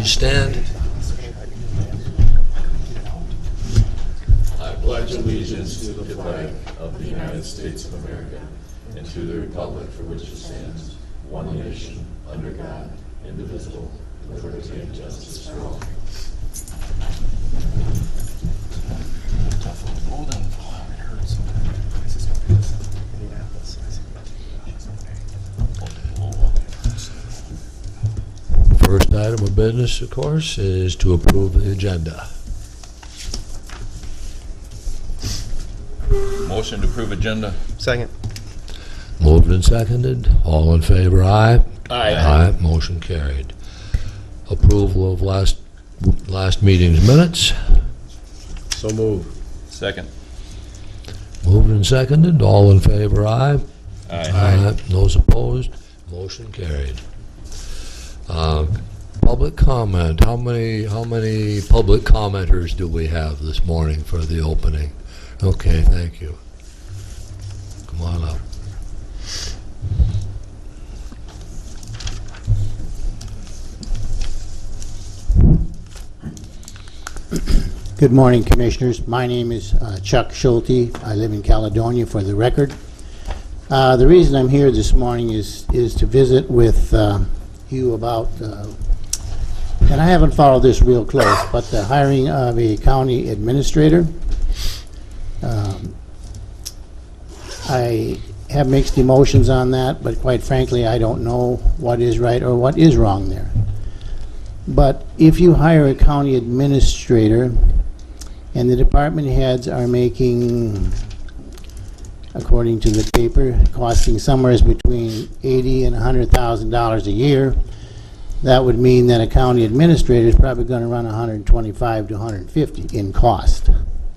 Please stand. I pledge allegiance to the flag of the United States of America and to the republic for which it stands, one nation, under God, indivisible, with liberty and justice for all. First item of business, of course, is to approve the agenda. Motion to approve agenda. Second. Moved and seconded. All in favor, aye. Aye. Aye. Motion carried. Approval of last meeting's minutes. So move. Second. Moved and seconded. All in favor, aye. Aye. Those opposed, motion carried. Public comment. How many public commenters do we have this morning for the opening? Okay, thank you. Come on up. Good morning, Commissioners. My name is Chuck Schulte. I live in Caledonia, for the record. The reason I'm here this morning is to visit with you about, and I haven't followed this real close, but the hiring of a county administrator. I have mixed emotions on that, but quite frankly, I don't know what is right or what is wrong there. But if you hire a county administrator and the department heads are making, according to the paper, costing somewhere between $80,000 and $100,000 a year, that would mean that a county administrator is probably going to run $125,000 to $150,000 in cost.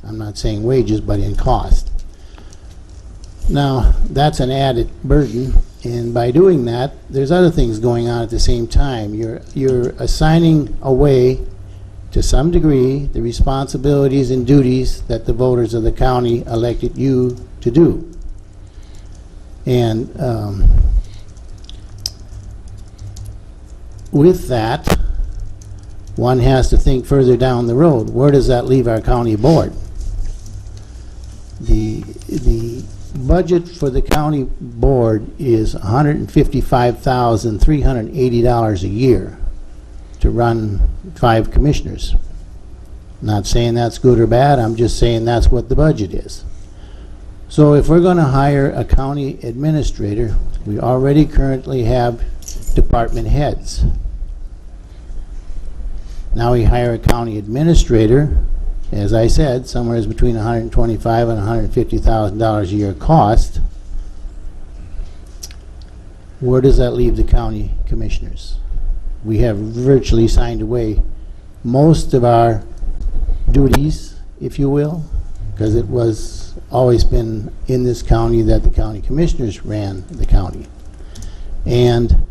I'm not saying wages, but in cost. Now, that's an added burden, and by doing that, there's other things going on at the same time. You're assigning away, to some degree, the responsibilities and duties that the voters of the county elected you to do. And with that, one has to think further down the road. Where does that leave our county board? The budget for the county board is $155,380 a year to run 5 commissioners. Not saying that's good or bad, I'm just saying that's what the budget is. So if we're going to hire a county administrator, we already currently have department heads. Now we hire a county administrator, as I said, somewhere is between $125,000 and $150,000 a year cost. Where does that leave the county commissioners? We have virtually signed away most of our duties, if you will, because it was always been in this county that the county commissioners ran the county. And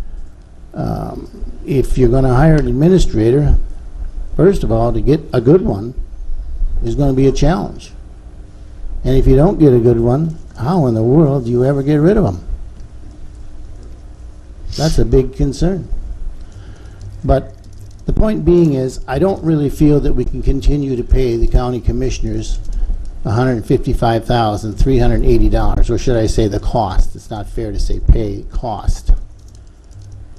if you're going to hire an administrator, first of all, to get a good one is going to be a challenge. And if you don't get a good one, how in the world do you ever get rid of them? That's a big concern. But the point being is, I don't really feel that we can continue to pay the county commissioners $155,380, or should I say the cost. It's not fair to say pay, cost.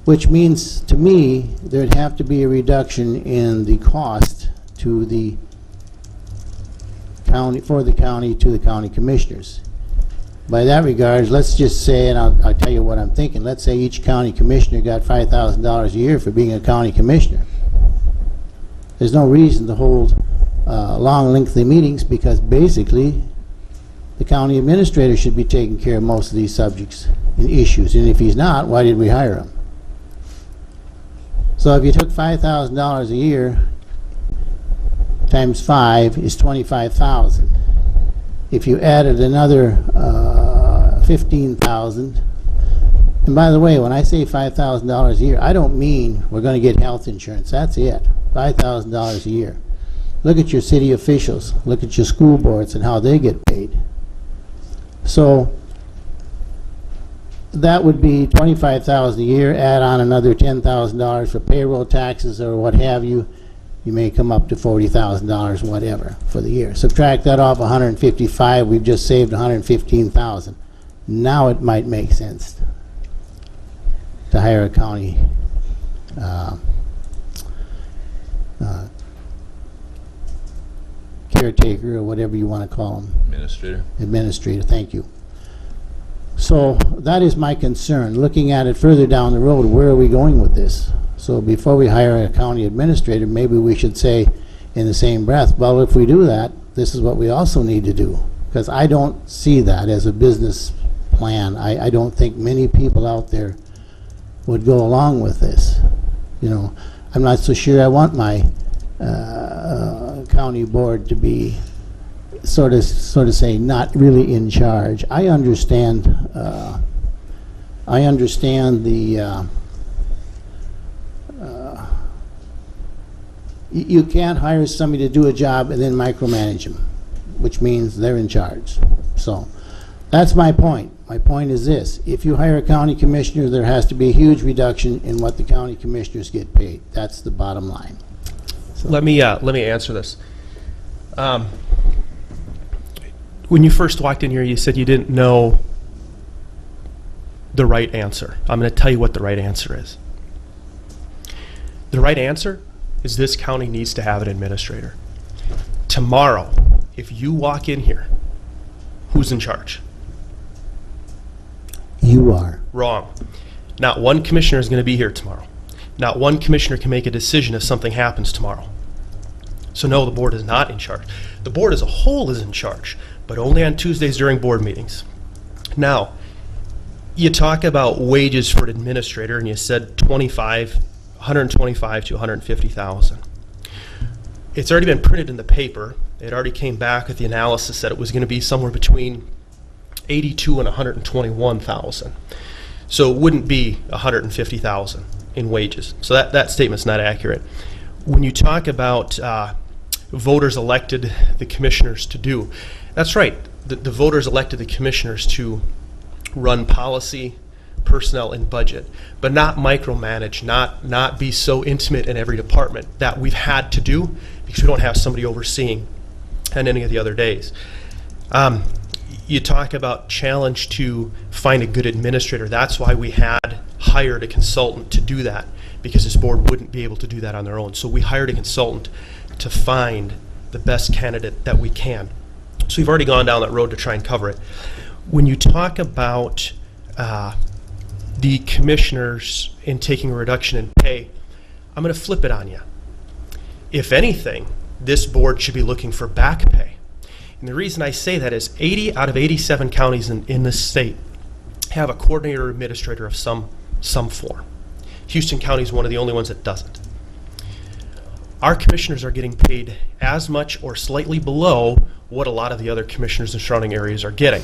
Which means, to me, there'd have to be a reduction in the cost to the county, for the county, to the county commissioners. By that regards, let's just say, and I'll tell you what I'm thinking, let's say each county commissioner got $5,000 a year for being a county commissioner. There's no reason to hold long, lengthy meetings, because basically the county administrator should be taking care of most of these subjects and issues. And if he's not, why did we hire him? So if you took $5,000 a year times 5 is $25,000. If you added another $15,000, and by the way, when I say $5,000 a year, I don't mean we're going to get health insurance. That's it. $5,000 a year. Look at your city officials. Look at your school boards and how they get paid. So that would be $25,000 a year, add on another $10,000 for payroll taxes or what have you, you may come up to $40,000, whatever, for the year. Subtract that off 155, we've just saved 115,000. Now it might make sense to hire a county caretaker or whatever you want to call them. Administrator. Administrator, thank you. So that is my concern. Looking at it further down the road, where are we going with this? So before we hire a county administrator, maybe we should say in the same breath, well, if we do that, this is what we also need to do. Because I don't see that as a business plan. I don't think many people out there would go along with this. You know, I'm not so sure I want my county board to be sort of say not really in charge. I understand the you can't hire somebody to do a job and then micromanage them, which means they're in charge. So that's my point. My point is this: if you hire a county commissioner, there has to be a huge reduction in what the county commissioners get paid. That's the bottom line. Let me answer this. When you first walked in here, you said you didn't know the right answer. I'm going to tell you what the right answer is. The right answer is this county needs to have an administrator. Tomorrow, if you walk in here, who's in charge? You are. Wrong. Not one commissioner is going to be here tomorrow. Not one commissioner can make a decision if something happens tomorrow. So no, the board is not in charge. The board as a whole is in charge, but only on Tuesdays during board meetings. Now, you talk about wages for an administrator, and you said 125 to 150,000. It's already been printed in the paper. It already came back with the analysis that it was going to be somewhere between 82 and 121,000. So it wouldn't be 150,000 in wages. So that statement's not accurate. When you talk about voters elected the commissioners to do, that's right. The voters elected the commissioners to run policy, personnel, and budget, but not micromanage, not be so intimate in every department that we've had to do because we don't have somebody overseeing on any of the other days. You talk about challenge to find a good administrator. That's why we had hired a consultant to do that, because this board wouldn't be able to do that on their own. So we hired a consultant to find the best candidate that we can. So we've already gone down that road to try and cover it. When you talk about the commissioners in taking a reduction in pay, I'm going to flip it on you. If anything, this board should be looking for back pay. And the reason I say that is 80 out of 87 counties in this state have a coordinator or administrator of some form. Houston County is one of the only ones that doesn't. Our commissioners are getting paid as much or slightly below what a lot of the other commissioners in surrounding areas are getting.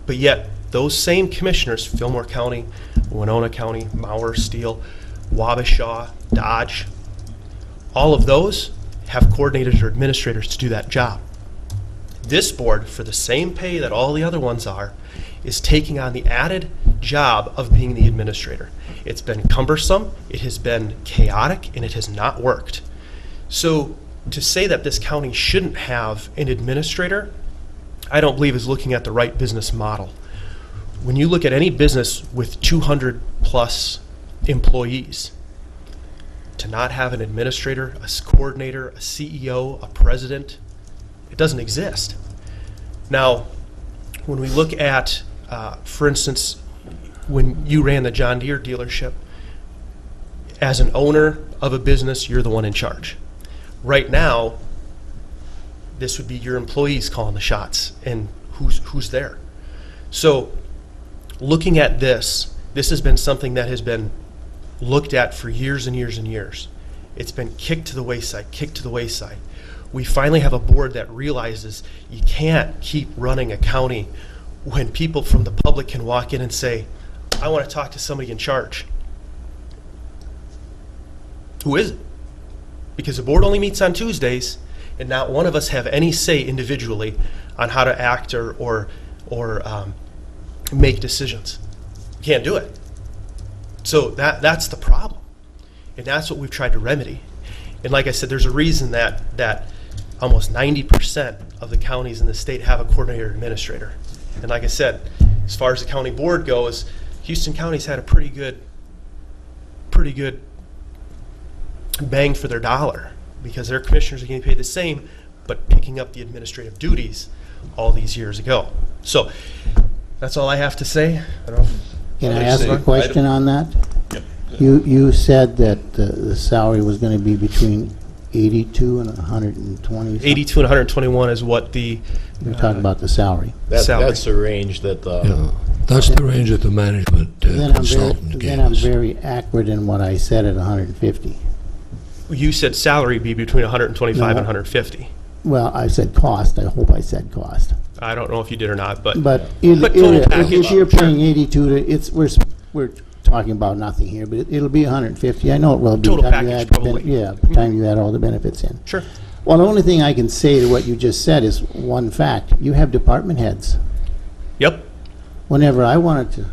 But yet, those same commissioners, Fillmore County, Winona County, Mower, Steele, Wabasha, Dodge, all of those have coordinators or administrators to do that job. This board, for the same pay that all the other ones are, is taking on the added job of being the administrator. It's been cumbersome, it has been chaotic, and it has not worked. So to say that this county shouldn't have an administrator, I don't believe is looking at the right business model. When you look at any business with 200 plus employees, to not have an administrator, a coordinator, a CEO, a president, it doesn't exist. Now, when we look at, for instance, when you ran the John Deere dealership, as an owner of a business, you're the one in charge. Right now, this would be your employees calling the shots, and who's there. So, looking at this has been something that has been looked at for years and years and years. It's been kicked to the wayside. We finally have a board that realizes you can't keep running a county when people from the public can walk in and say, I want to talk to somebody in charge. Who is it? Because the board only meets on Tuesdays, and not one of us have any say individually on how to act or make decisions. You can't do it. So that's the problem. And that's what we've tried to remedy. And like I said, there's a reason that almost 90% of the counties in the state have a coordinator administrator. And like I said, as far as the county board goes, Houston County's had a pretty good bang for their dollar because their commissioners are getting paid the same, but picking up the administrative duties all these years ago. So that's all I have to say. I don't know. Can I I'd ask say- a question on that? Yep. You said that the salary was going to be between 82 and 120. 82 and 121 is what the We're talking about the salary. Salary. That's the range that the, Yeah, that's the range that the management Then consultant gave I'm us. very accurate in what I said at 150. you said salary be between 125 No. and 150. Well, I said cost. I hope I said cost. I don't know if you did or not, but But total package, if you're sure. paying 82 to, we're talking about nothing here, but it'll be 150. I know it will be. Total by the time you package, add the probably. Yeah, by the time you add all the benefits in. sure. Well, the only thing I can say to what you just said is one fact. You have department heads. Yep. Whenever I wanted to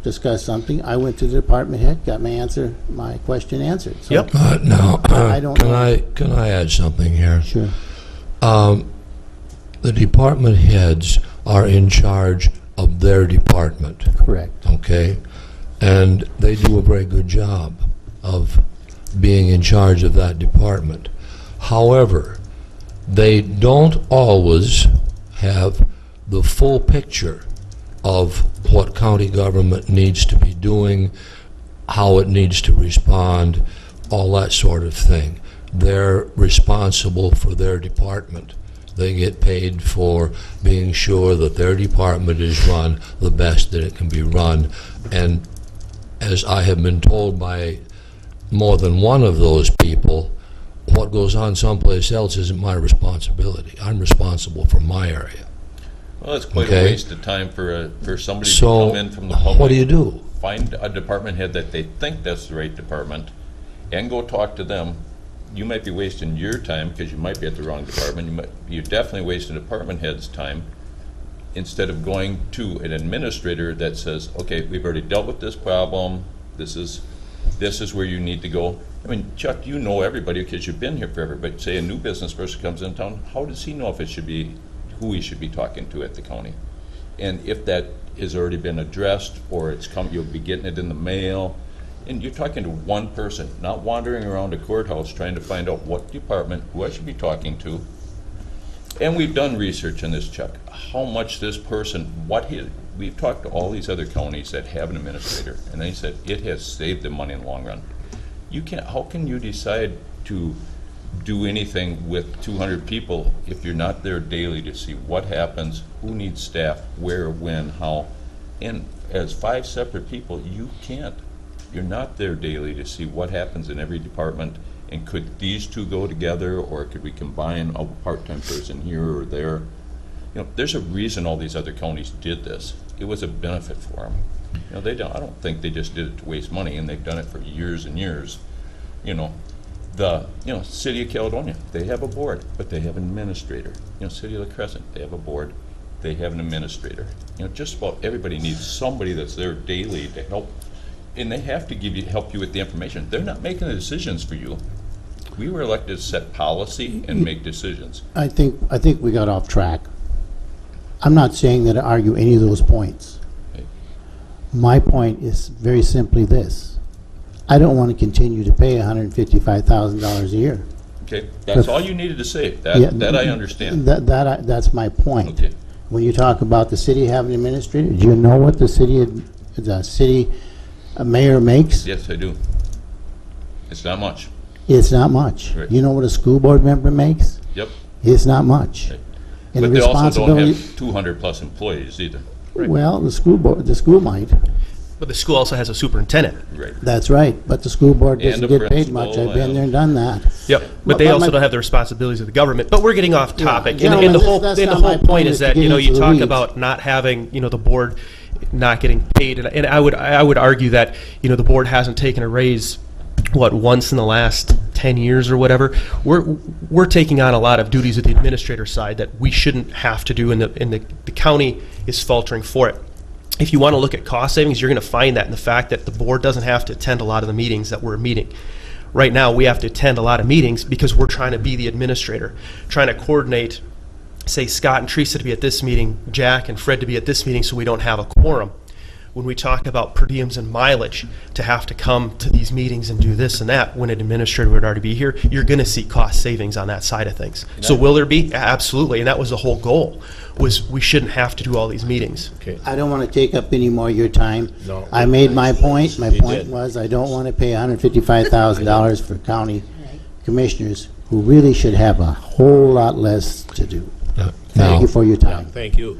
discuss something, I went to the department head, got my question answered. So, Yep. Now, I don't know. can I add something here? Sure. The department heads are in charge of their department, Correct. okay? And they do a very good job of being in charge of that department. However, they don't always have the full picture of what county government needs to be doing, how it needs to respond, all that sort of thing. They're responsible for their department. They get paid for being sure that their department is run the best that it can be run. And as I have been told by more than one of those people, what goes on someplace else isn't my responsibility. I'm responsible for my area. Well, it's quite Okay. a waste of time for somebody to So, come in from the public. what do you do? Find a department head that they think that's the right department and go talk to them. You might be wasting your time because you might be at the wrong department. You're definitely wasting a department head's time instead of going to an administrator that says, okay, we've already dealt with this problem. This is where you need to go. I mean, Chuck, you know everybody because you've been here forever, but say a new business person comes in town, how does he know if it should be, who he should be talking to at the county? And if that has already been addressed or it's come, you'll be getting it in the mail. And you're talking to one person, not wandering around a courthouse trying to find out what department, who I should be talking to. And we've done research on this, Chuck, how much this person, we've talked to all these other counties that have an administrator, and they said it has saved them money in the long run. How can you decide to do anything with 200 people if you're not there daily to see what happens, who needs staff, where, when, how? And as 5 separate people, you can't. You're not there daily to see what happens in every department, and could these two go together, or could we combine a part-time person here or there? You know, there's a reason all these other counties did this. It was a benefit for them. You know, I don't think they just did it to waste money, and they've done it for years and years. You know, City of Caledonia, they have a board, but they have an administrator. You know, City of La Crescent, they have a board, they have an administrator. You know, just about everybody needs somebody that's there daily to help. And they have to help you with the information. They're not making the decisions for you. We were elected to set policy and make decisions. I think we got off track. I'm not saying that I argue any of those points. Okay. My point is very simply this. I don't want to continue to pay $155,000 a year. Okay, that's all you needed to say. Yeah, That I understand. That's my point. Okay. When you talk about the city having an administrator, do you know what the city mayor makes? Yes, I do. It's not much. It's not much. Right. You know what a school board member makes? Yep. It's not much. Right. And But the they also don't responsibility, have 200 plus employees either. well, the school might. But the school also has a superintendent. Right. That's right, but the school board And doesn't a get paid much. principal, I've been there and done that. Yep. But they But also my- don't have the responsibilities of the government. But we're getting off topic. Yeah, And the that's- whole that's and the not my whole point point, is is to that, get you know, into you the talk weeds. about not having, you know, the board not getting paid. And I would argue that, you know, the board hasn't taken a raise, once in the last 10 years or whatever. We're taking on a lot of duties at the administrator side that we shouldn't have to do, and the county is faltering for it. if you want to look at cost savings, you're going to find that in the fact that the board doesn't have to attend a lot of the meetings that we're meeting. Right now, we have to attend a lot of meetings because we're trying to be the administrator, trying to coordinate, say, Scott and Teresa to be at this meeting, Jack and Fred to be at this meeting, so we don't have a quorum. When we talk about per diems and mileage, to have to come to these meetings and do this and that, when an administrator would already be here, you're going to see cost savings on that side of things. So will there be? Absolutely, and that was the whole goal, was we shouldn't have to do all these meetings. Okay. I don't want to take up any more of your time. No. I made my point. My You point did. was, I don't want to pay $155,000 for county commissioners who really should have a whole lot less to do. Now, Thank you for your Yeah, time. thank you.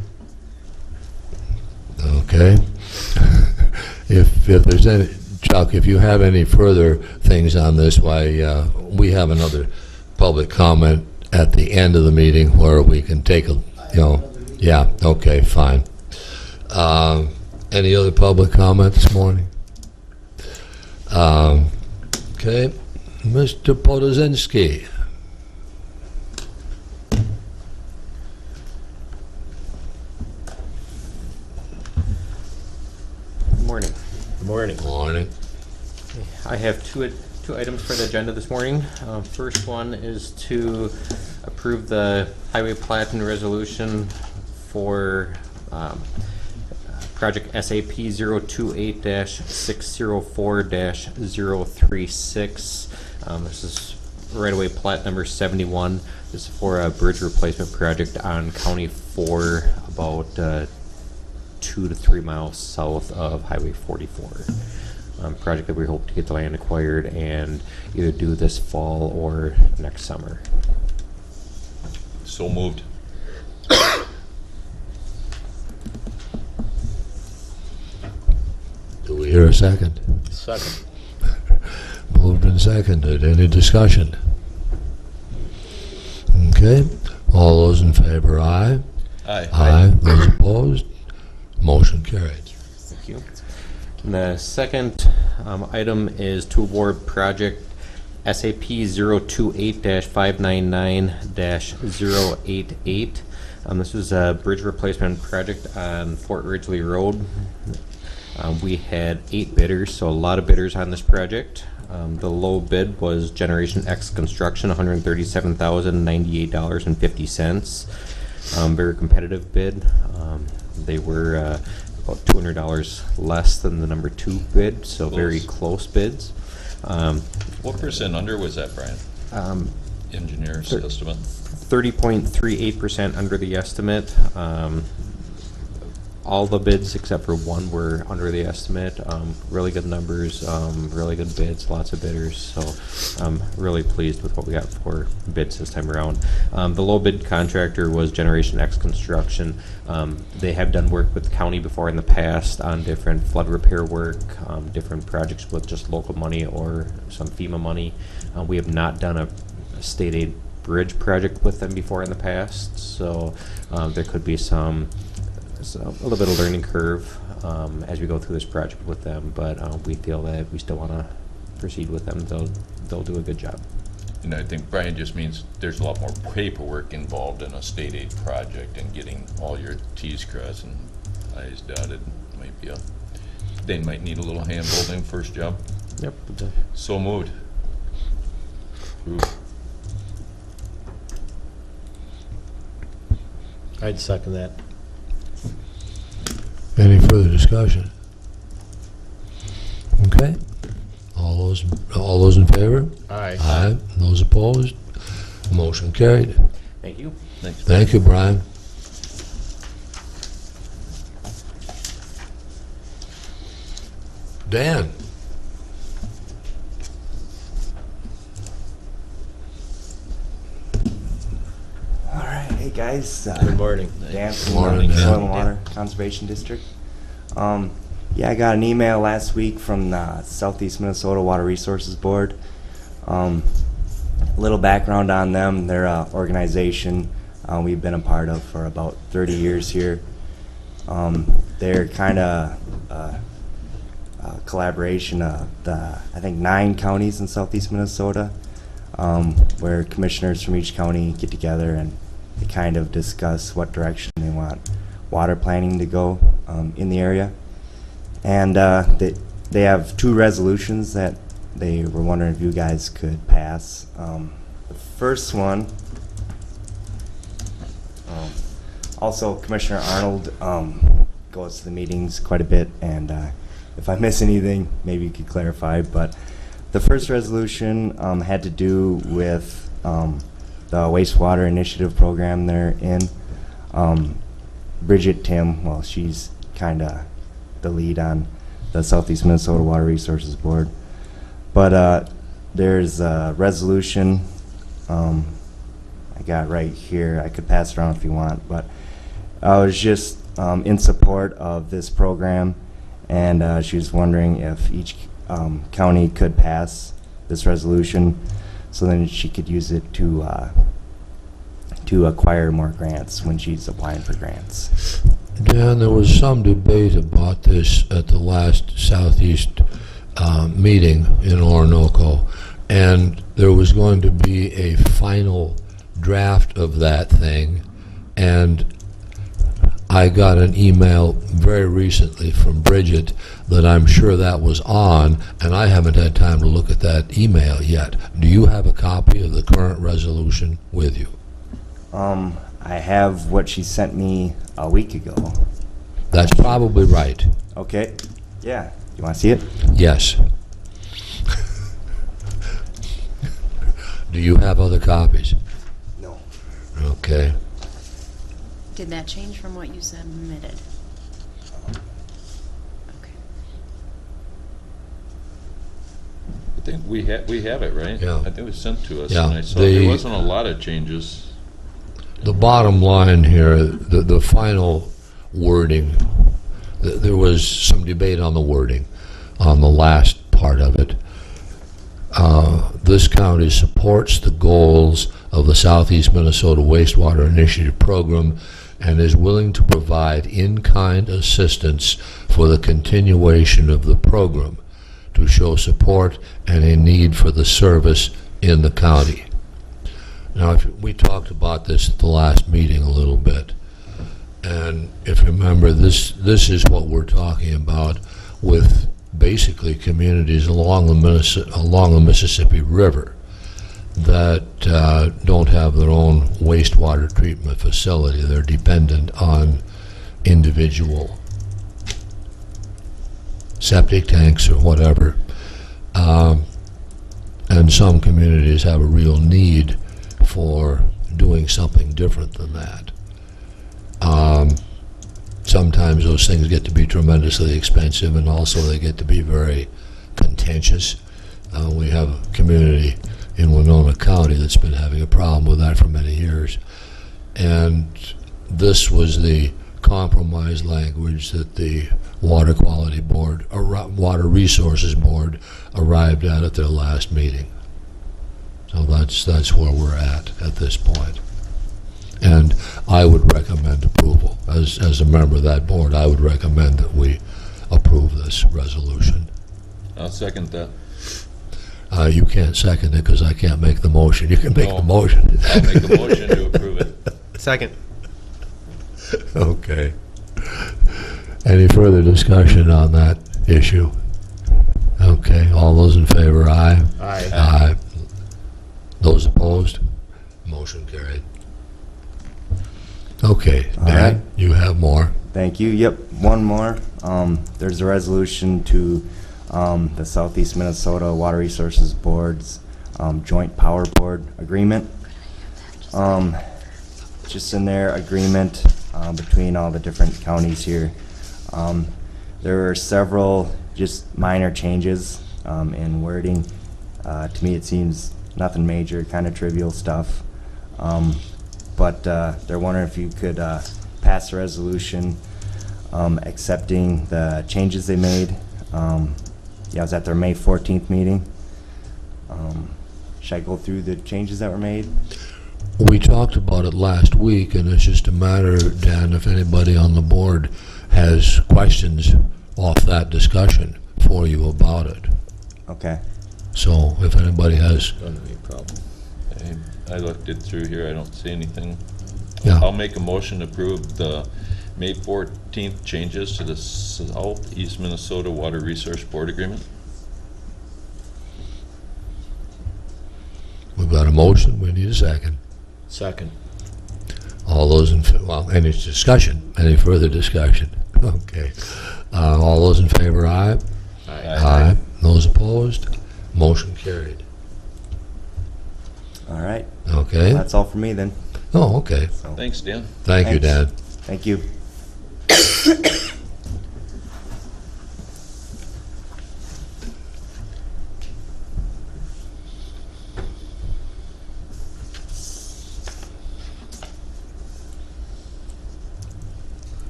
okay. If there's any, Chuck, if you have any further things on this, why, we have another public comment at the end of the meeting where we can take a, yeah, okay, fine. Any other public comment this morning? Okay, Mr. Podozensky. Good morning. Good morning. Morning. I have two items for the agenda this morning. First one is to approve the highway plat and resolution for project SAP 028-604-036. This is right-of-way plat number 71. This is for a bridge replacement project on County 4, about 2 to 3 miles south of Highway 44. Project that we hope to get the land acquired and either do this fall or next summer. So moved. Do we hear a second? Second. Moved and seconded. Any discussion? Okay. All those in favor, aye. Aye. Aye. Those opposed? Motion carried. Thank you. And the second item is to award project SAP 028-599-088. This is a bridge replacement project on Fort Ridgely Road. We had 8 bidders, so a lot of bidders on this project. The low bid was Generation X Construction, $137,098.50. Very competitive bid. They were about $200 less than the number 2 bid, so very close bids. What percent under was that, Brian? Engineer's estimate? 30.38% under the estimate. All the bids except for one were under the estimate. Really good numbers, really good bids, lots of bidders. So I'm really pleased with what we got for bids this time around. The low bid contractor was Generation X Construction. They have done work with the county before in the past on different flood repair work, different projects with just local money or some FEMA money. We have not done a state aid bridge project with them before in the past, so there could be a little bit of learning curve as we go through this project with them, but we feel that we still want to proceed with them. They'll do a good job. And I think Brian just means there's a lot more paperwork involved in a state aid project and getting all your T's crossed and I's dotted. They might need a little hand holding first job. Yep. So moved. Approved. I'd second that. Any further discussion? Okay. All those in favor? Aye. Aye. Those opposed? Motion carried. Thank you. Thanks. Thank you, Brian. Dan? All right, hey guys. Good morning. Dan from Morning, Dan. Soil and Water Conservation District. Yeah, I got an email last week from the Southeast Minnesota Water Resources Board. A little background on them. They're an organization we've been a part of for about 30 years here. They're kind of a collaboration of I think 9 counties in Southeast Minnesota, where commissioners from each county get together and they kind of discuss what direction they want water planning to go. in the area. And they have 2 resolutions that they were wondering if you guys could pass. The first one, also Commissioner Arnold goes to the meetings quite a bit, and if I miss anything, maybe you could clarify. But the first resolution had to do with the wastewater initiative program they're in. Bridget Tim, well, she's kind of the lead on the Southeast Minnesota Water Resources Board. But there's a resolution I got right here. I could pass it around if you want, but I was just in support of this program, and she was wondering if each county could pass this resolution, so then she could use it to acquire more grants when she's applying for grants. Dan, there was some debate about this at the last Southeast meeting in Orinoco, and there was going to be a final draft of that thing, and I got an email very recently from Bridget that I'm sure that was on, and I haven't had time to look at that email yet. Do you have a copy of the current resolution with you? I have what she sent me a week ago. That's probably right. Okay. Yeah. You want to see it? Yes. Do you have other copies? No. Okay. Did that change from what you submitted? Okay. I think we have it, right? Yeah. I think it was sent to us, Yeah, and I saw the- there wasn't a lot of changes. The bottom line here, the final wording, there was some debate on the wording on the last part of it. This county supports the goals of the Southeast Minnesota Wastewater Initiative Program and is willing to provide in-kind assistance for the continuation of the program to show support and a need for the service in the county. Now, we talked about this at the last meeting a little bit, and if you remember, this is what we're talking about with basically communities along the Mississippi River that don't have their own wastewater treatment facility. They're dependent on individual septic tanks or whatever, and some communities have a real need for doing something different than that. Sometimes those things get to be tremendously expensive, and also they get to be very contentious. We have a community in Winona County that's been having a problem with that for many years. And this was the compromise language that the Water Quality Board, or Water Resources Board, arrived at their last meeting. So that's where we're at this point. And I would recommend approval. As a member of that board, I would recommend that we approve this resolution. I'll second that. You can't second it because I can't make the motion. You can make No. the motion. I'll make a motion to approve it. Second. Okay. Any further discussion on that issue? Okay, all those in favor, aye? Aye. Aye. Those opposed? Motion carried. Okay, All Dan, right. you have more. Thank you. Yep, one more. There's a resolution to the Southeast Minnesota Water Resources Board's Joint Power Board Agreement. Just in their agreement between all the different counties here. There were several just minor changes in wording. To me, it seems nothing major, kind of trivial stuff. But they're wondering if you could pass a resolution accepting the changes they made. Yeah, I was at their May 14th meeting. Should I go through the changes that were made? We talked about it last week, and it's just a matter, Dan, if anybody on the board has questions off that discussion for you about it. Okay. So if anybody has, Doesn't be a problem. I looked it through here, I don't see anything. yeah, I'll make a motion to approve the May 14th changes to the Southeast Minnesota Water Resource Board Agreement. We've got a motion, we need a second. Second. All those in, well, any discussion, any further discussion? Okay. All those in favor, aye? Aye. Those opposed? Motion carried. All right. Okay. That's all for me then. Oh, okay. So, Thanks, Dan. Thank you, Thanks. Dan. thank you.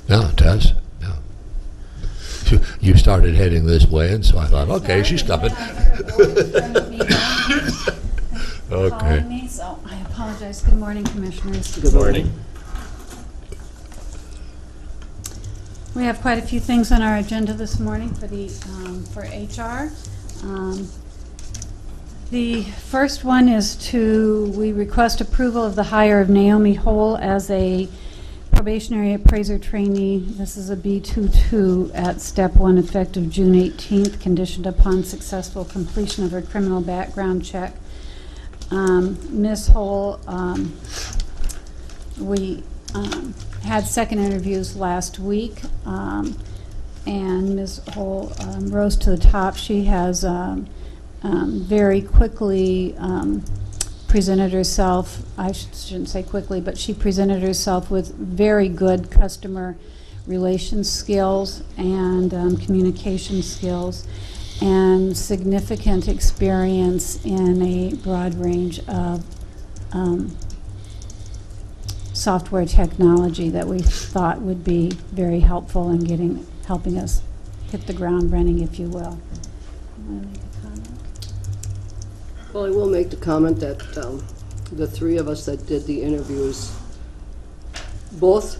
Yeah, Tess. Yeah. You started heading this way, and so I thought, okay, she's coming. Okay. Calling me, so I apologize. Good morning, Commissioners. Good morning. We have quite a few things on our agenda this morning for the for HR. The first one is we request approval of the hire of Naomi Hole as a probationary appraiser trainee. This is a B22 at step 1, effective June 18th, conditioned upon successful completion of her criminal background check. Ms. Hole, we had second interviews last week, and Ms. Hole rose to the top. She has very quickly presented herself, I shouldn't say quickly, but she presented herself with very good customer relations skills and communication skills, and significant experience in a broad range of software technology that we thought would be very helpful in helping us hit the ground running, if you will. You want to make a comment? Well, I will make the comment that the three of us that did the interviews, both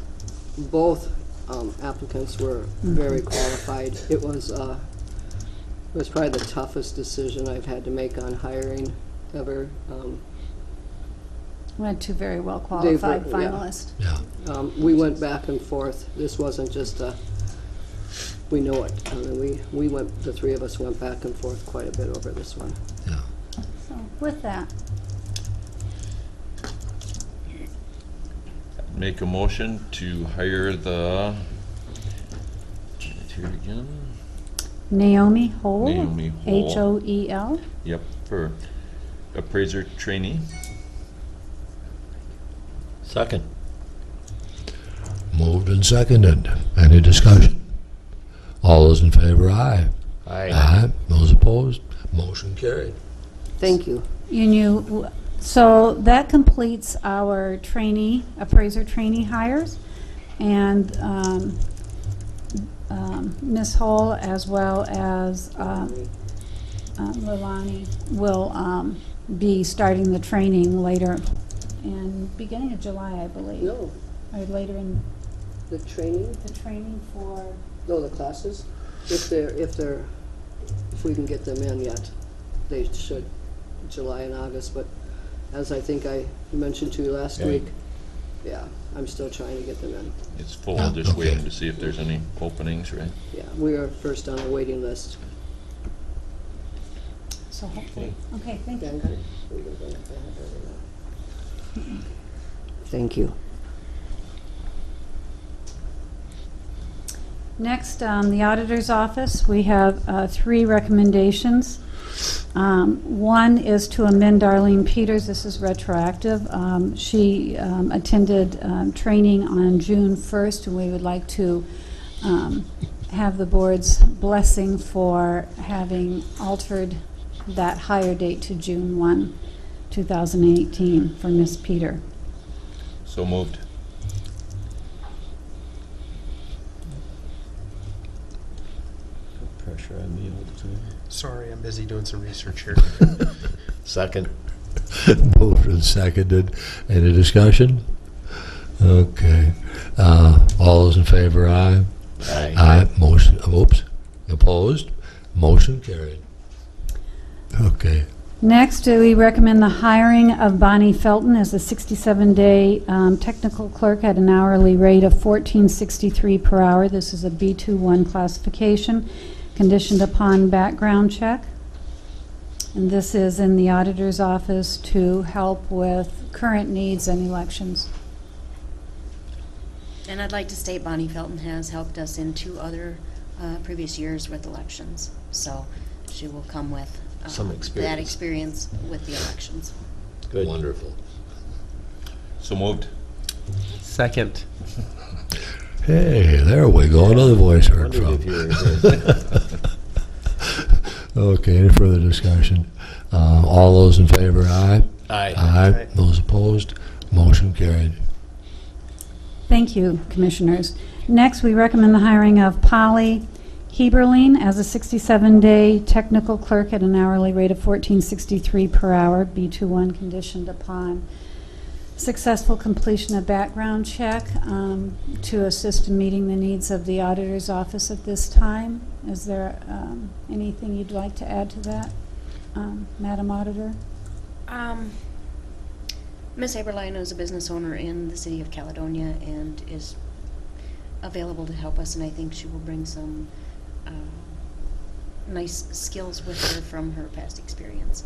applicants were very qualified. It was probably the toughest decision I've had to make on hiring ever. We had two very well qualified were- yeah. finalists. Yeah. We went back and forth. This wasn't just we know it. I mean, the three of us went back and forth quite a bit over this one. Yeah. So with that, Make a motion to hire the, here again, Naomi Hole. Naomi Hole. H-O-E-L. Yep, for appraiser trainee. Second. Moved and seconded. Any discussion? All those in favor, aye. Aye. Those opposed? Motion carried. Thank you. So that completes our appraiser trainee hires, and Ms. Hole as well as Lilani will be starting the training later in beginning of July, I believe. No, Or later in the training. the training for. No, the classes, if we can get them in yet, they should, July and August, but as I think I mentioned to you last Yeah. week, yeah, I'm still trying to get them in. It's full, Yeah, just okay. waiting to see if there's any openings, right? Yeah, we are first on the waiting list. So hopefully, okay, thank you. Thank you. Next, the auditor's office, we have 3 recommendations. One is to amend Darlene Peters. This is retroactive. She attended training on June 1st, and we would like to have the board's blessing for having altered that hire date to June 1, 2018 for Ms. Peter. So moved. Pressure on me all the time. Sorry, I'm busy doing some research here. Second. Moved and seconded. Any discussion? Okay. All those in favor, aye. Aye. Motion, oops. Opposed? Motion carried. Okay. Next, we recommend the hiring of Bonnie Felton as a 67-day technical clerk at an hourly rate of $14.63 per hour. This is a B21 classification, conditioned upon background check. And this is in the auditor's office to help with current needs and elections. And I'd like to state Bonnie Felton has helped us in 2 other previous years with elections. So she will come with Some that experience. experience with the elections. Good. Wonderful. So moved. Second. Hey, there we go, another voice heard Wondered from. if you were Okay, any further discussion? All those in favor, aye? Aye. Aye. Those opposed, motion carried. Thank you, Commissioners. Next, we recommend the hiring of Polly Heberlein as a 67-day technical clerk at an hourly rate of $14.63 per hour, B21, conditioned upon successful completion of background check to assist in meeting the needs of the auditor's office at this time. Is there anything you'd like to add to that, Madam Auditor? Ms. Eberlein is a business owner in the city of Caledonia and is available to help us, and I think she will bring some nice skills with her from her past experience.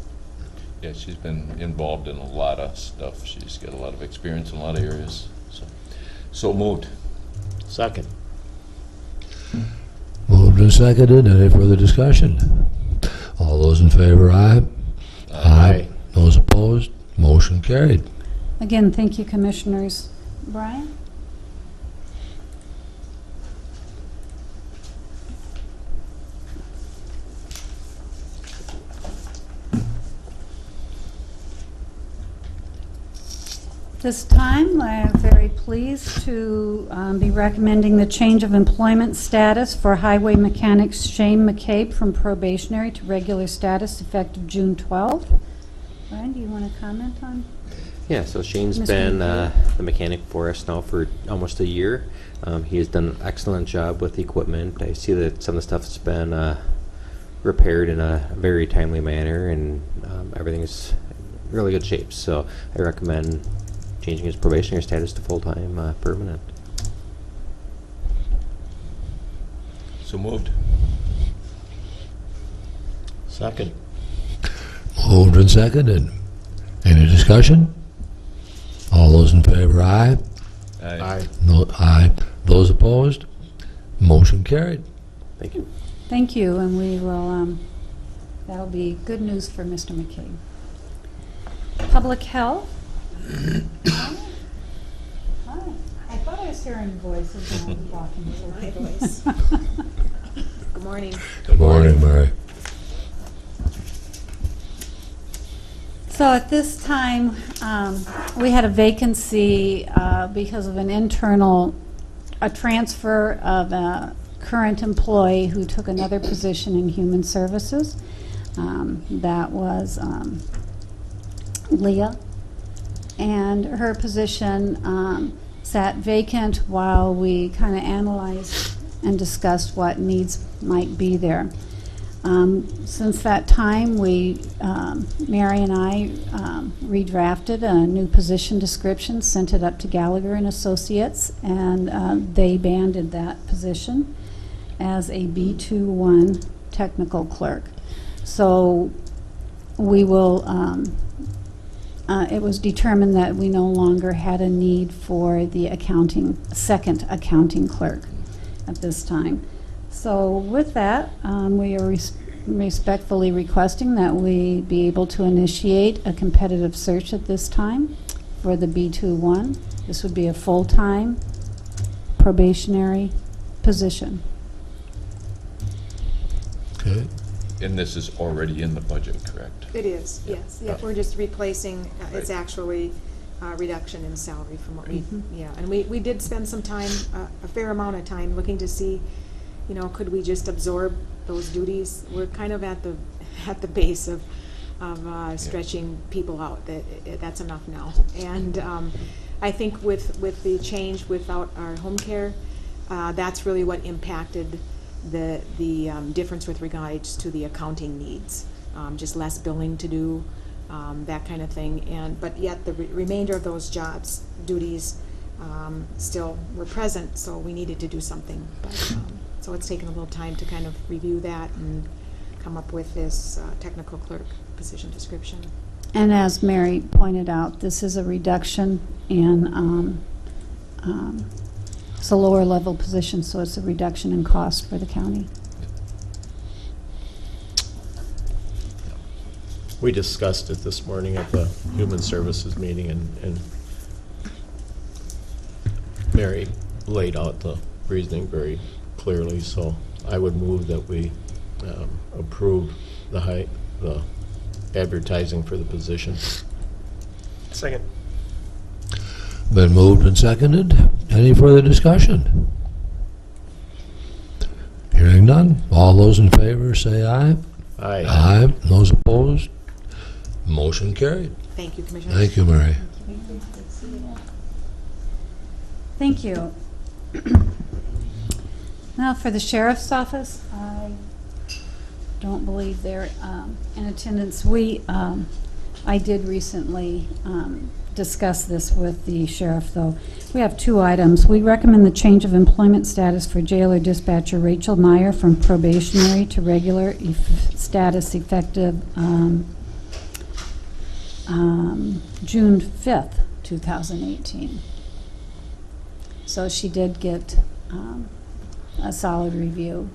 Yeah, she's been involved in a lot of stuff. She's got a lot of experience in a lot of areas. So moved. Second. Moved and seconded, any further discussion? All those in favor, aye? Aye. Those opposed, motion carried. Again, thank you, Commissioners. Brian? This time, I am very pleased to be recommending the change of employment status for highway mechanic Shane McCabe from probationary to regular status effective June 12th. Brian, do you want to comment on? Yeah, so Shane's Mr. been McCabe? the mechanic for us now for almost a year. He has done an excellent job with the equipment. I see that some of the stuff's been repaired in a very timely manner, and everything's in really good shape. So I recommend changing his probationary status to full-time permanent. So moved. Second. Moved and seconded. Any discussion? All those in favor, aye? Aye. No, aye. Those opposed, motion carried. Thank you. Thank you, and we will, that'll be good news for Mr. McCabe. Public health? Hi. I thought I was hearing voices when I was walking. My voice. Good morning. Good morning, Mary. So at this time, we had a vacancy because of an a transfer of a current employee who took another position in Human Services. That was Leah. And her position sat vacant while we kind of analyzed and discussed what needs might be there. Since that time, Mary and I redrafted a new position description, sent it up to Gallagher and Associates, and they banded that position as a B21 technical clerk. So we will, it was determined that we no longer had a need for the second accounting clerk at this time. So with that, we are respectfully requesting that we be able to initiate a competitive search at this time for the B21. This would be a full-time probationary position. Okay. And this is already in the budget, correct? It is, yes. Yep, we're just replacing, it's actually reduction in salary from what we, yeah. And we did spend some time, a fair amount of time, looking to see, you know, could we just absorb those duties? We're kind of at the base of stretching people out. That's enough now. And I think with the change without our home care, that's really what impacted the difference with regards to the accounting needs. just less billing to do, that kind of thing. But yet the remainder of those jobs, duties, still were present, so we needed to do something. But, so it's taken a little time to kind of review that and come up with this technical clerk position description. And as Mary pointed out, this is a reduction in, it's a lower level position, so it's a reduction in cost for the county. We discussed it this morning at the Human Services meeting, and Mary laid out the reasoning very clearly, so I would move that we approve the advertising for the position. Second. Been moved and seconded. Any further discussion? Hearing none. All those in favor say aye. Aye. Aye. Those opposed? Motion carried. Thank you, Commissioner. Thank you, Mary. Thank you. Now for the sheriff's office, I don't believe they're in attendance. I did recently discuss this with the sheriff, though. We have two items. We recommend the change of employment status for jailer dispatcher Rachel Meyer from probationary to regular status effective June 5th, 2018. So she did get a solid review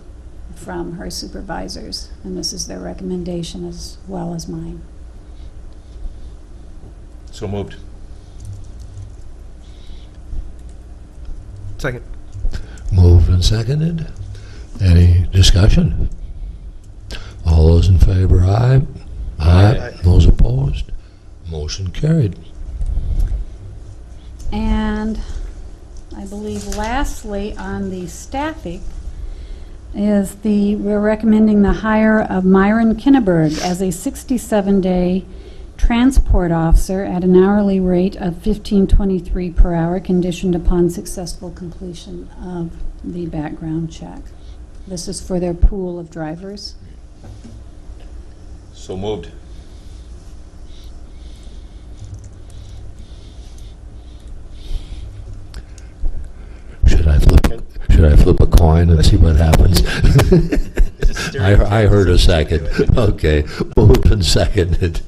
from her supervisors, and this is their recommendation as well as mine. So moved. Second. Moved and seconded. Any discussion? All those in favor, aye. Aye. Those opposed? Motion carried. And I believe lastly on the staffing is we're recommending the hire of Myron Kinneberg as a 67-day transport officer at an hourly rate of $15.23 per hour, conditioned upon successful completion of the background check. This is for their pool of drivers. So moved. Should I flip a coin and see what happens? I heard a second. Okay, moved and seconded.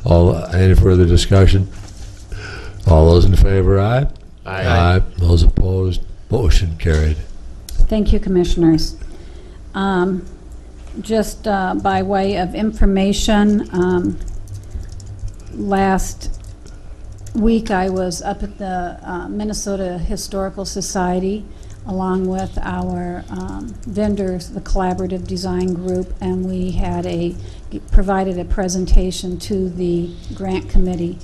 Any further discussion? All those in favor, aye? Aye. Those opposed? Motion carried. Thank you, Commissioners. Just by way of information, last week I was up at the Minnesota Historical Society along with our vendors, the Collaborative Design Group, and we had provided a presentation to the grant committee.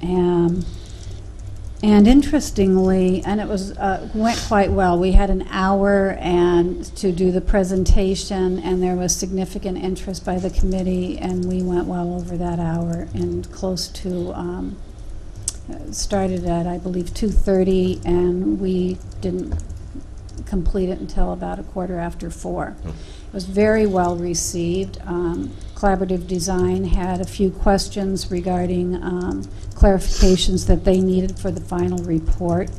And interestingly, and it was went quite well. We had an hour to do the presentation, and there was significant interest by the committee, and we went well over that hour and close to. Started at, I believe, 2:30, and we didn't complete it until about 4:15. It was very well received. Collaborative Design had a few questions regarding clarifications that they needed for the final report.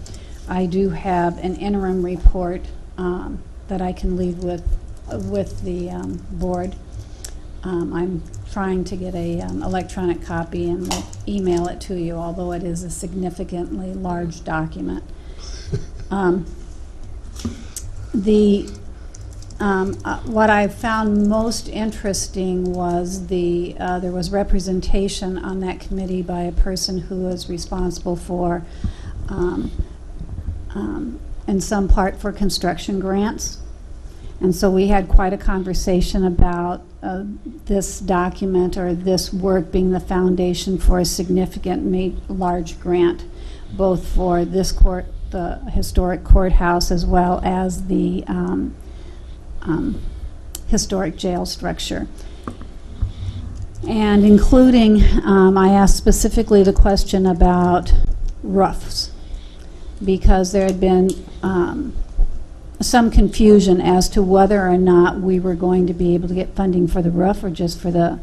I do have an interim report that I can leave with the board. I'm trying to get a electronic copy and we'll email it to you, although it is a significantly large document. What I found most interesting was there was representation on that committee by a person who was responsible for, in some part, for construction grants. And so we had quite a conversation about this document or this work being the foundation for a significant large grant, both for this court, the historic courthouse, as well as the historic jail structure. And including, I asked specifically the question about roofs, because there had been some confusion as to whether or not we were going to be able to get funding for the roof or just for the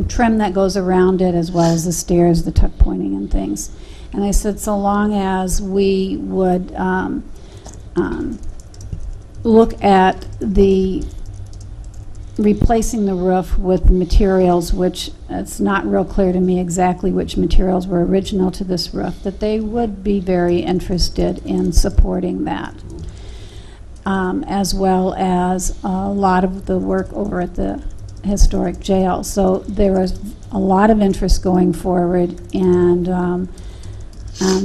trim that goes around it, as well as the stairs, the tuck pointing and things. And I said, so long as we would look at the replacing the roof with materials, which it's not real clear to me exactly which materials were original to this roof, that they would be very interested in supporting that, as well as a lot of the work over at the historic jail. So there was a lot of interest going forward, and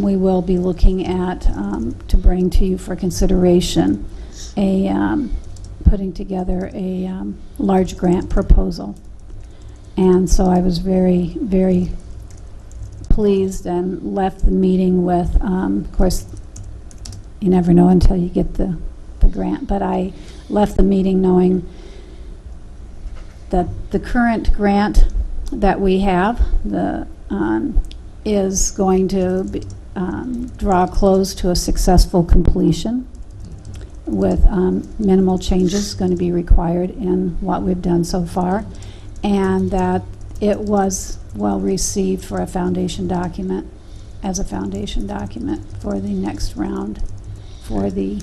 we will be looking at to bring to you for consideration putting together a large grant proposal. And so I was very, very pleased and left the meeting with, of course, you never know until you get the grant, but I left the meeting knowing that the current grant that we have is going to be, draw close to a successful completion, with minimal changes going to be required in what we've done so far, and that it was well received for a foundation document, as a foundation document for the next round for the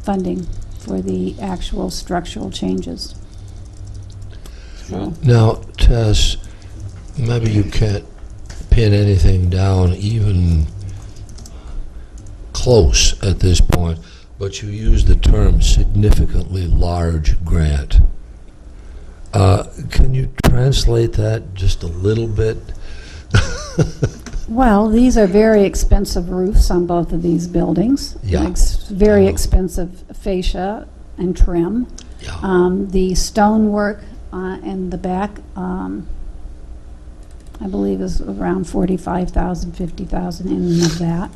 funding for the actual structural changes. So, Now, Tess, maybe you can't pin anything down even close at this point, but you use the term significantly large grant. Can you translate that just a little bit? well, these are very expensive roofs on both of these buildings. Yeah. Very expensive fascia and trim. Yeah. The stonework in the back, I believe, is around $45,000, $50,000 in of that.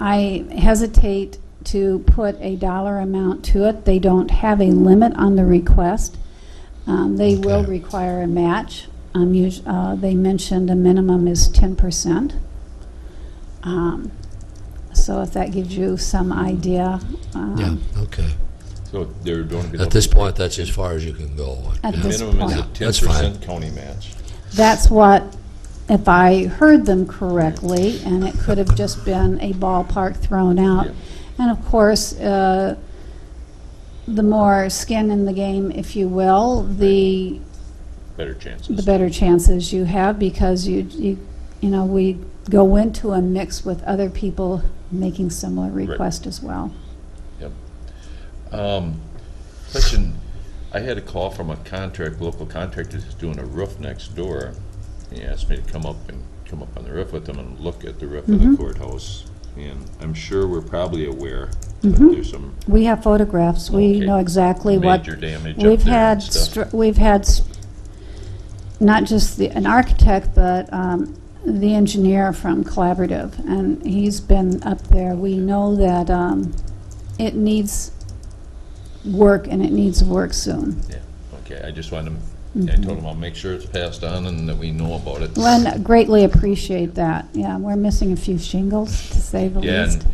I hesitate to put a dollar amount to it. They don't have a limit on the request. They will require a match. They mentioned a minimum is 10%. So if that gives you some idea. Yeah, okay. So they're going to be. At this point, that's as far as you can go. At Yeah. this Minimum is a point. That's fine. 10% county match. That's what, if I heard them correctly, and it could have just been a ballpark thrown out. Yeah. And of course, the more skin in the game, if you will, the Better chances. better chances you have, because you know, we go into a mix with other people making similar requests as well. Yep. Question, I had a call from a local contractor that's doing a roof next door. He asked me to come up on the roof with him and look at the roof of the courthouse. And I'm sure we're probably aware that there's some We have photographs. We Okay. know exactly what major damage we've up there had. and stuff. We've had not just an architect, but the engineer from Collaborative, and he's been up there. We know that it needs work, and it needs work soon. Yeah, okay, I just wanted to, I told him I'll make sure it's passed on and that we know about it. Well, and greatly appreciate that. Yeah, we're missing a few shingles, to say the Yeah, least. and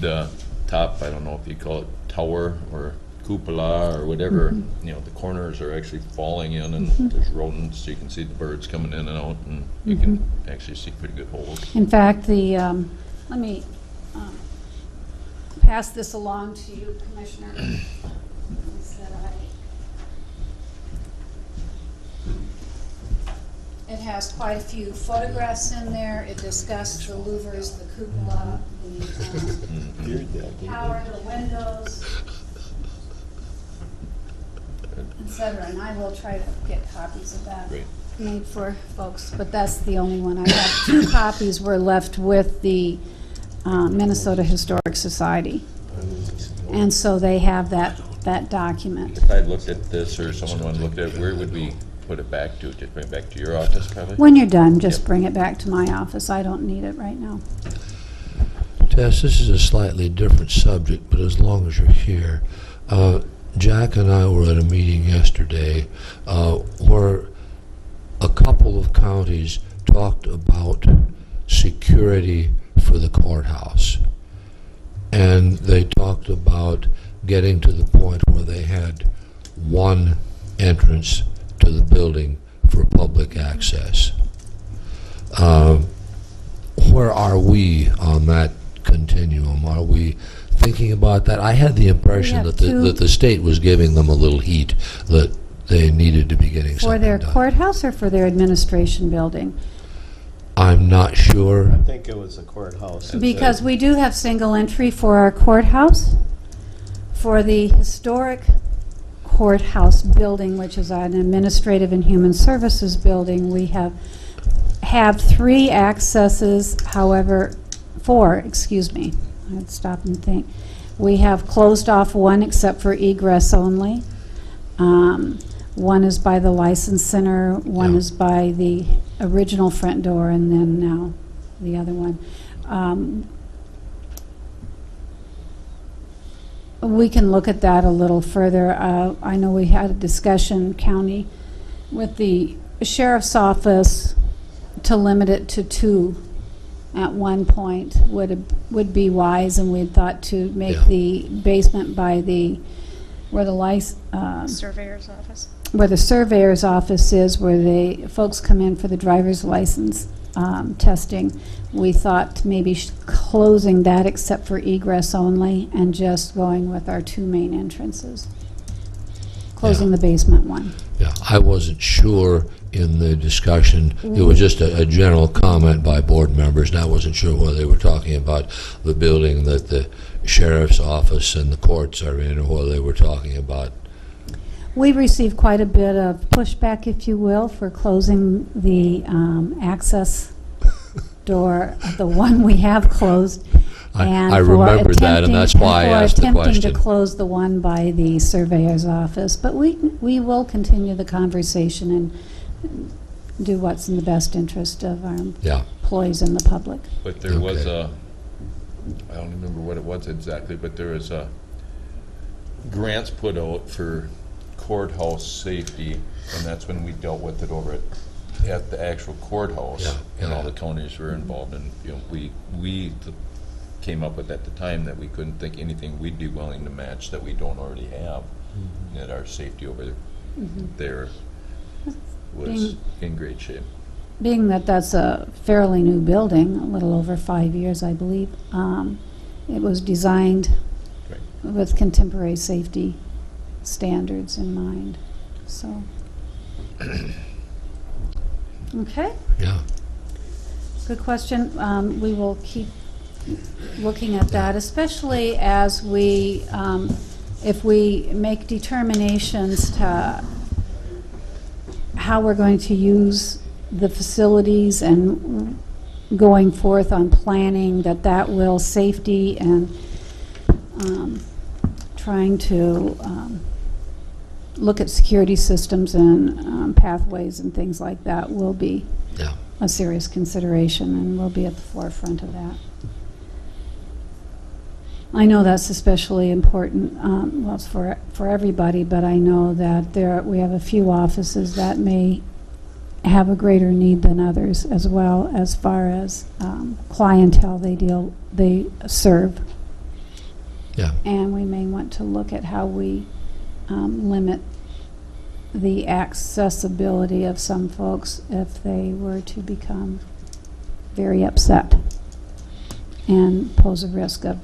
the top, I don't know if you call it tower or cupola or whatever, you know, the corners are actually falling in, and there's rodents, so you can see the birds coming in and out, and you can actually see pretty good holes. In fact, let me pass this along to you, Commissioner. It has quite a few photographs in there. It discussed the louvers, the cupola, the tower, the windows, etc. And I will try to get copies of that Great. made for folks, but that's the only one I have. 2 copies were left with the Minnesota Historic Society, and so they have that document. If I looked at this or someone wanted to look at it, where would we put it back to? Just bring it back to your office, probably? When you're done, just Yep. bring it back to my office. I don't need it right now. Tess, this is a slightly different subject, but as long as you're here, Jack and I were at a meeting yesterday where a couple of counties talked about security for the courthouse. and they talked about getting to the point where they had one entrance to the building for public access. Where are we on that continuum? Are we thinking about that? I had the impression have that two- that the state was giving them a little heat, that they needed to be getting For something their done. courthouse or for their administration building? I'm not sure. I think it was the courthouse. Because we do have single entry for our courthouse. For the historic courthouse building, which is an administrative and human services building, we have 3 accesses, however, 4, excuse me. I'd stop and think. We have closed off one except for egress only. One is by the license center, one Yeah. is by the original front door, and then now the other one. We can look at that a little further. I know we had a discussion, county, with the sheriff's office to limit it to 2 at one point would be wise, and we had thought to make Yeah. the basement by where the Surveyor's office. where the surveyor's office is, where the folks come in for the driver's license testing. We thought maybe closing that except for egress only and just going with our 2 main entrances. Closing Yeah. the basement one. Yeah, I wasn't sure in the discussion. It was just a general comment by board members, and I wasn't sure whether they were talking about the building that the sheriff's office and the courts are in, or whether they were talking about. We received quite a bit of pushback, if you will, for closing the access door, the one we have closed. and I for remembered that, and that's why I asked the attempting question. to close the one by the surveyor's office. But we will continue the conversation and do what's in the best interest of our Yeah, employees and the public. But there was Okay. I don't remember what it was exactly, but there was grants put out for courthouse safety, and that's when we dealt with it over at the actual courthouse. Yeah, And yeah. all the counties were involved, and, we came up with at the time that we couldn't think anything we'd be willing to match that we don't already have, that our safety over there was Being- in great shape. Being that that's a fairly new building, a little over 5 years, I believe, it was designed Right. with contemporary safety standards in mind, so. Okay, yeah. good question. We will keep looking at that, especially as we, if we make determinations to how we're going to use the facilities and going forth on planning, that will safety and trying to look at security systems and pathways and things like that will be Yeah. a serious consideration, and we'll be at the forefront of that. I know that's especially important, well, it's for everybody, but I know that we have a few offices that may have a greater need than others, as well as far as clientele they serve. Yeah. And we may want to look at how we limit the accessibility of some folks if they were to become very upset and pose a risk of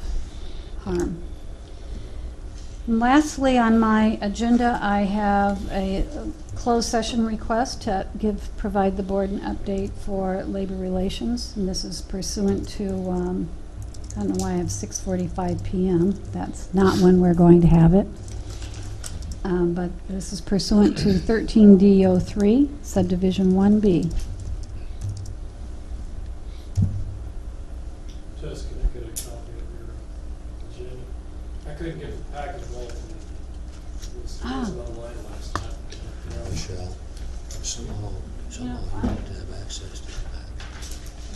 harm. And lastly, on my agenda, I have a closed session request to provide the board an update for labor relations, and this is pursuant to, I don't know why I have 6:45 p.m. That's not when we're going to have it. But this is pursuant to 13D03, subdivision 1B. Jessica, can I get a copy of your agenda? I couldn't get the package all from it was online last night. Michelle, somehow you have to have access to that.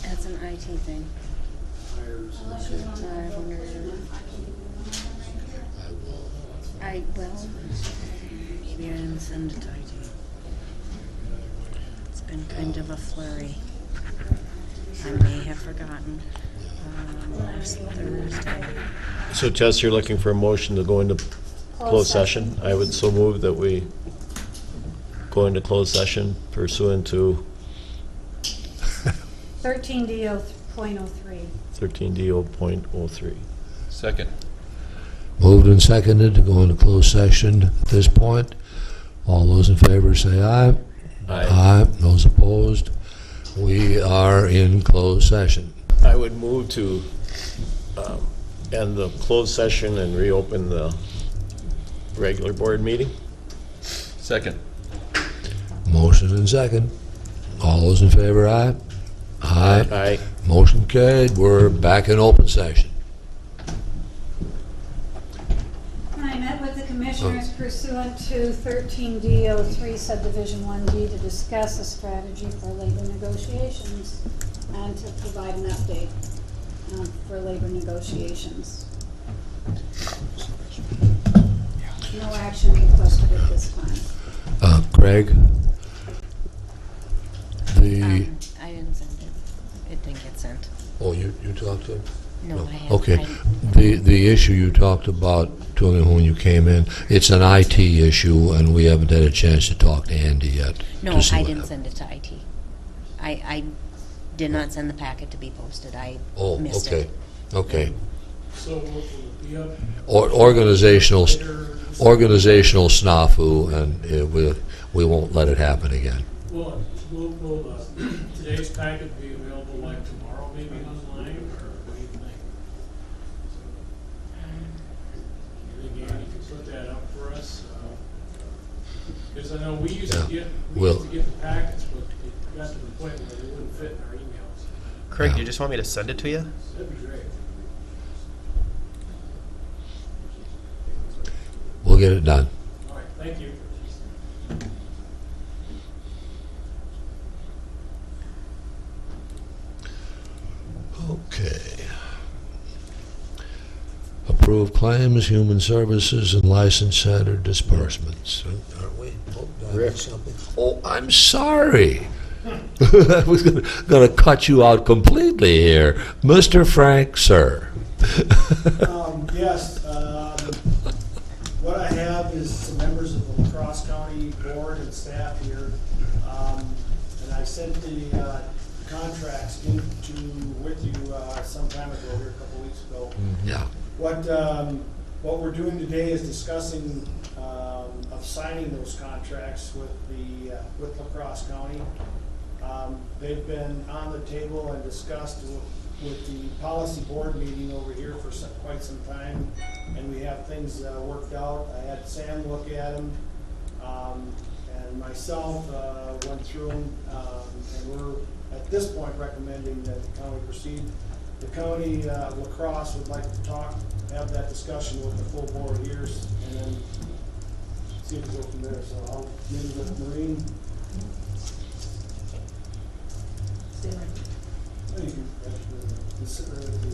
That's an IT thing. Hires and I wonder, well, maybe I didn't send it to IT. It's been kind of a flurry. I may have forgotten. Last Thursday. So Tess, you're looking for a motion to go into closed session? I would so move that we go into closed session pursuant to 13D.03. 13D.03. Second. Moved and seconded to go into closed session at this point. All those in favor say aye. Aye. Those opposed? We are in closed session. I would move to end the closed session and reopen the regular board meeting. Second. Motion and second. All those in favor, aye? Aye. Aye. Motion carried. We're back in open session. I met with the commissioners pursuant to 13D.03 subdivision 1D to discuss a strategy for labor negotiations and to provide an update for labor negotiations. No action requested at this time. Craig? I didn't send it. It didn't get sent. Oh, you talked to him? No, I haven't. Okay. The issue you talked about to him when you came in, it's an IT issue, and we haven't had a chance to talk to Andy yet. No, to see I what didn't happened. send it to IT. I did not send the packet to be posted. I missed okay. it. Okay. So will be up Organizational later. organizational snafu, and we won't let it happen again. Will today's packet be available like tomorrow, maybe online, or what do you think? You think Andy could put that up for us? Because I know we used to get the packets, but it got to the point where they wouldn't fit in our emails. Craig, Yeah. do you just want me to send it to you? That'd be great. We'll get it done. All right, thank you. Okay. Approve claims, human services, and license center disbursements. Are we? Rick. Something? Oh, I'm sorry. I was going to cut you out completely here. Mr. Frank, sir. Yes, what I have is some members of the La Crosse County Board and staff here, and I sent the contracts with you some time ago, here a couple weeks ago. Yeah. What we're doing today is discussing of signing those contracts with La Crosse County. They've been on the table and discussed with the policy board meeting over here for quite some time, and we have things worked out. I had Sam look at them, and myself went through them, and we're at this point recommending that the county proceed. The county, La Crosse, would like to have that discussion with the full board here, and then see if we go from there. So I'll meet with Maureen. Oh, you can actually sit right at the,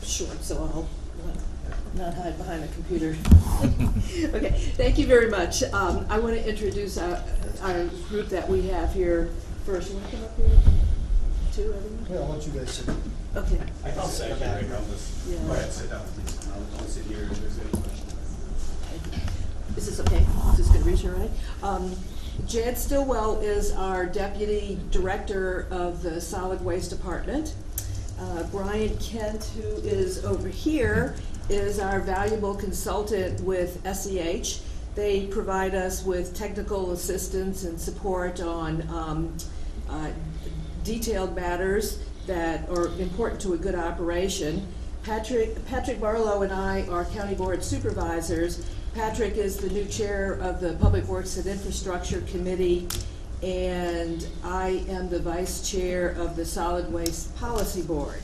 Sure, so I'll not hide behind a computer. Okay, thank you very much. I want to introduce our group that we have here first. You want to come up here too, everyone? Yeah, I'll let you guys sit. Okay. I'll sit right back. Yeah. Go ahead, sit down, please. I'll sit here if there's any questions. Is this okay? Is this going to reach all right? Jed Stillwell is our Deputy Director of the Solid Waste Department. Brian Kent, who is over here, is our valuable consultant with SEH. They provide us with technical assistance and support on detailed matters that are important to a good operation. Patrick Barlow and I are County Board Supervisors. Patrick is the new chair of the Public Works and Infrastructure Committee, and I am the vice chair of the Solid Waste Policy Board.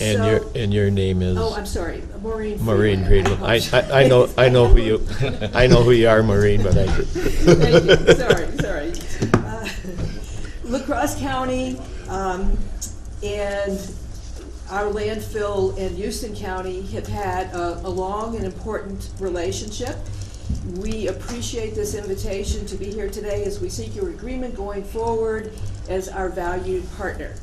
And your name is? Oh, I'm sorry, Maureen Friedland. Maureen Friedland. I know who you are, Maureen, but I. Thank you. Sorry. La Crosse County and our landfill in Houston County have had a long and important relationship. We appreciate this invitation to be here today as we seek your agreement going forward as our valued partner.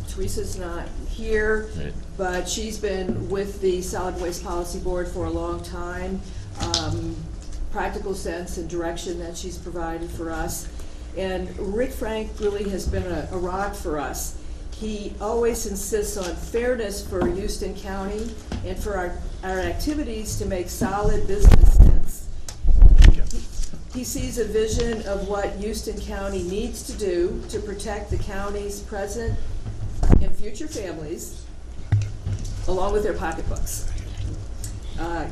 Teresa's not here, Right. but she's been with the Solid Waste Policy Board for a long time. Practical sense and direction that she's provided for us. And Rick Frank really has been a rock for us. He always insists on fairness for Houston County and for our activities to make solid business sense. He sees a vision of what Houston County needs to do to protect the county's present and future families, along with their pocketbooks.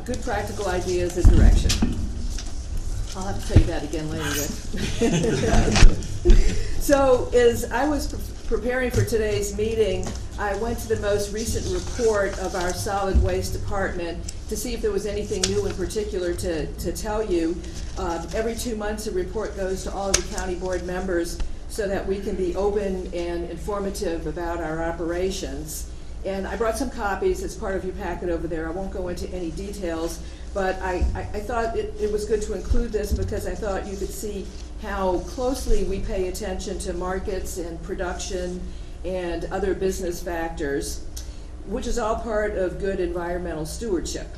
Good practical ideas and direction. I'll have to tell you that again later, Rick. So as I was preparing for today's meeting, I went to the most recent report of our solid waste department to see if there was anything new in particular to tell you. Every 2 months, a report goes to all of the county board members so that we can be open and informative about our operations. And I brought some copies as part of your packet over there. I won't go into any details, but I thought it was good to include this because I thought you could see how closely we pay attention to markets and production and other business factors, which is all part of good environmental stewardship.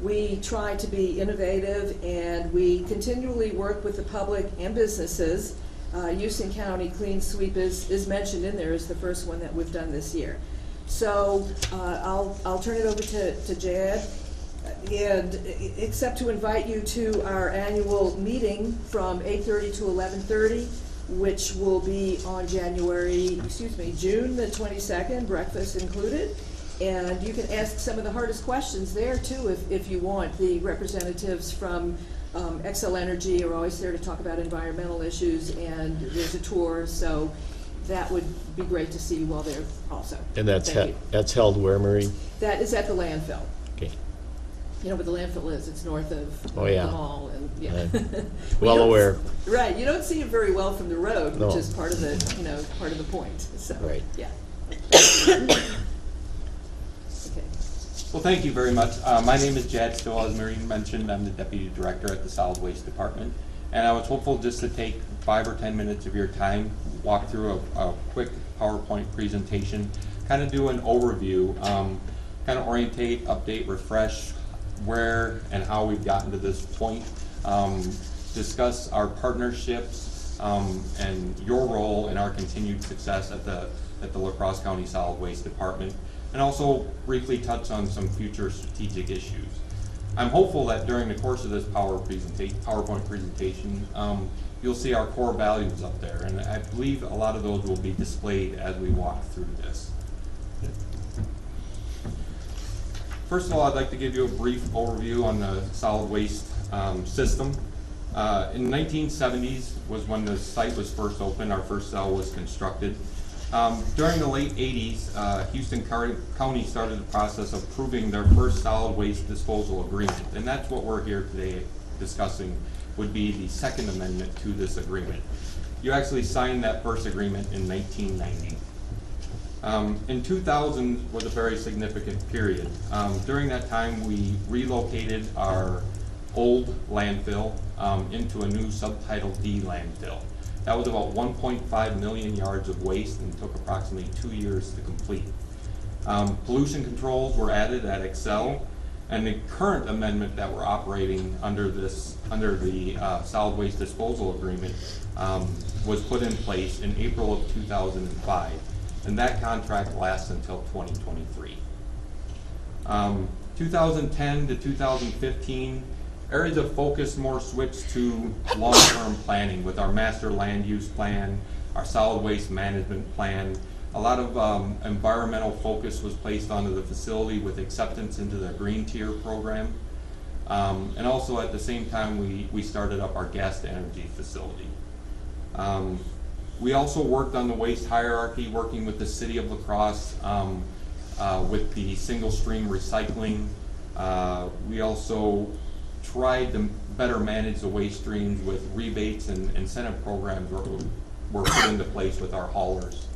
We try to be innovative and we continually work with the public and businesses. Houston County Clean Sweep is mentioned in there as the first one that we've done this year. So I'll turn it over to Jad, and except to invite you to our annual meeting from 8:30 to 11:30, which will be on June the 22nd, breakfast included. And you can ask some of the hardest questions there too if you want. The representatives from Xcel Energy are always there to talk about environmental issues, and there's a tour, so that would be great to see you all there also. And that's Thank you. that's held where, Marie? That is at the landfill. Okay. You know where the landfill is, it's north of Oh, yeah. the mall, and yeah. Right. Well, Well you don't- aware. Right, you don't see it very well from the road, which No. is part of the, part of the point, so, Right. yeah. Okay. Well, thank you very much. My name is Jad Stoll, as Maureen mentioned. I'm the Deputy Director at the Solid Waste Department. And I was hopeful just to take 5 or 10 minutes of your time, walk through a quick PowerPoint presentation, kind of do an overview, kind of orientate, update, refresh where and how we've gotten to this point, discuss our partnerships and your role in our continued success at the La Crosse County Solid Waste Department, and also briefly touch on some future strategic issues. I'm hopeful that during the course of this PowerPoint presentation, you'll see our core values up there, and I believe a lot of those will be displayed as we walk through this. First of all, I'd like to give you a brief overview on the solid waste system. In the 1970s was when the site was first opened, our first cell was constructed. During the late 80s, Houston County started the process of approving their first solid waste disposal agreement, and that's what we're here today discussing, would be the second amendment to this agreement. You actually signed that first agreement in 1990. In 2000 was a very significant period. During that time, we relocated our old landfill into a new Subtitle D landfill. That was about 1.5 million yards of waste and took approximately 2 years to complete. Pollution controls were added at Xcel, and the current amendment that we're operating under the solid waste disposal agreement was put in place in April of 2005, and that contract lasts until 2023. 2010 to 2015, areas of focus more switched to long-term planning with our master land use plan, our solid waste management plan. A lot of environmental focus was placed onto the facility with acceptance into the Green Tier program. And also at the same time, we started up our gas to energy facility. We also worked on the waste hierarchy, working with the city of La Crosse with the single stream recycling. We also tried to better manage the waste streams with rebates and incentive programs were put into place with our haulers.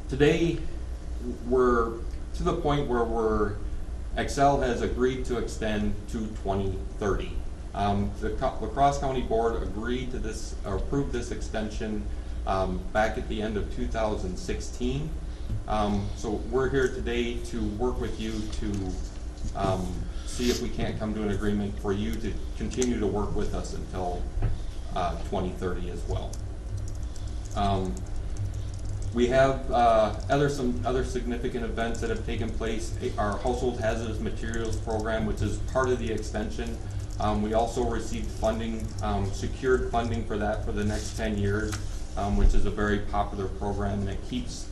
Today, we're to the point where Xcel has agreed to extend to 2030. The La Crosse County Board agreed to this, or approved this extension back at the end of 2016. So we're here today to work with you to see if we can't come to an agreement for you to continue to work with us until 2030 as well. We have some other significant events that have taken place. Our Household Hazardous Materials Program, which is part of the extension. We also received funding, secured funding for that for the next 10 years, which is a very popular program, and it keeps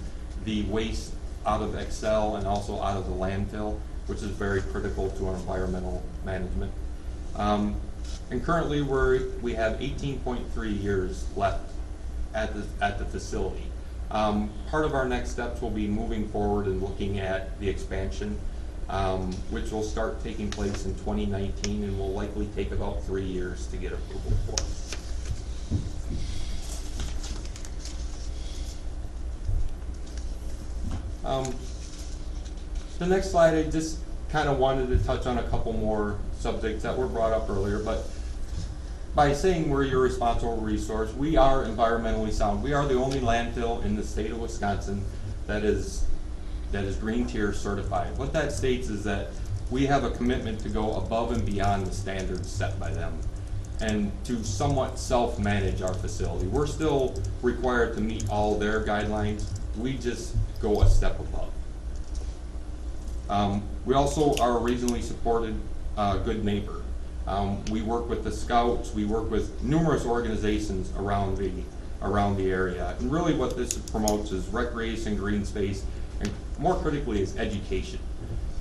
the waste out of Excel and also out of the landfill, which is very critical to our environmental management. And currently we have 18.3 years left at the facility. Part of our next steps will be moving forward and looking at the expansion, which will start taking place in 2019 and will likely take about 3 years to get approval for. The next slide, I just kind of wanted to touch on a couple more subjects that were brought up earlier, but by saying we're your responsible resource, we are environmentally sound. We are the only landfill in the state of Wisconsin that is Green Tier certified. What that states is that we have a commitment to go above and beyond the standards set by them and to somewhat self-manage our facility. We're still required to meet all their guidelines. We just go a step above. We also are a regionally supported good neighbor. We work with the Scouts, we work with numerous organizations around the area. And really what this promotes is recreation, green space, and more critically is education.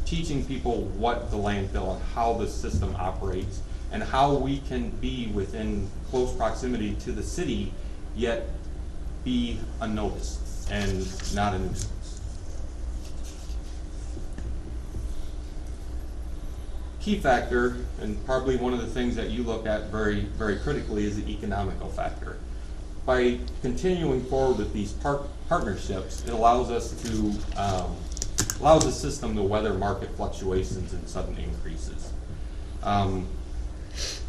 Teaching people what the landfill and how the system operates and how we can be within close proximity to the city, yet be unnoticed and not a nuisance. Key factor, and probably one of the things that you look at very, very critically, is the economical factor. By continuing forward with these partnerships, it allows us to allows the system to weather market fluctuations and sudden increases.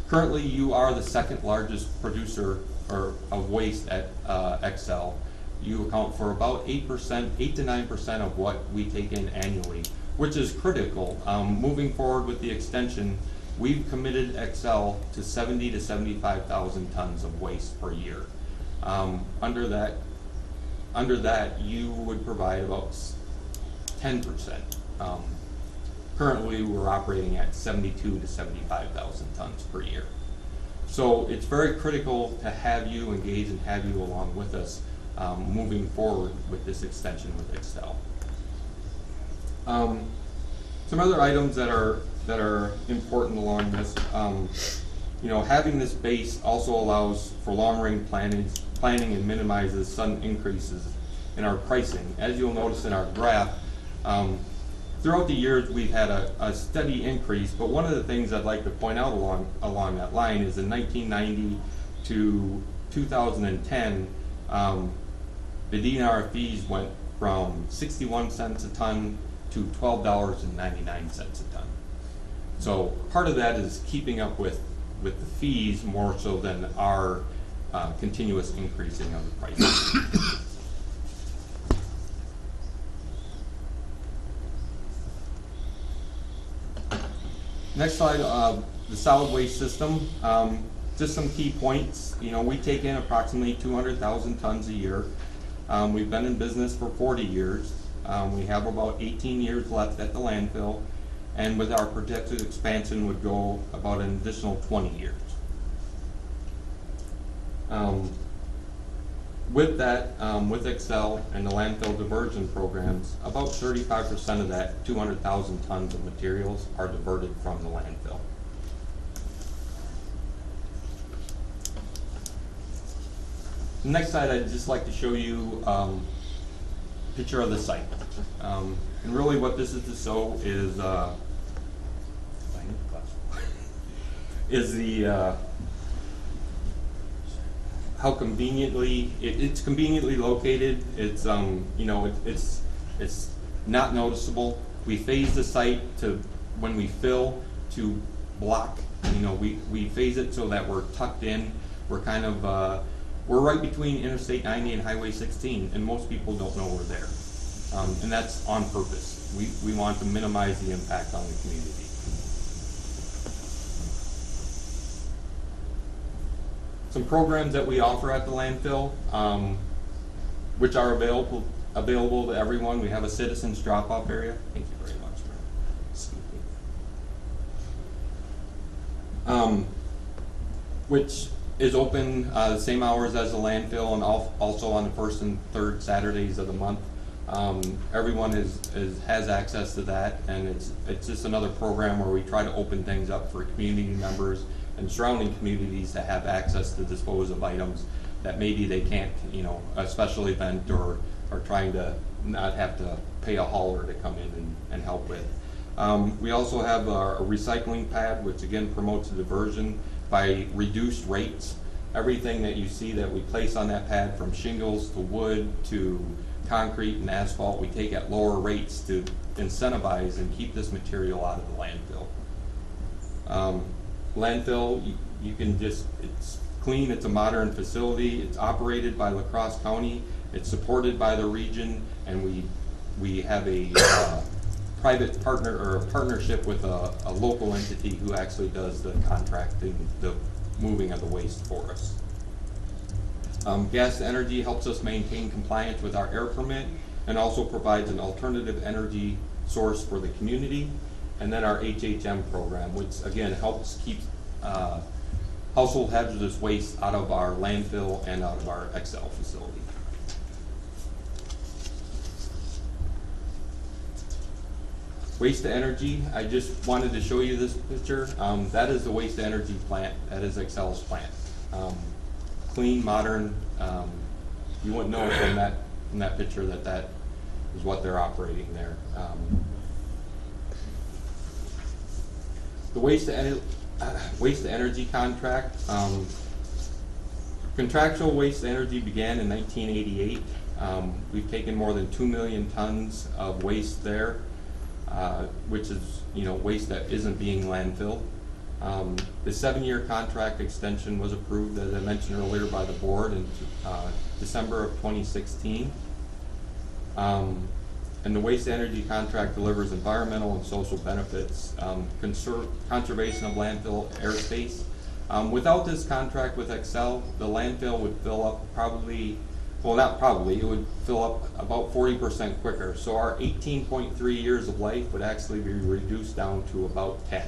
Currently, you are the second largest producer of waste at Excel. You account for about 8% to 9% of what we take in annually, which is critical. Moving forward with the extension, we've committed Excel to 70 to 75,000 tons of waste per year. Under that, you would provide about 10%. Currently, we're operating at 72 to 75,000 tons per year. So it's very critical to have you engage and have you along with us moving forward with this extension with Excel. Some other items that are important along this, having this base also allows for long-range planning and minimizes sudden increases in our pricing. As you'll notice in our graph, throughout the years we've had a steady increase, but one of the things I'd like to point out along that line is in 1990 to 2010, the DNR fees went from 61 cents a ton to $12.99 a ton. So part of that is keeping up with the fees more so than our continuous increasing of the prices. Next slide, the solid waste system. Just some key points. We take in approximately 200,000 tons a year. We've been in business for 40 years. We have about 18 years left at the landfill, and with our projected expansion would go about an additional 20 years. With that, with Excel and the landfill diversion programs, about 35% of that 200,000 tons of materials are diverted from the landfill. The next slide, I'd just like to show you a picture of the site. And really what this is to show is how conveniently it's conveniently located. It's it's not noticeable. We phase the site to when we fill to block. We phase it so that we're tucked in. We're kind of We're right between Interstate 90 and Highway 16, and most people don't know we're there. And that's on purpose. We want to minimize the impact on the community. Some programs that we offer at the landfill, which are available to everyone. We have a citizens drop-off area. Thank you very much for speaking. Which is open the same hours as the landfill, and also on the first and third Saturdays of the month. Everyone has access to that, and it's just another program where we try to open things up for community members and surrounding communities to have access to dispose of items that maybe they can't, a special event or trying to not have to pay a hauler to come in and help with. We also have a recycling pad, which again promotes a diversion by reduced rates. Everything that you see that we place on that pad, from shingles to wood to concrete and asphalt, we take at lower rates to incentivize and keep this material out of the landfill. Landfill, you can just, it's clean, it's a modern facility, it's operated by La Crosse County, it's supported by the region, and we have a private partner or a partnership with a local entity who actually does the contracting, the moving of the waste for us. Gas to Energy helps us maintain compliance with our air permit and also provides an alternative energy source for the community. And then our HHM program, which again helps keep household hazardous waste out of our landfill and out of our Excel facility. Waste to Energy, I just wanted to show you this picture. That is the waste to energy plant. That is Excel's plant. Clean, modern. You wouldn't know from that picture that is what they're operating there. The waste to energy contract. Contractual waste to energy began in 1988. We've taken more than 2 million tons of waste there, which is waste that isn't being landfilled. The 7-year contract extension was approved, as I mentioned earlier, by the board in December of 2016. And the waste energy contract delivers environmental and social benefits, conservation of landfill airspace. Without this contract with Excel, the landfill would fill up it would fill up about 40% quicker. So our 18.3 years of life would actually be reduced down to about 10.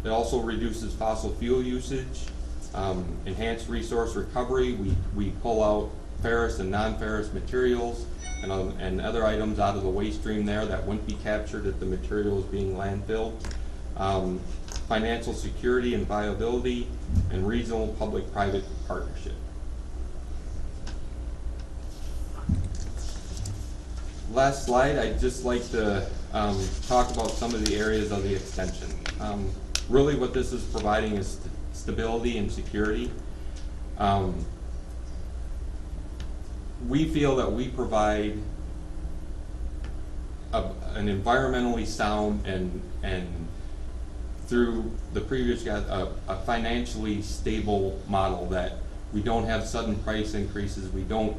It also reduces fossil fuel usage, enhanced resource recovery. We pull out ferrous and non-ferrous materials and other items out of the waste stream there that wouldn't be captured if the material is being landfilled. Financial security and viability, and regional public-private partnership. Last slide, I'd just like to talk about some of the areas of the extension. Really what this is providing is stability and security. We feel that we provide an environmentally sound and through the previous guys, a financially stable model, that we don't have sudden price increases, we don't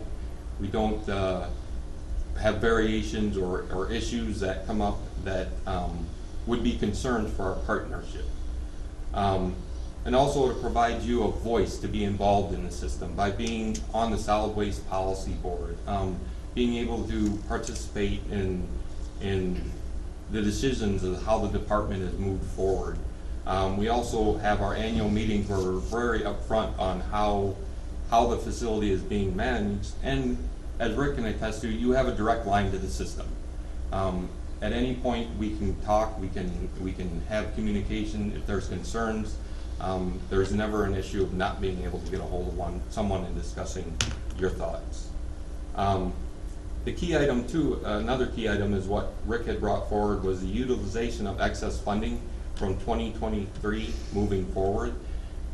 have variations or issues that come up that would be concerns for our partnership. And also to provide you a voice to be involved in the system by being on the solid waste policy board, being able to participate in the decisions of how the department has moved forward. We also have our annual meetings where we're very upfront on how the facility is being managed, and as Rick can attest to, you have a direct line to the system. At any point we can talk, we can have communication if there's concerns. There's never an issue of not being able to get a hold of someone and discussing your thoughts. The key item too, another key item is what Rick had brought forward, was the utilization of excess funding from 2023 moving forward.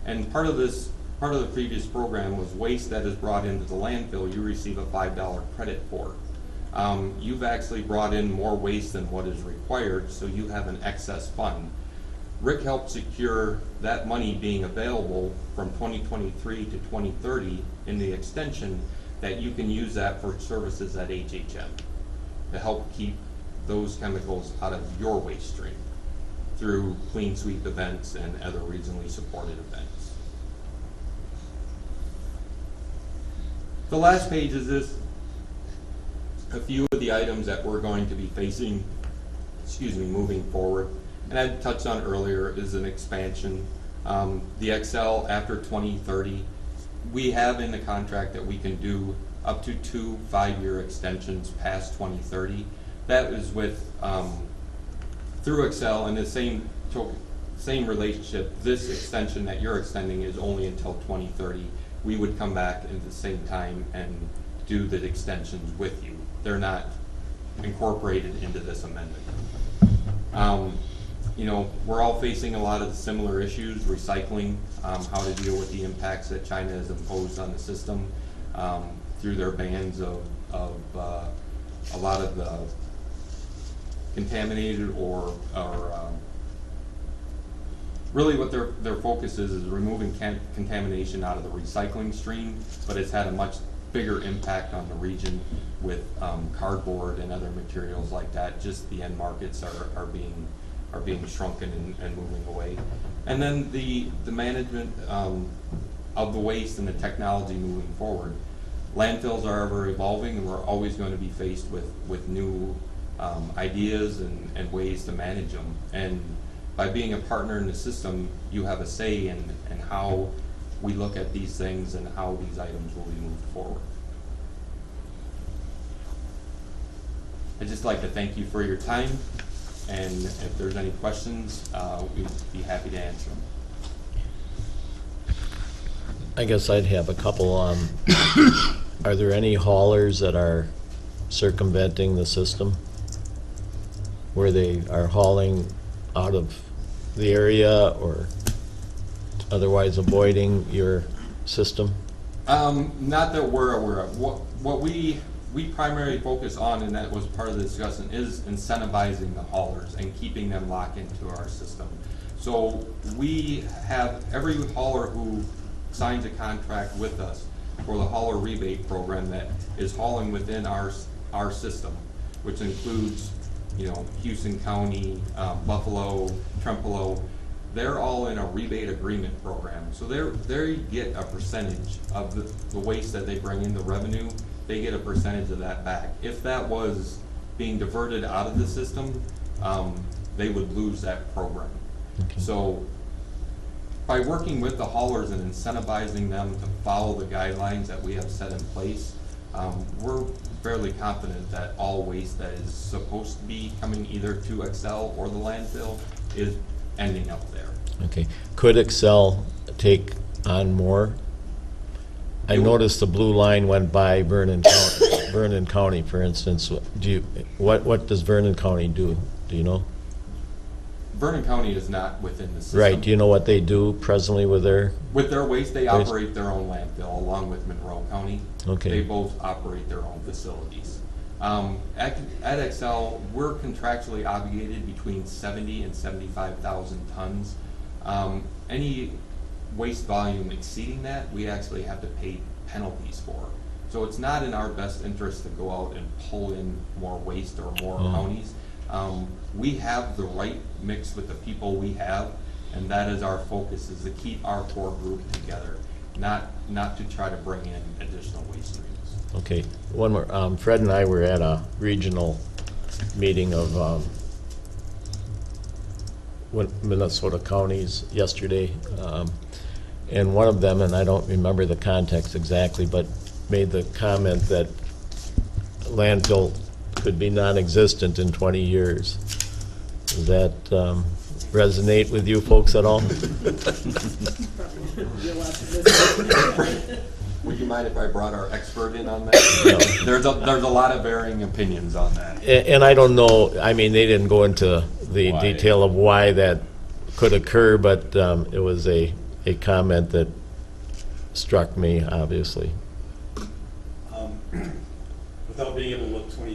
And part of the previous program was waste that is brought into the landfill, you receive a $5 credit for. You've actually brought in more waste than what is required, so you have an excess fund. Rick helped secure that money being available from 2023 to 2030 in the extension, that you can use that for services at HHM to help keep those chemicals out of your waste stream through clean sweep events and other regionally supported events. The last page is this, a few of the items that we're going to be facing, moving forward. And I touched on earlier is an expansion. The Excel after 2030, we have in the contract that we can do up to 2 5-year extensions past 2030. That is with through Excel, and the same relationship. This extension that you're extending is only until 2030. We would come back at the same time and do the extensions with you. They're not incorporated into this amendment. You know, we're all facing a lot of the similar issues, recycling, how to deal with the impacts that China has imposed on the system through their bans of a lot of the contaminated or really what their focus is removing contamination out of the recycling stream, but it's had a much bigger impact on the region with cardboard and other materials like that. Just the end markets are being shrunken and moving away. And then the management of the waste and the technology moving forward. Landfills are ever evolving, and we're always going to be faced with new ideas and ways to manage them. And by being a partner in the system, you have a say in how we look at these things and how these items will be moved forward. I'd just like to thank you for your time, and if there's any questions, we'd be happy to answer them. I guess I'd have a couple. Are there any haulers that are circumventing the system, where they are hauling out of the area or otherwise avoiding your system? Not that we're aware of. What we primarily focus on, and that was part of the discussion, is incentivizing the haulers and keeping them locked into our system. So we have every hauler who signs a contract with us for the hauler rebate program that is hauling within our system, which includes, you know, Houston County, Buffalo, Trempealeau. They're all in a rebate agreement program. So they get a percentage of the waste that they bring in, the revenue. They get a percentage of that back. If that was being diverted out of the system, they would lose that program. Okay. So by working with the haulers and incentivizing them to follow the guidelines that we have set in place, we're fairly confident that all waste that is supposed to be coming either to Excel or the landfill is ending up there. Okay. Could Excel take on more? I noticed the blue line went by Vernon County, Vernon County, for instance. What does Vernon County do? Do you know? Vernon County is not within the system. Right. Do you know what they do presently with their? With their waste, they operate their own landfill along with Monroe County. Okay. They both operate their own facilities. At Excel, we're contractually obligated between 70 and 75,000 tons. Any waste volume exceeding that, we actually have to pay penalties for. So it's not in our best interest to go out and pull in more waste or more counties. We have the right mix with the people we have, and that is our focus, is to keep our core group together, not to try to bring in additional waste streams. Okay, one more. Fred and I were at a regional meeting of Minnesota counties yesterday, and one of them, and I don't remember the context exactly, but made the comment that landfill could be non-existent in 20 years. Does that resonate with you folks at all? Would you mind if I brought our expert in on that? No. There's a lot of varying opinions on that. And I don't know, I mean, they didn't go into the detail of why that could occur, but it was a comment that struck me, obviously. Without being able to look 20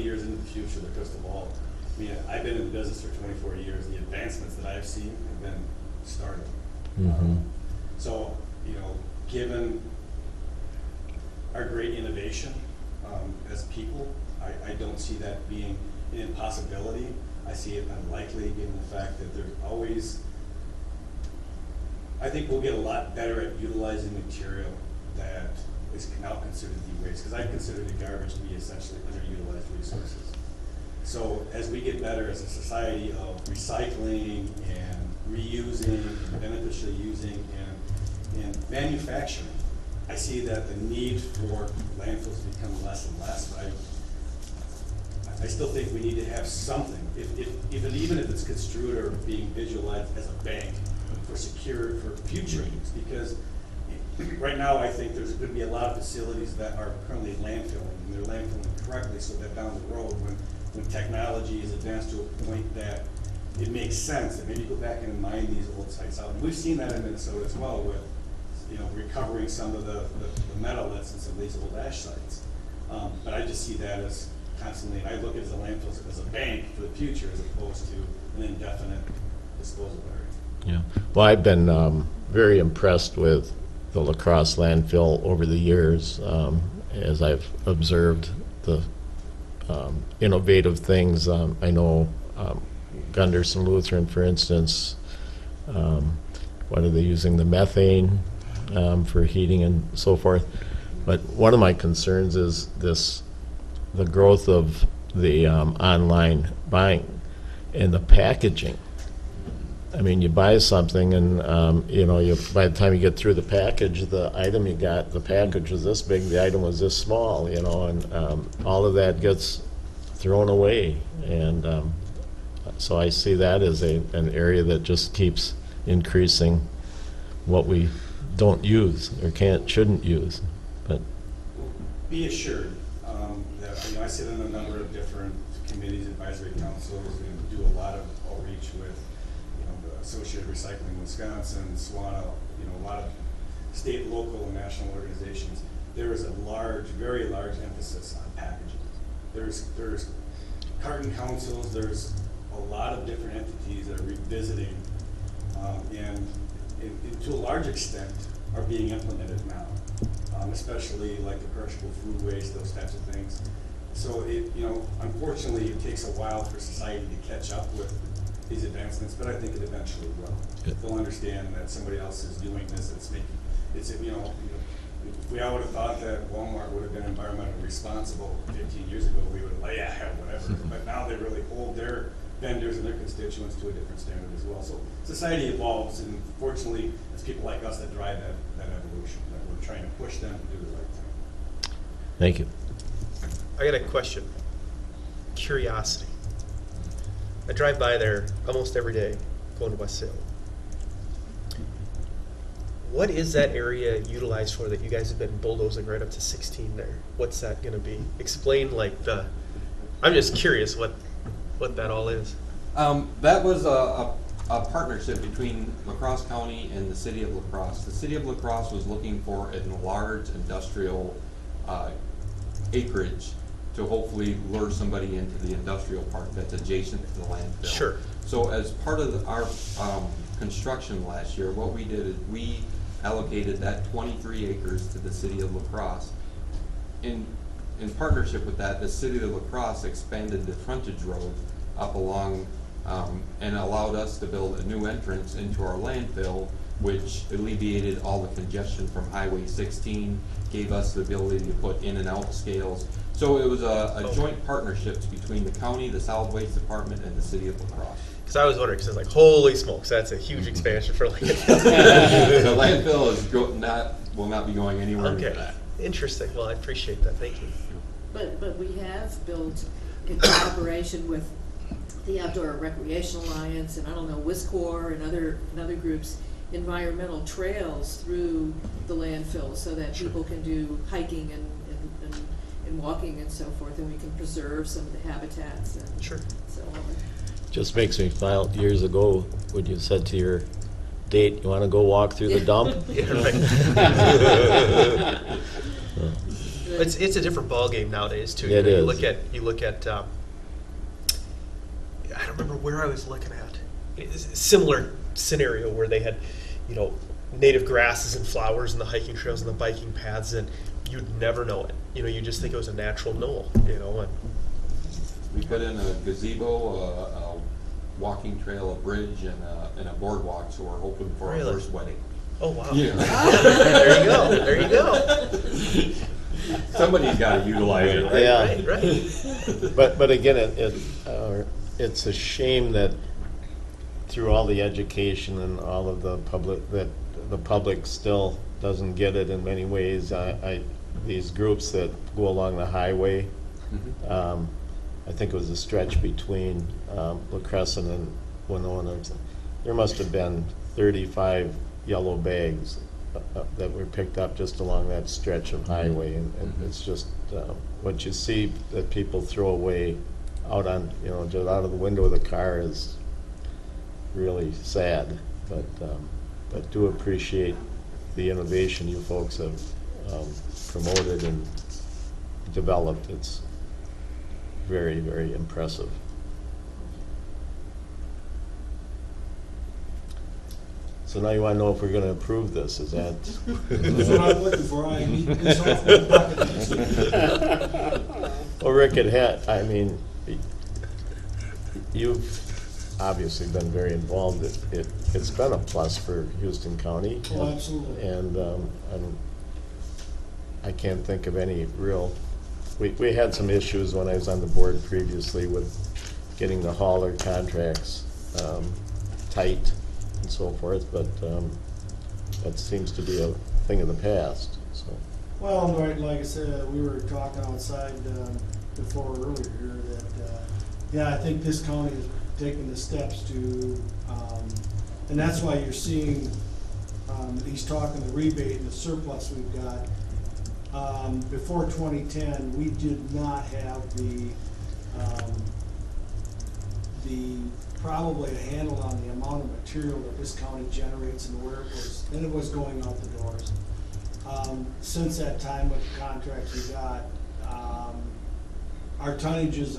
years into the future, the crystal ball, I mean, I've been in the business for 24 years, and the advancements that I've seen have been startling. So, you know, given our great innovation as people, I don't see that being an impossibility. I see it unlikely, given the fact that there's always, I think we'll get a lot better at utilizing material that is now considered the waste, because I consider the garbage to be essentially underutilized resources. So as we get better as a society of recycling and reusing and beneficially using and manufacturing, I see that the need for landfills become less and less. But I still think we need to have something, even if it's construed or being visualized as a bank for future use, because right now I think there's going to be a lot of facilities that are currently landfilling, and they're landfilling correctly so that down the road, when technology is advanced to a point that it makes sense, that maybe go back and mine these old sites out. And we've seen that in Minnesota as well, with, you know, recovering some of the metaliths in some of these old ash sites. But I just see that as constantly, and I look at it as a landfill as a bank for the future as opposed to an indefinite disposal area. Yeah. Well, I've been very impressed with the La Crosse landfill over the years, as I've observed the innovative things. I know Gunderson Lutheran, for instance, what are they using? The methane for heating and so forth. But one of my concerns is the growth of the online buying and the packaging. I mean, you buy something and, you know, by the time you get through the package, the item you got, the package was this big, the item was this small, you know, and all of that gets thrown away. And so I see that as an area that just keeps increasing what we don't use or shouldn't use. But be assured that, you know, I sit on a number of different committees, advisory councils, and do a lot of outreach with, you know, the Associated Recycling Wisconsin, SWANA, you know, a lot of state, local, and national organizations. There is a very large emphasis on packaging. There's carton councils, there's a lot of different entities that are revisiting and to a large extent are being implemented now, especially like the perishable food waste, those types of things. So you know, unfortunately, it takes a while for society to catch up with these advancements, but I think it eventually will. They'll understand that somebody else is doing this. You know, if we all would have thought that Walmart would have been environmentally responsible 15 years ago, we would have, yeah, hell, whatever. But now they really hold their vendors and their constituents to a different standard as well. So society evolves, and fortunately, it's people like us that drive that evolution, that we're trying to push them to do the right thing. thank you. I got a question. Curiosity. I drive by there almost every day going to West Salem. What is that area utilized for that you guys have been bulldozing right up to 16 there? What's that going to be? Explain I'm just curious what that all is. That was a partnership between La Crosse County and the city of La Crosse. The city of La Crosse was looking for a large industrial acreage to hopefully lure somebody into the industrial park that's adjacent to the landfill. Sure. So as part of our construction last year, what we did is we allocated that 23 acres to the city of La Crosse. In partnership with that, the city of La Crosse expanded the frontage road up along and allowed us to build a new entrance into our landfill, which alleviated all the congestion from Highway 16, gave us the ability to put in and out scales. So it was a joint partnership between the county, the solid waste department, and the city of La Crosse. Because I was wondering, because it's like, holy smokes, that's a huge expansion for landfill. The landfill will not be going anywhere near that. Interesting. Well, I appreciate that. Thank you. But we have built in collaboration with the Outdoor Recreation Alliance and I don't know, WISCOR and other groups, environmental trails through the landfill so that people can do hiking and walking and so forth, and we can preserve some of the habitats and sure. So on. Just makes me smile. Years ago, when you said to your date, you want to go walk through the dump? Yeah, right. It's a different ballgame nowadays too. It is. You look at I don't remember where I was looking at. It's a similar scenario where they had, native grasses and flowers and the hiking trails and the biking paths, and you'd never know it. You just think it was a natural knoll, and We put in a gazebo, a walking trail, a bridge, and a boardwalk, so we're hoping for our Really? first wedding. oh wow. Yeah. There you go. There you go. Somebody's got to utilize it, right? Yeah. Right. But again, it's a shame that through all the education and all of the public, that the public still doesn't get it in many ways. These groups that go along the highway, I think it was a stretch between La Crescent and Winona. There must have been 35 yellow bags that were picked up just along that stretch of highway, and it's just what you see that people throw away out on, just out of the window of the car is really sad. But do appreciate the innovation you folks have promoted and developed. It's very, very impressive. So now you want to know if we're going to approve this, is that? That's what I'm looking for. I need this off my bucket. Well, Rick, you've obviously been very involved. It's been a plus for Houston County. Oh, absolutely. And I can't think of any real, we had some issues when I was on the board previously with getting the hauler contracts tight and so forth, but that seems to be a thing of the past. So. Well, like I said, we were talking outside before earlier here that, I think this county is taking the steps to, and that's why you're seeing, he's talking the rebate and the surplus we've got. Before 2010, we did not have probably a handle on the amount of material that this county generates and where it was going out the doors. Since that time with the contracts we got, our tonnages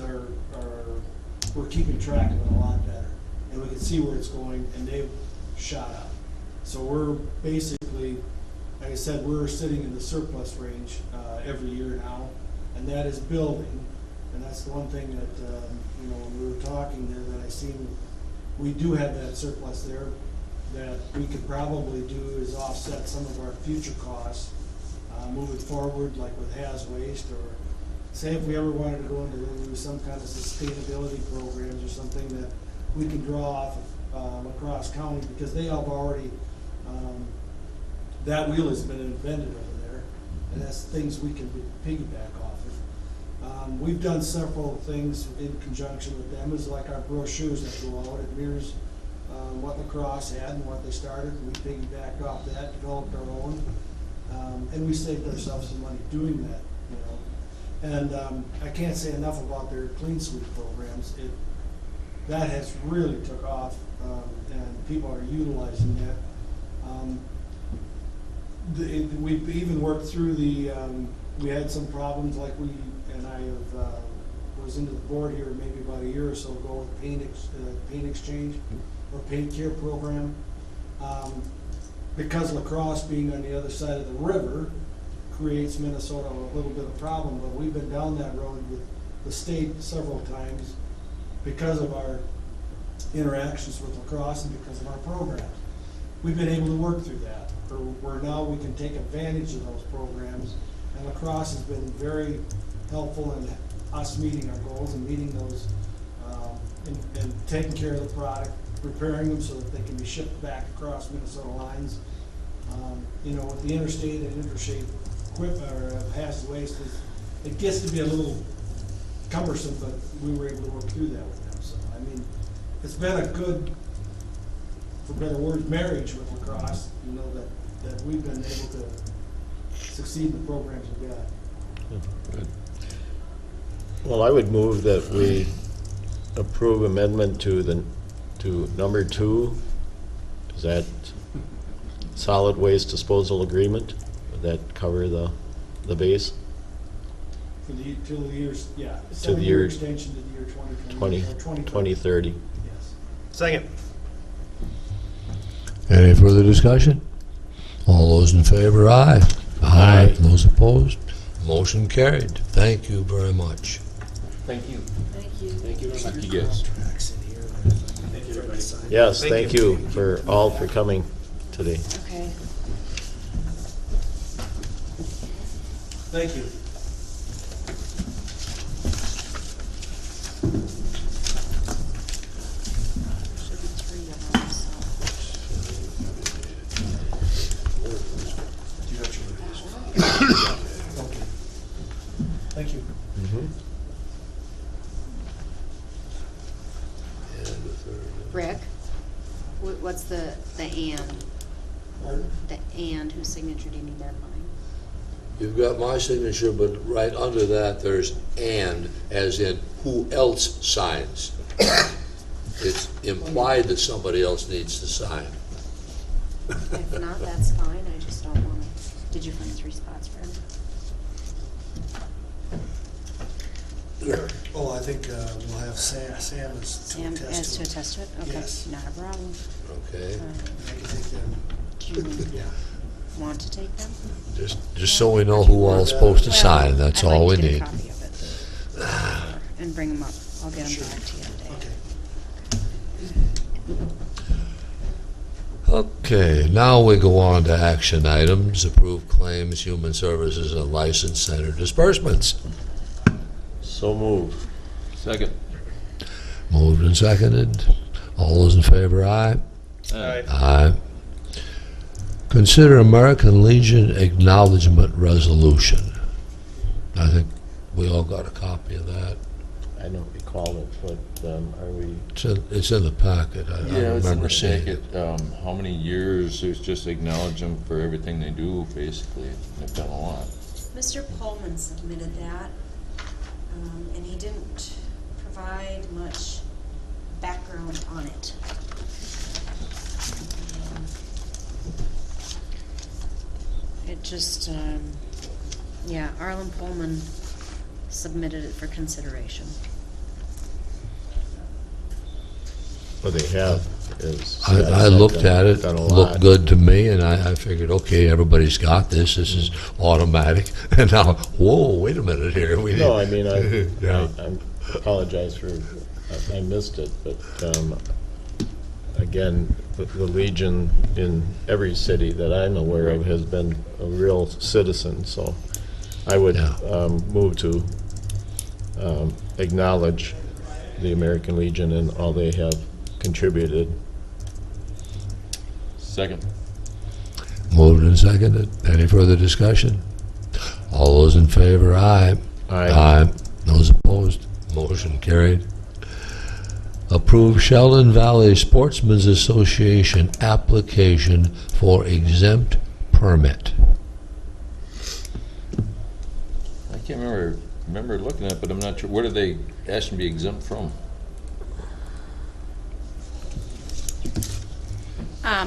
we're keeping track of it a lot better. And we can see where it's going, and they've shot up. So we're basically, like I said, we're sitting in the surplus range every year now, and that is building. And that's the one thing that, when we were talking there, that I seen, we do have that surplus there that we could probably do is offset some of our future costs moving forward, like with Haz Waste, or say if we ever wanted to go into some kind of sustainability programs or something that we can draw off of La Crosse County, because they have already, that wheel has been invented over there, and that's things we can piggyback off of. We've done several things in conjunction with them, is like our brochures that go out. It mirrors what La Crosse had and what they started. We piggybacked off that, developed our own, and we saved ourselves some money doing that. And I can't say enough about their Clean Sweep programs. That has really took off, and people are utilizing that. We've even worked through we had some problems, like I was into the board here maybe about a year or so ago with paint exchange or paint care program. Because La Crosse being on the other side of the river creates Minnesota a little bit of a problem, but we've been down that road with the state several times because of our interactions with La Crosse and because of our programs. We've been able to work through that, where now we can take advantage of those programs, and La Crosse has been very helpful in us meeting our goals and meeting those, and taking care of the product, preparing them so that they can be shipped back across Minnesota lines. With the interstate and interstate hazardous waste, it gets to be a little cumbersome, but we were able to work through that with them. So, it's been a good, for better words, marriage with La Crosse, that we've been able to succeed in the programs we've got. Good. Well, I would move that we approve amendment to number 2. Is that solid waste disposal agreement? Would that cover the base? For the, till the years, yeah. To the year- Extension to the year 2020. 2030. Yes. Second. Any further discussion? All those in favor, aye. Aye. Those opposed? Motion carried. Thank you very much. Thank you. Thank you. Thank you very much. You guys. Thank you, everybody. Yes, Thank thank you for all for coming today. Okay. Thank you. Should be 3 of them, so. Okay. Thank you. Rick, what's the and? Pardon? The and, whose signature do you need that by? You've got my signature, but right under that, there's and, as in who else signs. It's implied that somebody else needs to sign. If not, that's fine, I just don't want to. Did you find 3 spots for him? Oh, I think we'll have Sam as to Sam, attest as to to it. attest to it? Okay, Yes. not a problem. Okay? I can take them. Do you Yeah. want to take them? Just so we know who all's supposed to Well, sign, that's I'd like all we to get a need. copy of it. And bring them up. I'll get them back to you today. Okay. Okay, now we go on to action items, approved claims, human services, and license center disbursements. So moved. Second. Moved and seconded. All those in favor, aye. Aye. Aye. Consider American Legion Acknowledgement Resolution. I think we all got a copy of that. I don't recall it, but are we? It's in the packet. I remember seeing it. How many years, there's just acknowledge them for everything they do, basically. They've done a lot. Mr. Pullman submitted that, and he didn't provide much background on it. It just, yeah, Arlen Pullman submitted it for consideration. What they have is. I looked at it, done a looked lot. good to me, and I figured, okay, everybody's got this, this is automatic. And now, whoa, wait a minute here. No, I mean, Yeah. I apologize for, I missed it, but again, the Legion in every city that I'm aware of has been a real citizen, so I would Yeah. move to acknowledge the American Legion and all they have contributed. Second. Moved and seconded. Any further discussion? All those in favor, aye. Aye. Those opposed, motion carried. Approve Sheldon Valley Sportsman's Association application for exempt permit. I can't remember looking at it, but I'm not sure. What are they asking to be exempt from?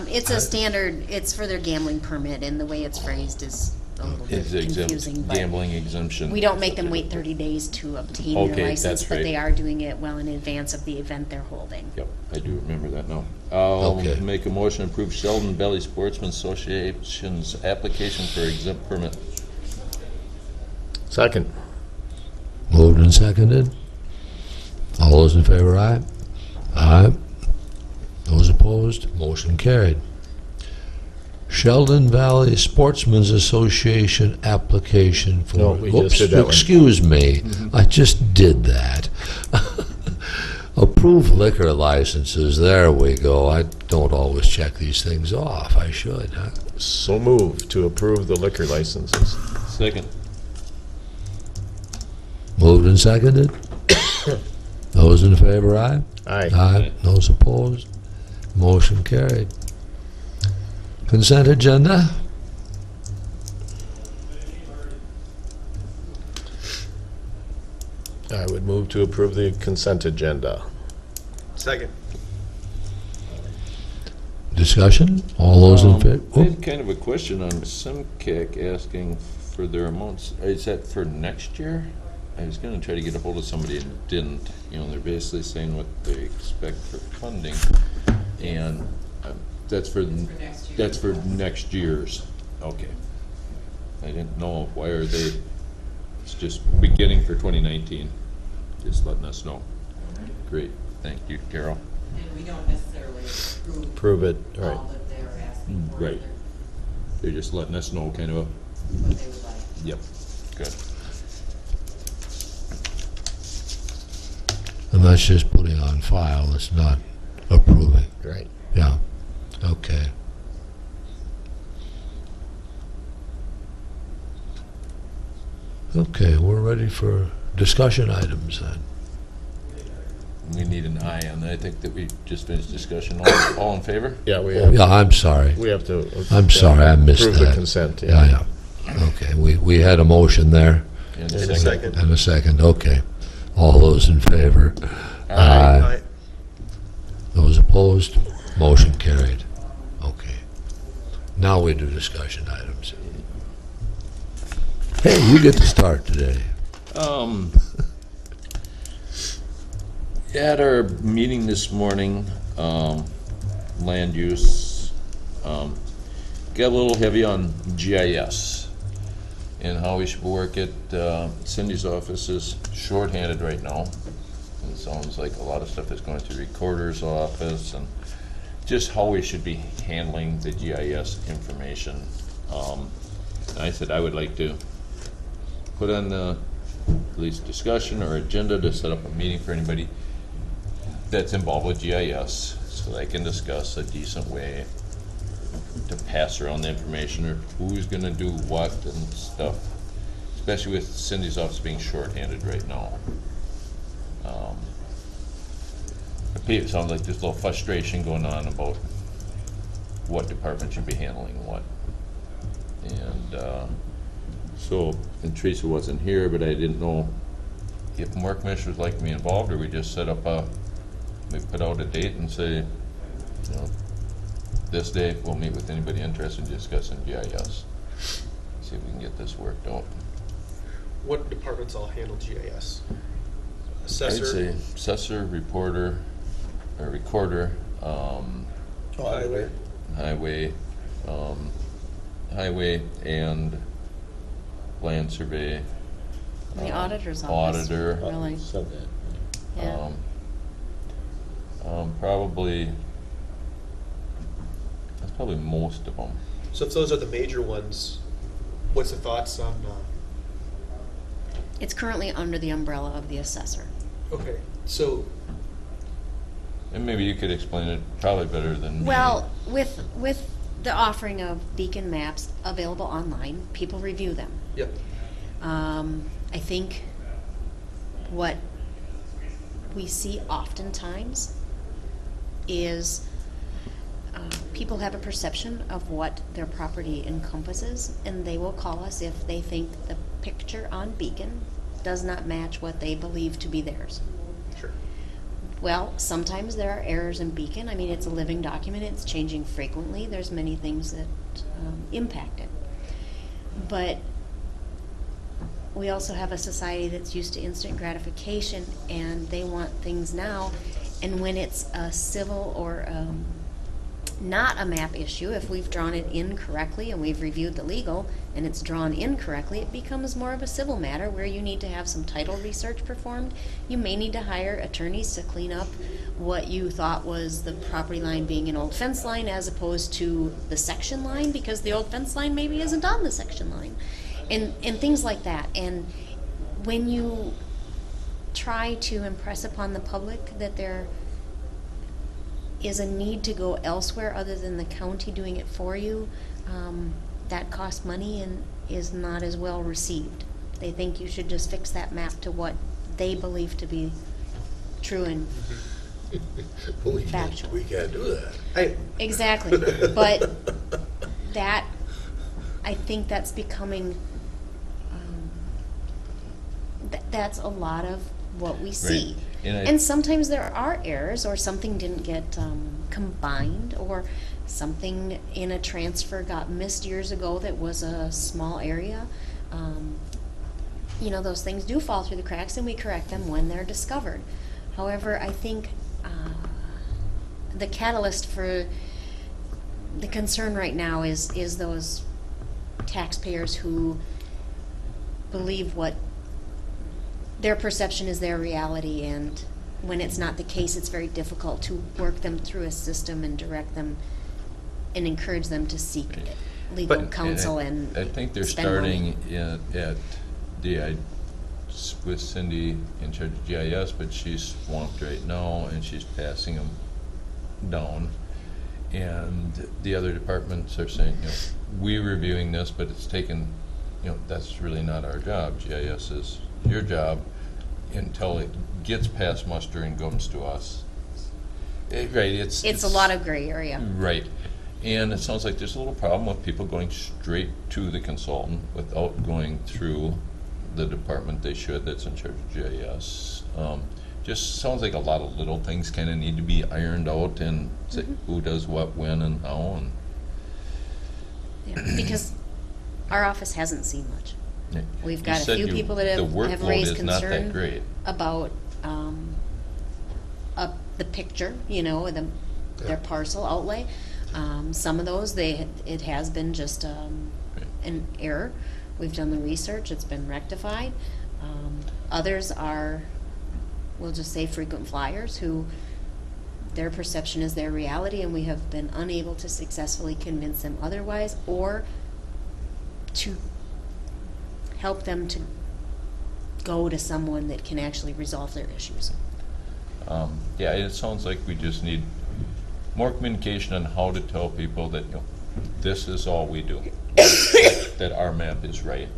It's a standard, it's for their gambling permit, and the way it's phrased is a little bit It's exempt, confusing. but gambling exemption. We don't make them wait 30 days to obtain Okay, their license, that's but right. they are doing it well in advance of the event they're holding. Yep, I do remember that now. I'll Okay. make a motion to approve Sheldon Valley Sportsman Association's application for exempt permit. Second. Moved and seconded. All those in favor, aye. Aye. Those opposed, motion carried. Sheldon Valley Sportsman's Association application for. No, we just Oops, did that one. excuse me, I just did that. Approved liquor licenses, there we go. I don't always check these things off. I should, huh? So moved to approve the liquor licenses. Second. Moved and seconded. Those in favor, aye. Aye. Aye. Those opposed, motion carried. Consent agenda? I would move to approve the consent agenda. Second. Discussion? All those in I favor? had kind of a question on SimCAC asking for their amounts. Is that for next year? I was gonna try to get a hold of somebody and didn't. You know, they're basically saying what they expect for funding, and that's for next year's. Okay. I didn't know, why are they, it's just beginning for 2019, just letting us know. Great, thank you, Carol. And we don't necessarily Prove it, right. all that they're asking for. Right. They're just letting us know kind of a, What they would like. yep, good. And that's just putting on file, it's not approving. Right. Yeah, okay. Okay, we're ready for discussion items then. We need an aye on that. I think that we just finished discussion. All in favor? Yeah, we have. Yeah, I'm sorry. We have to. I'm sorry, I missed approve that. the consent, Yeah, yeah. Okay, we had a motion there. And In a second. And a second, okay. All those in favor? Aye. Those opposed? Motion carried. Okay. Now we do discussion items. Hey, you get to start today. At our meeting this morning, land use, got a little heavy on GIS and how we should work it. Cindy's office is shorthanded right now. It sounds like a lot of stuff is going to recorder's office, and just how we should be handling the GIS information. I said I would like to put on the at least discussion or agenda to set up a meeting for anybody that's involved with GIS, so they can discuss a decent way to pass around the information, or who's gonna do what and stuff, especially with Cindy's office being shorthanded right now. It sounds like there's a little frustration going on about what department should be handling what. And and Teresa wasn't here, but I didn't know if more commissioners like to be involved, or we just set up we put out a date and say, you know, this day we'll meet with anybody interested in discussing GIS. See if we can get this worked out. What departments all handle GIS? I'd Assessor? say assessor, reporter, or recorder, Highway. highway and land survey. The auditor's office. Auditor. Really. Said that. Yeah. Probably, that's probably most of them. So if those are the major ones, what's the thoughts on, It's currently under the umbrella of the assessor. okay, so, And maybe you could explain it probably better than me. Well, with the offering of beacon maps available online, people review them. yep, I think what we see oftentimes is people have a perception of what their property encompasses, and they will call us if they think the picture on Beacon does not match what they believe to be theirs. sure. Well, sometimes there are errors in Beacon. I mean, it's a living document. It's changing frequently. There's many things that impact it. But we also have a society that's used to instant gratification, and they want things now. And when it's a civil or not a map issue, if we've drawn it incorrectly and we've reviewed the legal and it's drawn incorrectly, it becomes more of a civil matter where you need to have some title research performed. You may need to hire attorneys to clean up what you thought was the property line being an old fence line as opposed to the section line, because the old fence line maybe isn't on the section line, and things like that. And when you try to impress upon the public that there is a need to go elsewhere other than the county doing it for you, that costs money and is not as well received. They think you should just fix that map to what they believe to be true and factual. We can't do that. Exactly. But that, I think that's becoming, that's a lot of what we see. Right. And sometimes there are errors, or something didn't get combined, or something in a transfer got missed years ago that was a small area. you know, those things do fall through the cracks, and we correct them when they're discovered. However, I think the catalyst for the concern right now is those taxpayers who believe what their perception is their reality, and when it's not the case, it's very difficult to work them through a system and direct them and encourage them to seek legal counsel and I think they're spend money. starting at DI with Cindy in charge of GIS, but she's swamped right now, and she's passing them down. And the other departments are saying, you know, we're reviewing this, but it's taken, you know, that's really not our job. GIS is your job until it gets past muster and comes to us. Right, It's a lot of gray area. Right. And it sounds like there's a little problem with people going straight to the consultant without going through the department they should that's in charge of GIS. Just sounds like a lot of little things kind of need to be ironed out, and say who does what, when, and how. And Yeah, because our office hasn't seen much. Yeah. We've You got a said few people that the have workload raised is not that concern great. about the picture, you know, their parcel outlay. Some of those, it has been just an error. We've done the research, it's been rectified. Others are, we'll just say, frequent flyers who their perception is their reality, and we have been unable to successfully convince them otherwise, or to help them to go to someone that can actually resolve their issues. Yeah, it sounds like we just need more communication on how to tell people that, you know, this is all we do, that our map is right,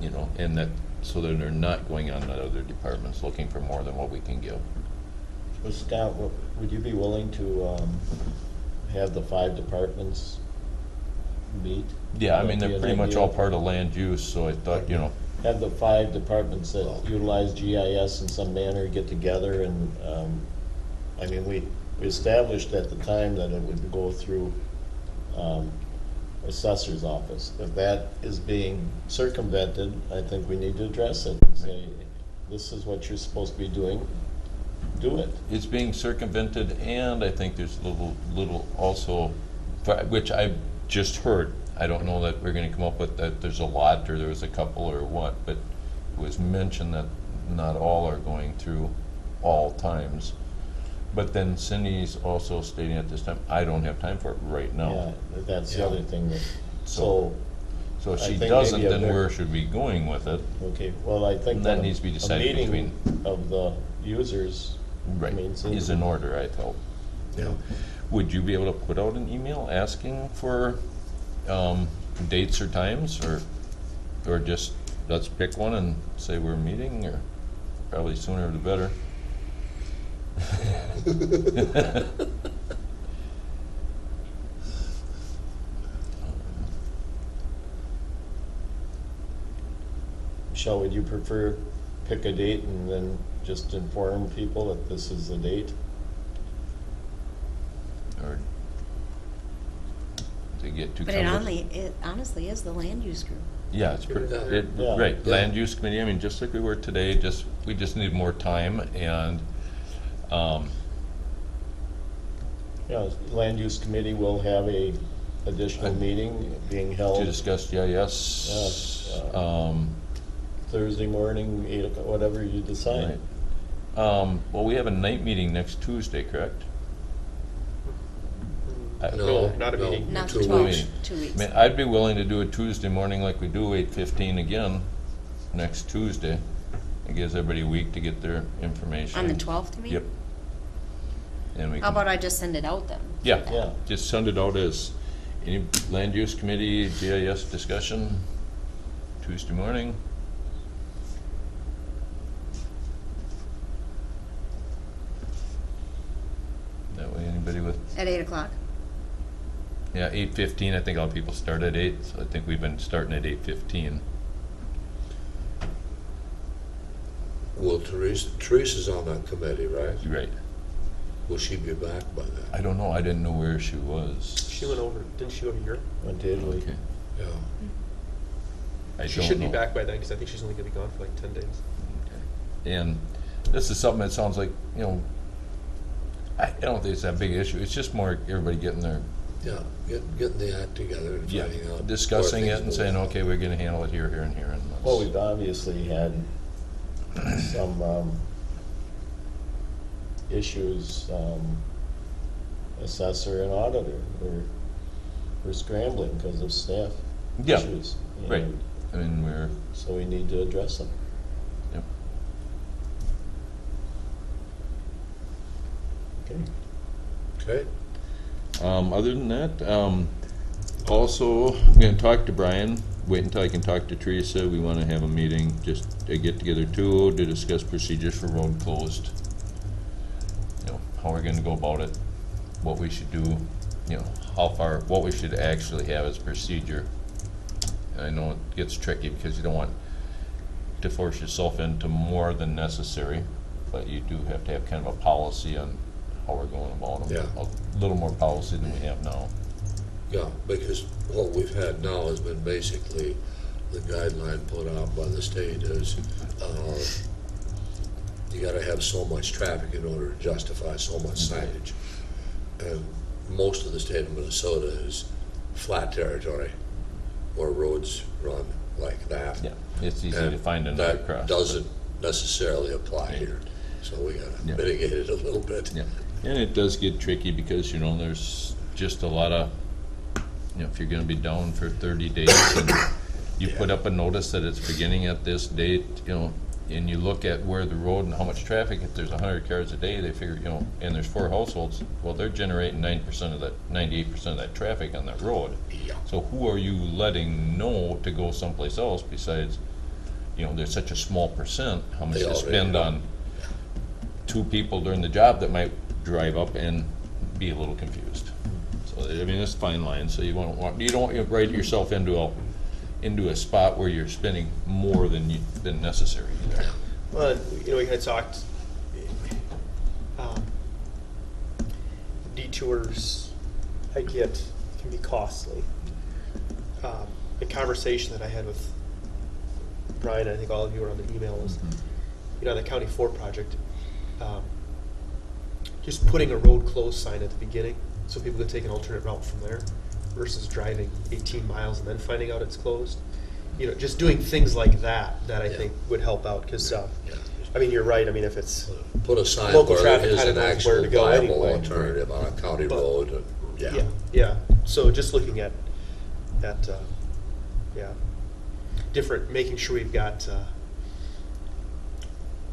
you know, and that so that they're not going on to other departments looking for more than what we can give. Well, Scott, would you be willing to have the 5 departments meet? Yeah, I mean, Would that they're be pretty an much idea? all part of land use, so I thought, you know, Have the 5 departments that utilize GIS in some manner get together and, I mean, we established at the time that it would go through assessor's office. If that is being circumvented, I think we need to address it and say, this is what you're supposed to be doing, do it. it's being circumvented, and I think there's little also, which I've just heard. I don't know that we're gonna come up with that there's a lot, or there was a couple, or what, but it was mentioned that not all are going through all times. But then Cindy's also stating at this time, I don't have time for it right now. Yeah, that's the other thing that, So if I she think doesn't, maybe a then bit- where should we be going with it? Okay, well, I think That that needs to be a decided meeting of the users, Right, means is in order, I felt. Yeah. Would you be able to put out an email asking for dates or times, or just, let's pick one and say we're meeting, or probably sooner the better? Michelle, would you prefer pick a date and then just inform people that this is the date? Or to get too But it honestly is the land use group. Yeah, it's Yeah. right. Yeah. Land use committee. I mean, just like we were today. We just need more time, and Yeah, land use committee will have a additional meeting being held. to discuss GIS. Thursday morning, 8 o'clock, whatever you decide. Right. Well, we have a night meeting next Tuesday, correct? No, not a no, meeting. Not 2 12. weeks. 2 weeks. I mean, I'd be willing to do it Tuesday morning like we do, 8:15 again, next Tuesday. It gives everybody a week to get their information. On the 12th, you mean? Yep. And we How can, about I just send it out then? yeah, just send it out as any land use committee, GIS discussion, Tuesday morning. That way anybody with, At 8 o'clock? yeah, 8:15, I think a lot of people start at 8, so I think we've been starting at 8:15. Well, Teresa's on that committee, right? Right. Will she be back by then? I don't know, I didn't know where she was. She went over, didn't she go to Europe? Went to Italy. Okay. Yeah. I She don't should know. be back by then, because I think she's only gonna be gone for like 10 days. And this is something that sounds like, you know, I don't think it's that big issue. It's just more everybody getting their, Yeah, getting the act together and yeah, finding out. discussing where it and things saying, move. okay, we're gonna handle it here, here, and here. And let's- Well, we've obviously had some issues, assessor and auditor. We're scrambling because of staff Yeah, issues. right. and I mean, So we need to address them. Yep. Okay. Okay. Other than that, also, I'm gonna talk to Brian, wait until I can talk to Teresa. We wanna have a meeting, just a get-together too, to discuss procedures for road closed. You know, how we're gonna go about it, what we should do, you know, how far, what we should actually have as procedure. And I know it gets tricky because you don't want to force yourself into more than necessary, but you do have to have kind of a policy on how we're going about them. Yeah. A little more policy than we have now. Yeah, because what we've had now has been basically the guideline put out by the state is, you gotta have so much traffic in order to justify so much signage. And most of the state of Minnesota is flat territory where roads run like that. Yeah, it's easy And to find another that cross. doesn't necessarily apply here, so we gotta Yeah. mitigate it a little bit. Yeah, and it does get tricky because, you know, there's just a lot of, you know, if you're gonna be down for 30 days and you put up a notice that it's beginning at this date, you know, and you look at where the road and how much traffic, if there's 100 cars a day, they figure, you know, and there's 4 households, well, they're generating 9% of that, 98% of that traffic on that road. Yeah. So who are you letting know to go someplace else besides, you know, there's such a small percent, how much They to already spend know. on 2 people during the job that might drive up and be a little confused. So, I mean, it's a fine line, so you don't want to write yourself into a spot where you're spending more than necessary either. Well, you know, we kind of talked, detours, I get, can be costly. The conversation that I had with Brian, I think all of you were on the email, was, you know, on the County 4 project, just putting a road closed sign at the beginning so people could take an alternate route from there versus driving 18 miles and then finding out it's closed. You know, just doing things like that I think would help out, because, I mean, you're right, I mean, if it's Put a sign local where there traffic is kind of an knows actual where to go viable anyway. alternative on a county But- road, and, yeah. Yeah, so just looking at, different, making sure we've got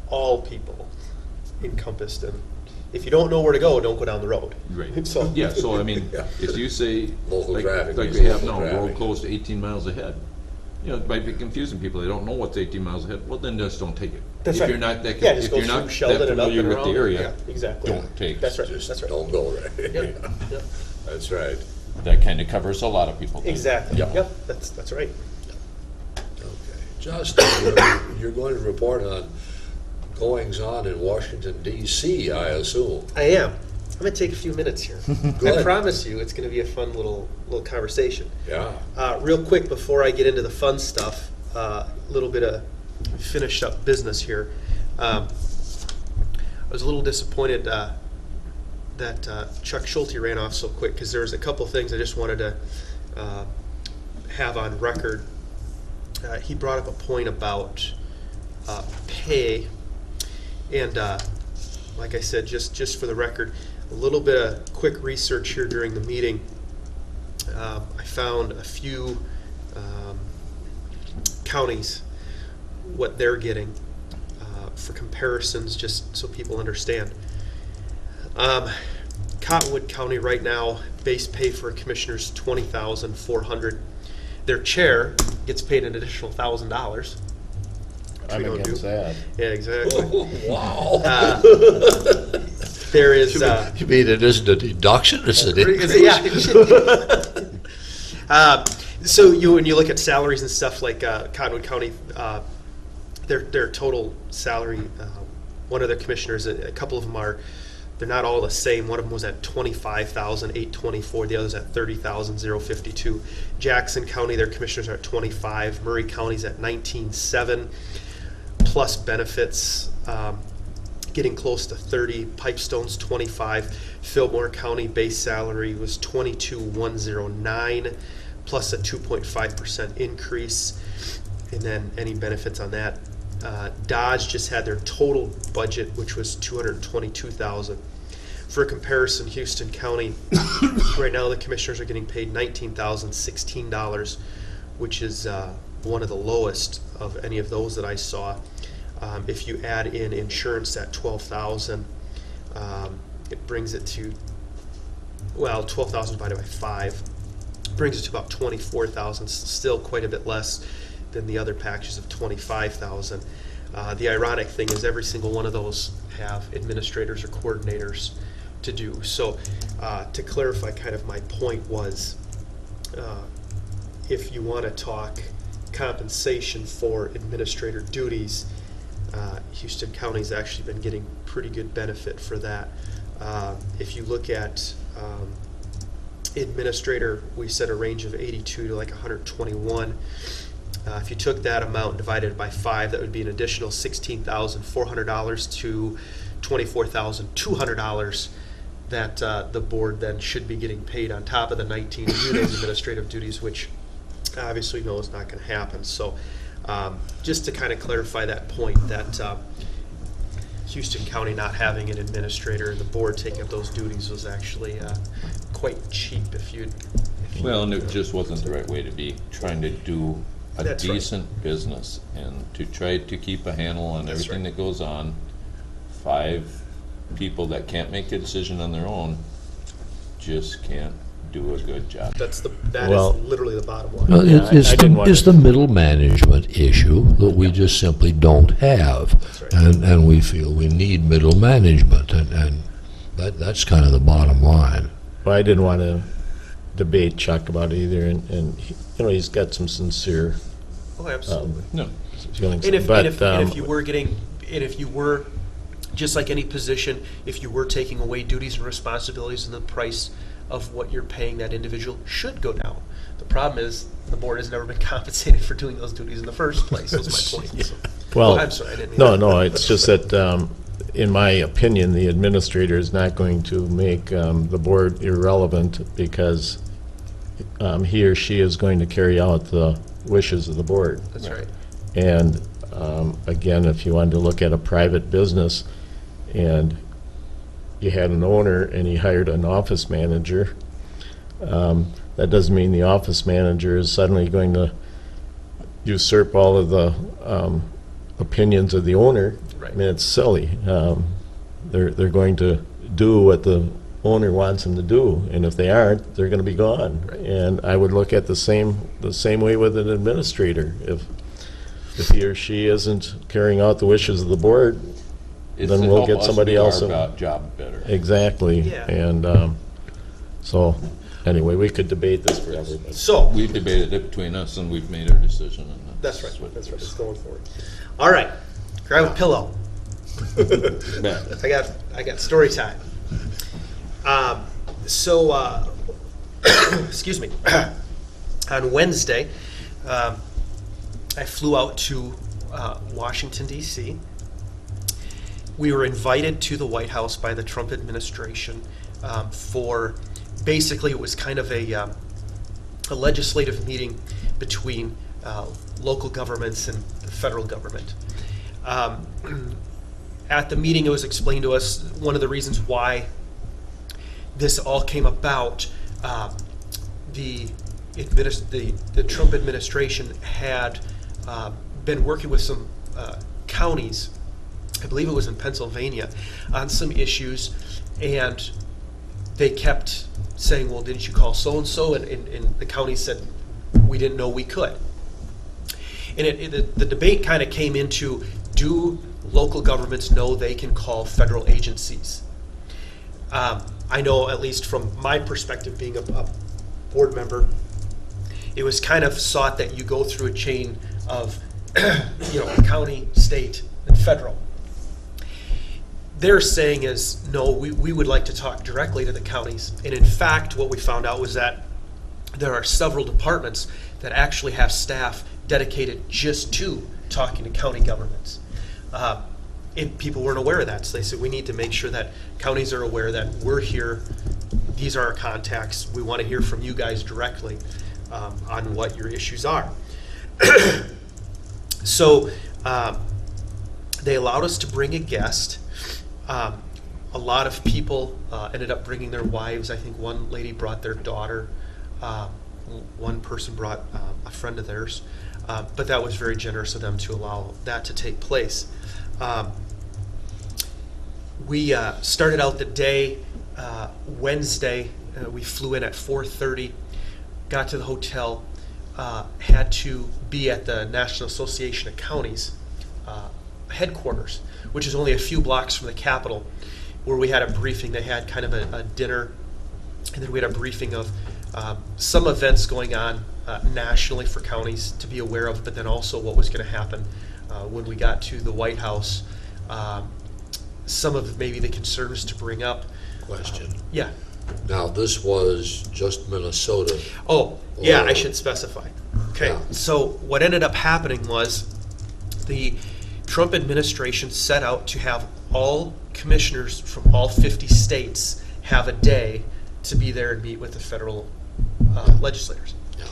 all people encompassed, and if you don't know where to go, don't go down the road. Right. So Yeah, so I mean, Yeah. if you say, Local like traffic like is we have local now, road traffic. closed 18 miles ahead, you know, it might be confusing people, they don't know what's 18 miles ahead, well, then just don't take it. That's If right. you're not that, Yeah, just if go you're through not that Sheldon and up familiar and with the around. area, Yeah, exactly. don't take. That's right, Just that's right. don't go there. Yep, yep. That's right. That kind of covers a lot of people. then. Exactly, Yeah. yep, that's right. Okay. Justin, you're going to report on goings-on in Washington DC, I assume. I am. I'm gonna take a few minutes here. I Good. promise you, it's gonna be a fun little conversation. Yeah. Real quick, before I get into the fun stuff, a little bit of finished up business here. I was a little disappointed that Chuck Schulte ran off so quick, because there was a couple things I just wanted to have on record. He brought up a point about pay, and like I said, just for the record, a little bit of quick research here during the meeting. I found a few counties, what they're getting for comparisons, just so people understand. Cottonwood County right now, base pay for a commissioner is $20,400. Their chair gets paid an additional $1,000. I'm against that. Yeah, exactly. Wow. There is. You mean it isn't a deduction, it's an increase? Yeah. So when you look at salaries and stuff like Cottonwood County, their total salary, one of their commissioners, a couple of them are they're not all the same. One of them was at $25,824. The other's at $30,052. Jackson County, their commissioners are at 25. Murray County's at 19,700 plus benefits, getting close to 30. Pipestone's 25. Fillmore County base salary was 22,109 plus a 2.5% increase, and then any benefits on that. Dodge just had their total budget, which was $222,000. For comparison, Houston County, right now the commissioners are getting paid $19,016, which is one of the lowest of any of those that I saw. If you add in insurance at $12,000, it brings it to, well, 12,000 divided by 5 brings it to about 24,000. Still quite a bit less than the other packages of 25,000. The ironic thing is every single one of those have administrators or coordinators to do. So to clarify, kind of my point was, if you want to talk compensation for administrator duties, Houston County's actually been getting pretty good benefit for that. If you look at administrator, we set a range of 82 to like 121. If you took that amount and divided it by 5, that would be an additional $16,400 to $24,200 that the board then should be getting paid on top of the 19 new days administrative duties, which obviously know is not going to happen. So just to kind of clarify that point, that Houston County not having an administrator and the board taking up those duties was actually quite cheap if you. Well, and it just wasn't the right way to be trying to do a That's right. decent business and to try to keep a handle on That's everything right. that goes on. 5 people that can't make a decision on their own just can't do a good job. That Well- is literally the bottom line. Well, Yeah, I didn't want it's to- the middle management issue that we just simply don't have. right. And we feel we need middle management, and that's kind of the bottom line. Well, I didn't want to debate Chuck about it either, and he's got some sincere Oh, absolutely. No. feelings. And if, but, and if you were getting, and if you were, just like any position, if you were taking away duties and responsibilities, and the price of what you're paying that individual should go down. The problem is the board has never been compensated for doing those duties in the first place. Was my point. So. Well, I'm sorry, I didn't mean no, that. no, it's just that, in my opinion, the administrator is not going to make the board irrelevant because he or she is going to carry out the wishes of the board. That's right. And again, if you wanted to look at a private business and you had an owner and he hired an office manager, that doesn't mean the office manager is suddenly going to usurp all of the opinions of the owner. Right. I mean, it's silly. They're going to do what the owner wants them to do, and if they aren't, they're going to be gone. Right. And I would look at the same way with an administrator. If he or she isn't carrying out the wishes of the board, It's then to we'll help get us somebody do else. our job better. Exactly. Yeah. And so, anyway, we could debate this forever. But So We've debated it between us and we've made our decision. And that's right. what That's it right. is. It's going forward. All right. Grab a pillow. Man. I got story time. Excuse me. On Wednesday, I flew out to Washington, D.C. We were invited to the White House by the Trump administration for, basically it was kind of a legislative meeting between local governments and the federal government. At the meeting, it was explained to us one of the reasons why this all came about. The Trump administration had been working with some counties, I believe it was in Pennsylvania, on some issues, and they kept saying, well, didn't you call so-and-so? And the county said, we didn't know we could. And the debate kind of came into, do local governments know they can call federal agencies? I know, at least from my perspective, being a board member, it was kind of sought that you go through a chain of county, state, and federal. they're saying is, no, we would like to talk directly to the counties. And in fact, what we found out was that there are several departments that actually have staff dedicated just to talking to county governments. And people weren't aware of that, so they said we need to make sure that counties are aware that we're here, these are our contacts, we want to hear from you guys directly on what your issues are. So they allowed us to bring a guest. A lot of people ended up bringing their wives. I think one lady brought their daughter. One person brought a friend of theirs. But that was very generous of them to allow that to take place. We started out the day Wednesday. We flew in at 4:30, got to the hotel, had to be at the National Association of Counties headquarters, which is only a few blocks from the Capitol, where we had a briefing. They had kind of a dinner, and then we had a briefing of some events going on nationally for counties to be aware of, but then also what was going to happen when we got to the White House. Some of maybe the concerns to bring up. Question. Yeah. Now, this was just Minnesota. Oh, yeah, or- I should specify. Okay, Yeah. so what ended up happening was the Trump administration set out to have all commissioners from all 50 states have a day to be there and meet with the federal legislators. Yeah.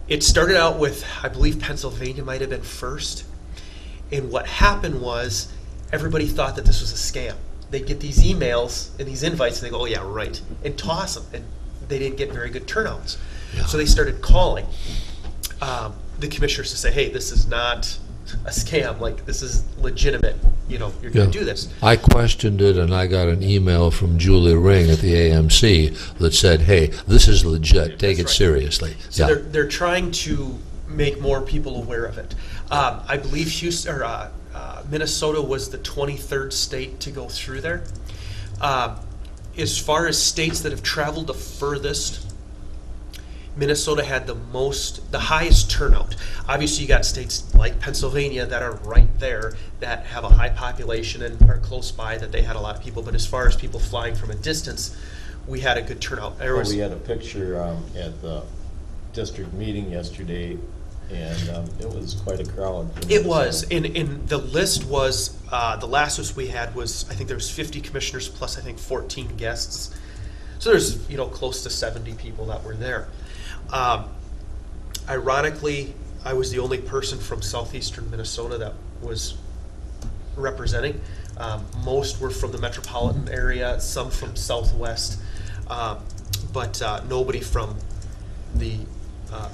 It started out with, I believe Pennsylvania might have been first, and what happened was everybody thought that this was a scam. They get these emails and these invites, and they go, "Oh yeah, right," and toss them. And they didn't get very good turnouts, so they started calling the commissioners to say, "Hey, this is not a scam. Like, this is legitimate. You know, you're going to do this." I questioned it, and I got an email from Julie Ring at the AMC that said, "Hey, this is legit. Take it seriously." So they're trying to make more people aware of it. I believe Houston or Minnesota was the 23rd state to go through there. As far as states that have traveled the furthest, Minnesota had the highest turnout. Obviously, you got states like Pennsylvania that are right there, that have a high population and are close by, that they had a lot of people. But as far as people flying from a distance, we had a good turnout. We had a picture at the district meeting yesterday, and it was quite a crowd. It was, and the list was, the last list we had was, I think there was 50 commissioners plus I think 14 guests. So there's, close to 70 people that were there. Ironically, I was the only person from southeastern Minnesota that was representing. Most were from the metropolitan area, some from southwest, but nobody from the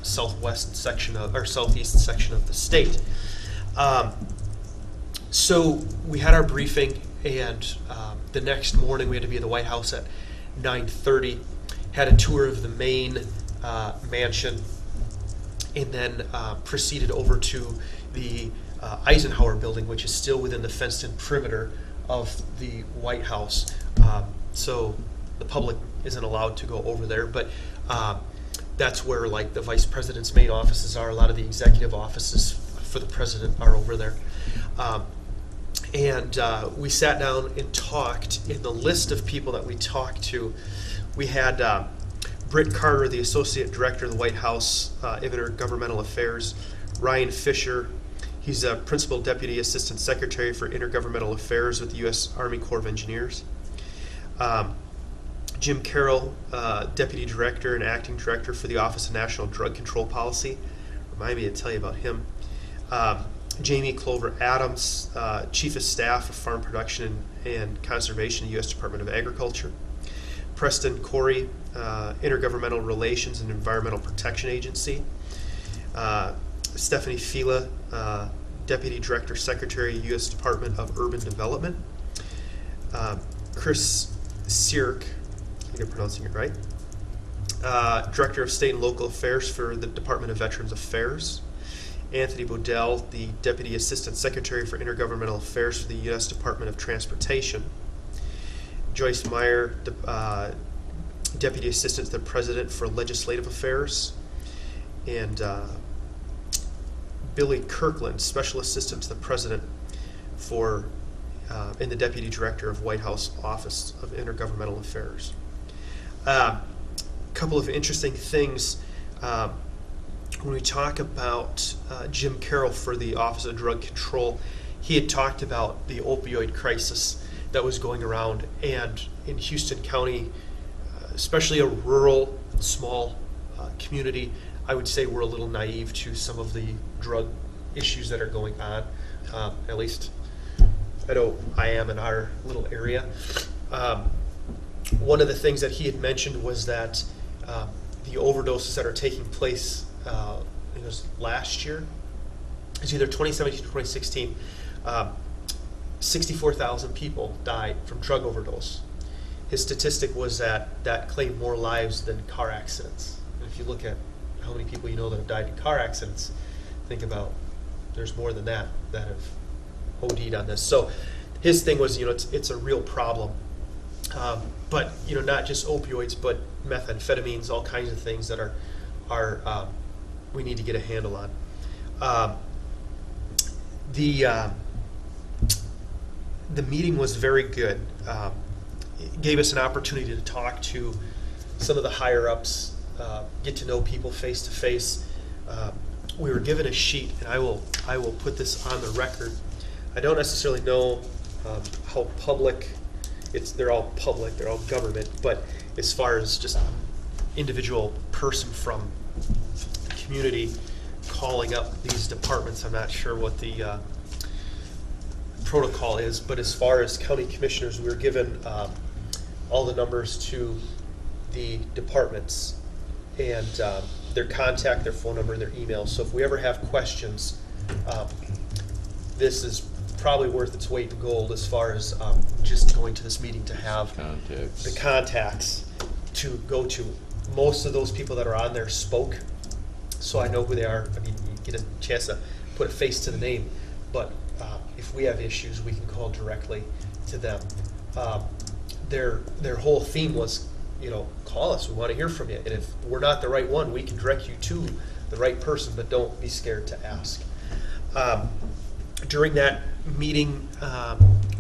southwest section or southeast section of the state. So we had our briefing, and the next morning we had to be at the White House at 9:30. Had a tour of the main mansion, and then proceeded over to the Eisenhower building, which is still within the fenced-in perimeter of the White House. So the public isn't allowed to go over there, but that's where like the vice president's main offices are. A lot of the executive offices for the president are over there. And we sat down and talked. In the list of people that we talked to, we had Britt Carter, the Associate Director of the White House Intergovernmental Affairs, Ryan Fisher, he's a Principal Deputy Assistant Secretary for Intergovernmental Affairs with the U.S. Army Corps of Engineers, Jim Carroll, Deputy Director and Acting Director for the Office of National Drug Control Policy. Remind me to tell you about him. Jamie Clover Adams, Chief of Staff of Farm Production and Conservation, U.S. Department of Agriculture. Preston Corey, Intergovernmental Relations and Environmental Protection Agency. Stephanie Fila, Deputy Director Secretary, U.S. Department of Urban Development. Chris Sierk, I think I'm pronouncing it right, Director of State and Local Affairs for the Department of Veterans Affairs. Anthony Bodell, the Deputy Assistant Secretary for Intergovernmental Affairs for the U.S. Department of Transportation. Joyce Meyer, Deputy Assistant to the President for Legislative Affairs. And Billy Kirkland, Special Assistant to the President for and the Deputy Director of White House Office of Intergovernmental Affairs. Couple of interesting things when we talk about Jim Carroll for the Office of Drug Control. He had talked about the opioid crisis that was going around, and in Houston County, especially a rural, small community, I would say we're a little naive to some of the drug issues that are going on. At least I know I am in our little area. One of the things that he had mentioned was that the overdoses that are taking place, it was last year, it's either 2017 or 2016, 64,000 people died from drug overdose. His statistic was that claimed more lives than car accidents. And if you look at how many people you know that have died in car accidents, think about there's more than that have OD'd on this. So his thing was, it's a real problem. But not just opioids, but methamphetamines, all kinds of things that are we need to get a handle on. The meeting was very good. It gave us an opportunity to talk to some of the higher ups, get to know people face to face. We were given a sheet, and I will put this on the record. I don't necessarily know how public. They're all public, they're all government, but as far as just individual person from the community calling up these departments, I'm not sure what the protocol is, but as far as county commissioners, we were given all the numbers to the departments and their contact, their phone number, and their email. So if we ever have questions, this is probably worth its weight in gold as far as just going to this meeting to have the contacts to go to. Most of those people that are on there spoke, so I know who they are. I mean, you get a chance to put a face to the name, but if we have issues, we can call directly to them. Their whole theme was, call us, we want to hear from you, and if we're not the right one, we can direct you to the right person, but don't be scared to ask. During that meeting,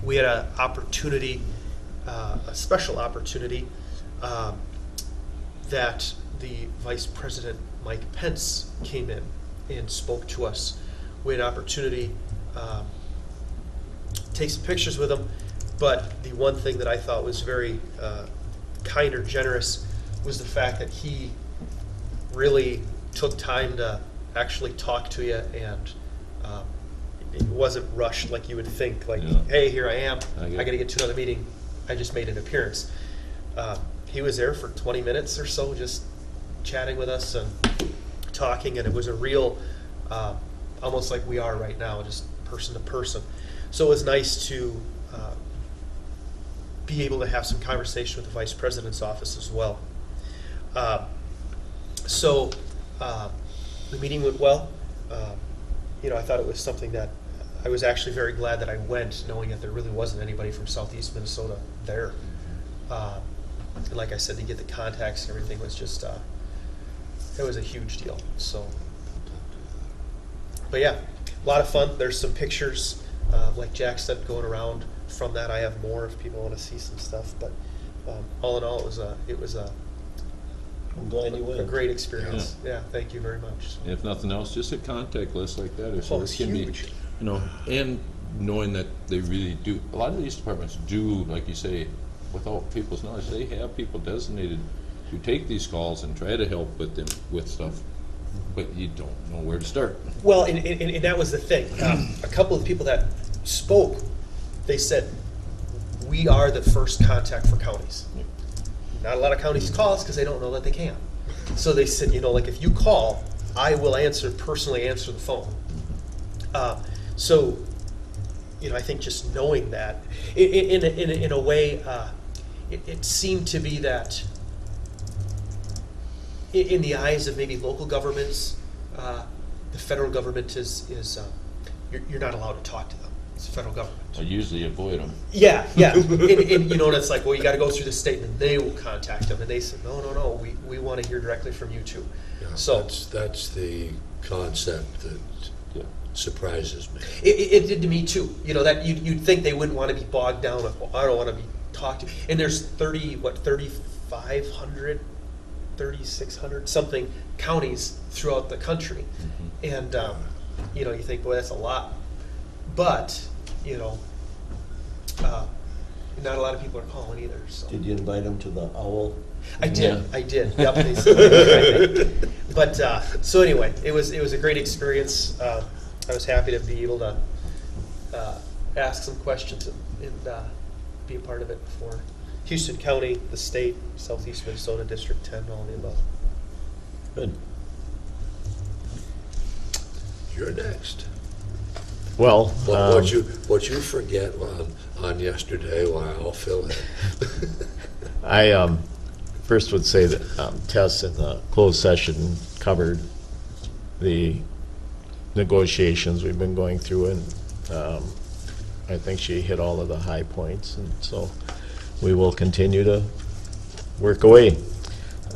we had an opportunity, a special opportunity, that the Vice President Mike Pence came in and spoke to us. We had an opportunity to take some pictures with him, but the one thing that I thought was very kind or generous was the fact that he really took time to actually talk to you, and it wasn't rushed like you would think, like, hey, here I am, I got to get to another meeting, I just made an appearance. He was there for 20 minutes or so just chatting with us and talking, and it was a real, almost like we are right now, just person to person. So it was nice to be able to have some conversation with the Vice President's office as well. So the meeting went well. I thought it was something that I was actually very glad that I went, knowing that there really wasn't anybody from Southeast Minnesota there. And like I said, to get the contacts and everything was just, it was a huge deal. So, but yeah, a lot of fun. There's some pictures, like Jack said, going around from that. I have more if people want to see some stuff. But all in all, it was a I'm glad you went. A great experience. Yeah, thank you very much. And if nothing else, just a contact list like that. If it's can huge. Be, and knowing that they really do. A lot of these departments do, like you say, without people's knowledge, they have people designated to take these calls and try to help with them with stuff, but you don't know where to start. Well, and that was the thing. A couple of people that spoke, they said, we are the first contact for counties. Not a lot of counties call us because they don't know that they can. So they said, like if you call, I will personally answer the phone. So, I think just knowing that, in a way, it seemed to be that in the eyes of maybe local governments, the federal government is you're not allowed to talk to them. It's the federal government. I usually avoid them. Yeah. and it's like, well, you got to go through the state, and they will contact them. And they said, no, we want to hear directly from you too. Yeah, so that's the concept that surprises me. It did to me too. You know, that you'd think they wouldn't want to be bogged down with, well, I don't want to be talked to. And there's 3,500, 3,600 something counties throughout the country. And, you know, you think, boy, that's a lot. But, you know, not a lot of people are calling either. So. Did you invite them to the OWL? I did. Yeah. I did. Yep. They said, but so anyway, it was a great experience. I was happy to be able to ask some questions and be a part of it for Houston County, the state, Southeast Minnesota District 10, all the above. Good. You're next. Well, what you forget on yesterday, well, I'll fill in. I first would say that Tess in the closed session covered the negotiations we've been going through, and I think she hit all of the high points, and so we will continue to work away.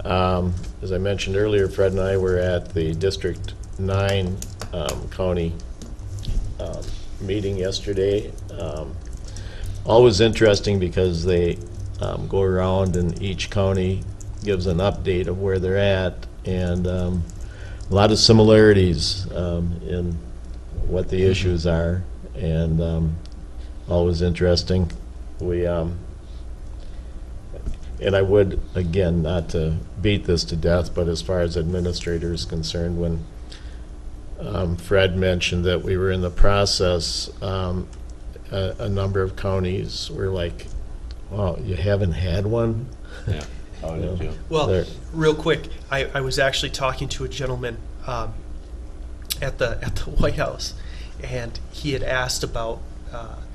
As I mentioned earlier, Fred and I were at the District 9 county meeting yesterday. Always interesting because they go around and each county gives an update of where they're at, and a lot of similarities in what the issues are, and always interesting. We and I would, again, not to beat this to death, but as far as administrator is concerned, when Fred mentioned that we were in the process, a number of counties were like, wow, you haven't had one? Yeah. How did you? Well, real quick, I was actually talking to a gentleman at the White House, and he had asked about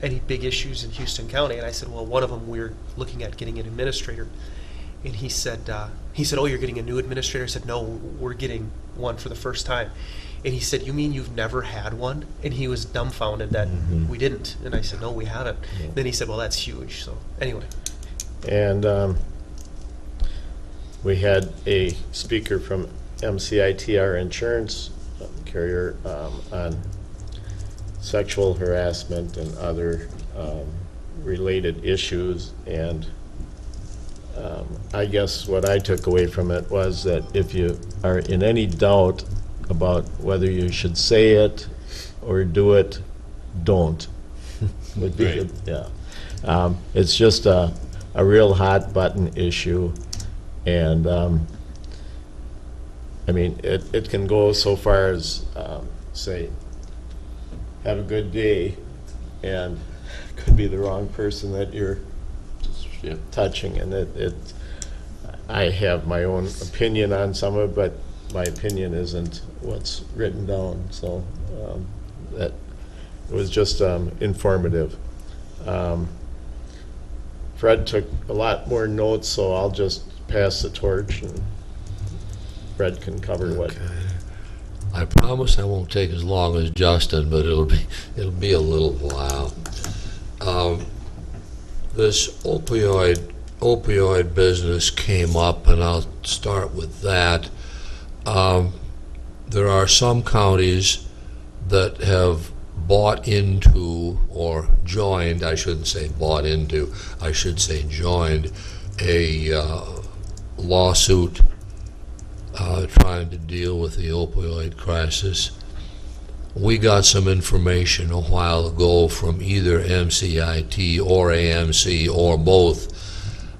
any big issues in Houston County, and I said, well, one of them we're looking at getting an administrator, and he said, oh, you're getting a new administrator? I said, no, we're getting one for the first time. And he said, you mean you've never had one? And he was dumbfounded that we didn't. And I said, no, we haven't. Yeah. Then he said, well, that's huge. So anyway. And we had a speaker from MCIT, our insurance carrier, on sexual harassment and other related issues. And I guess what I took away from it was that if you are in any doubt about whether you should say it or do it, don't. Would be Right. yeah. It's just a real hot button issue, and I mean it can go so far as say, have a good day, and could be the wrong person that you're touching, and I have my own opinion on some of it, but my opinion isn't what's written down, so that it was just informative. Fred took a lot more notes, so I'll just pass the torch, and Fred can cover what. I promise I won't take as long as Justin, but it'll be a little while. This opioid business came up, and I'll start with that. There are some counties that have bought into or joined, I shouldn't say bought into, I should say joined a lawsuit trying to deal with the opioid crisis. We got some information a while ago from either MCIT or AMC or both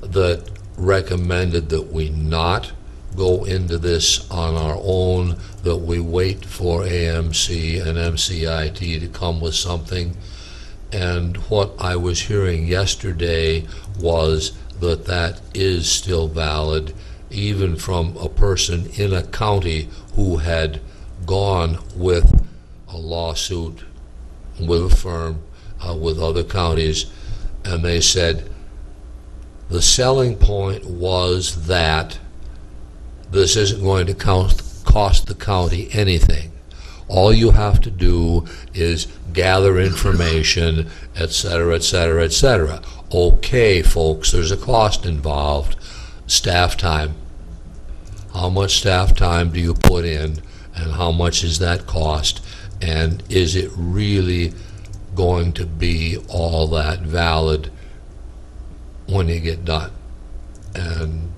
that recommended that we not go into this on our own, that we wait for AMC and MCIT to come with something. And what I was hearing yesterday was that that is still valid, even from a person in a county who had gone with a lawsuit with a firm, with other counties, and they said the selling point was that this isn't going to cost the county anything. All you have to do is gather information, et cetera, et cetera, et cetera. Okay, folks, there's a cost involved. Staff time. How much staff time do you put in, and how much is that cost? And is it really going to be all that valid when you get done? And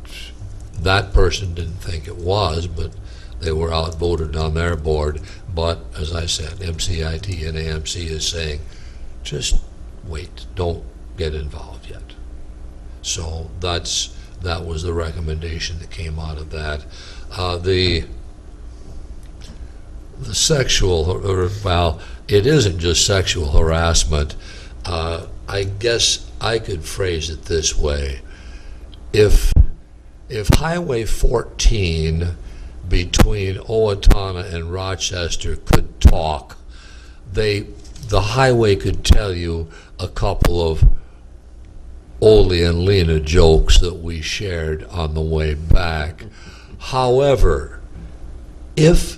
that person didn't think it was, but they were outvoted on their board. But as I said, MCIT and AMC is saying, just wait, don't get involved yet. So that was the recommendation that came out of that. The sexual, or well, it isn't just sexual harassment. I guess I could phrase it this way: if Highway 14 between Owatonna and Rochester could talk, the highway could tell you a couple of Ole and Lena jokes that we shared on the way back. However, if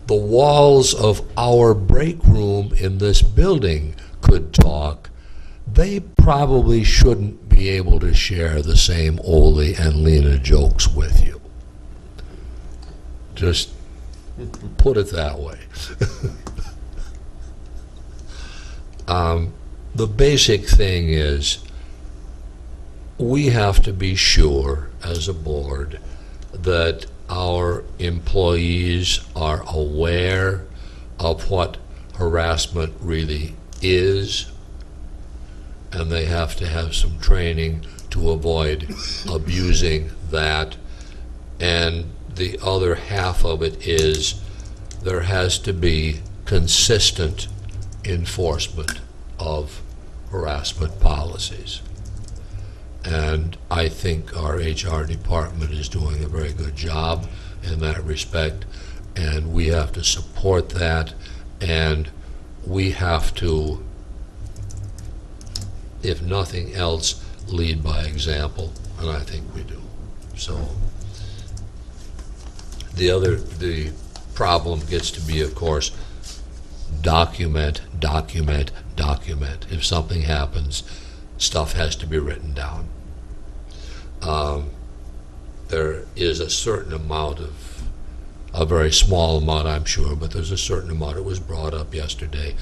the walls of our break room in this building could talk, they probably shouldn't be able to share the same Ole and Lena jokes with you. Just put it that way. The basic thing is we have to be sure as a board that our employees are aware of what harassment really is, and they have to have some training to avoid abusing that. And the other half of it is there has to be consistent enforcement of harassment policies. And I think our HR department is doing a very good job in that respect, and we have to support that, and we have to, if nothing else, lead by example, and I think we do. So the problem gets to be, of course, document. If something happens, stuff has to be written down. There is a certain amount of, a very small amount, I'm sure, but there's a certain amount. It was brought up yesterday.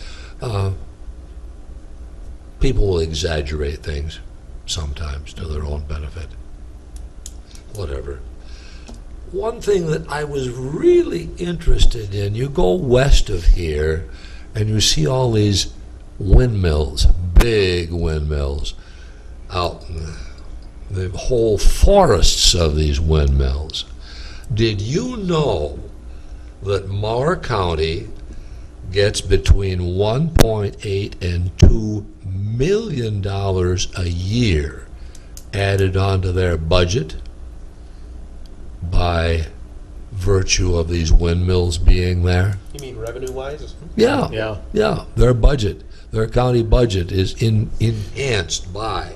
People will exaggerate things sometimes to their own benefit. Whatever. One thing that I was really interested in, you go west of here and you see all these windmills, big windmills, out in the whole forests of these windmills. Did you know that Mower County gets between $1.8 and $2 million a year added onto their budget by virtue of these windmills being there? You mean revenue-wise? Yeah. Their budget, their county budget is enhanced by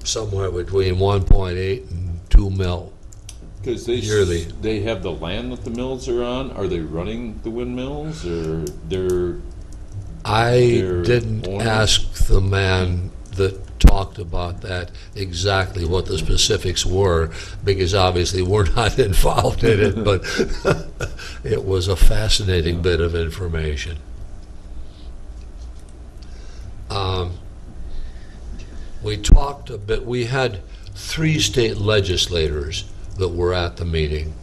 somewhere between 1.8 and 2 mil. Because yearly. They have the land that the mills are on. Are they running the windmills, or they're? I didn't ask the man that talked about that exactly what the specifics were, because obviously we're not involved in it, but it was a fascinating bit of information. We talked a bit, we had 3 state legislators that were at the meeting.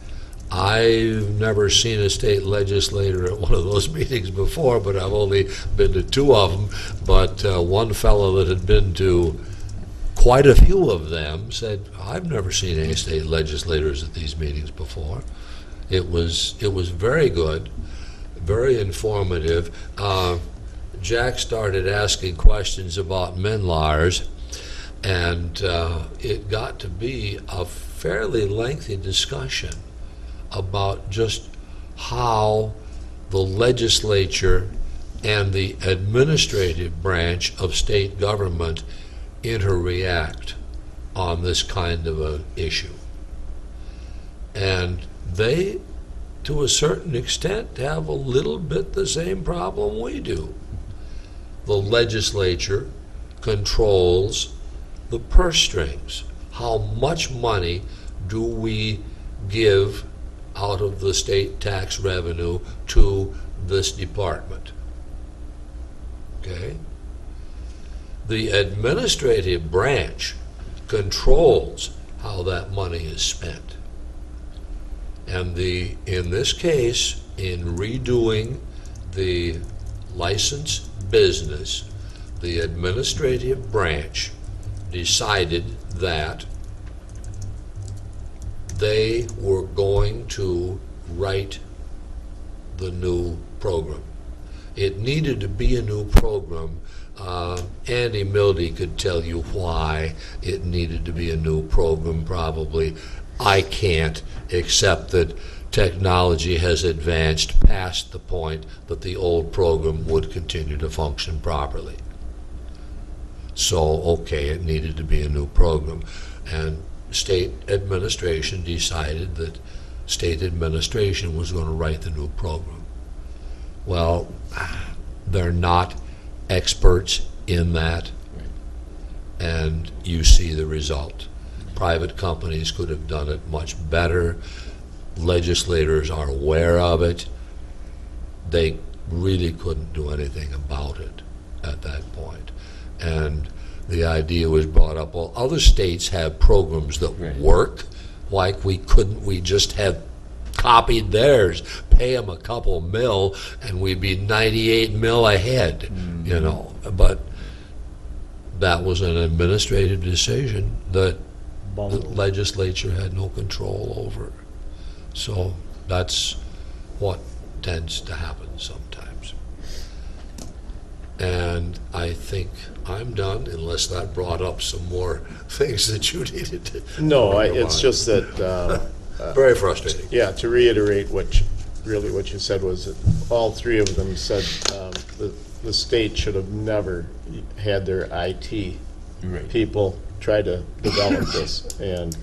I've never seen a state legislator at one of those meetings before, but I've only been to 2 of them. But one fellow that had been to quite a few of them said, I've never seen any state legislators at these meetings before. It was very good, very informative. Jack started asking questions about MNLARS, and it got to be a fairly lengthy discussion about just how the legislature and the administrative branch of state government interreact on this kind of an issue. And they, to a certain extent, have a little bit the same problem we do. The legislature controls the purse strings. How much money do we give out of the state tax revenue to this department? okay? The administrative branch controls how that money is spent. And in this case, in redoing the licensed business, the administrative branch decided that they were going to write the new program. It needed to be a new program. Andy Mildy could tell you why it needed to be a new program, probably. I can't, except that technology has advanced past the point that the old program would continue to function properly. So, okay, it needed to be a new program. And state administration decided that state administration was going to write the new program. Well, they're not experts in that, and you see the result. Private companies could have done it much better. Legislators are aware of it. They really couldn't do anything about it at that point. And the idea was brought up, well, other states have programs that work. Why couldn't we just have copied theirs, pay them a couple mil, and we'd be 98 mil ahead, you know? But that was an administrative decision that the legislature had no control over. So that's what tends to happen sometimes. And I think I'm done, unless that brought up some more things that you needed to. No, it's just that. Very frustrating. Yeah, to reiterate what you said was that all three of them said the state should have never had their IT people try to develop this. And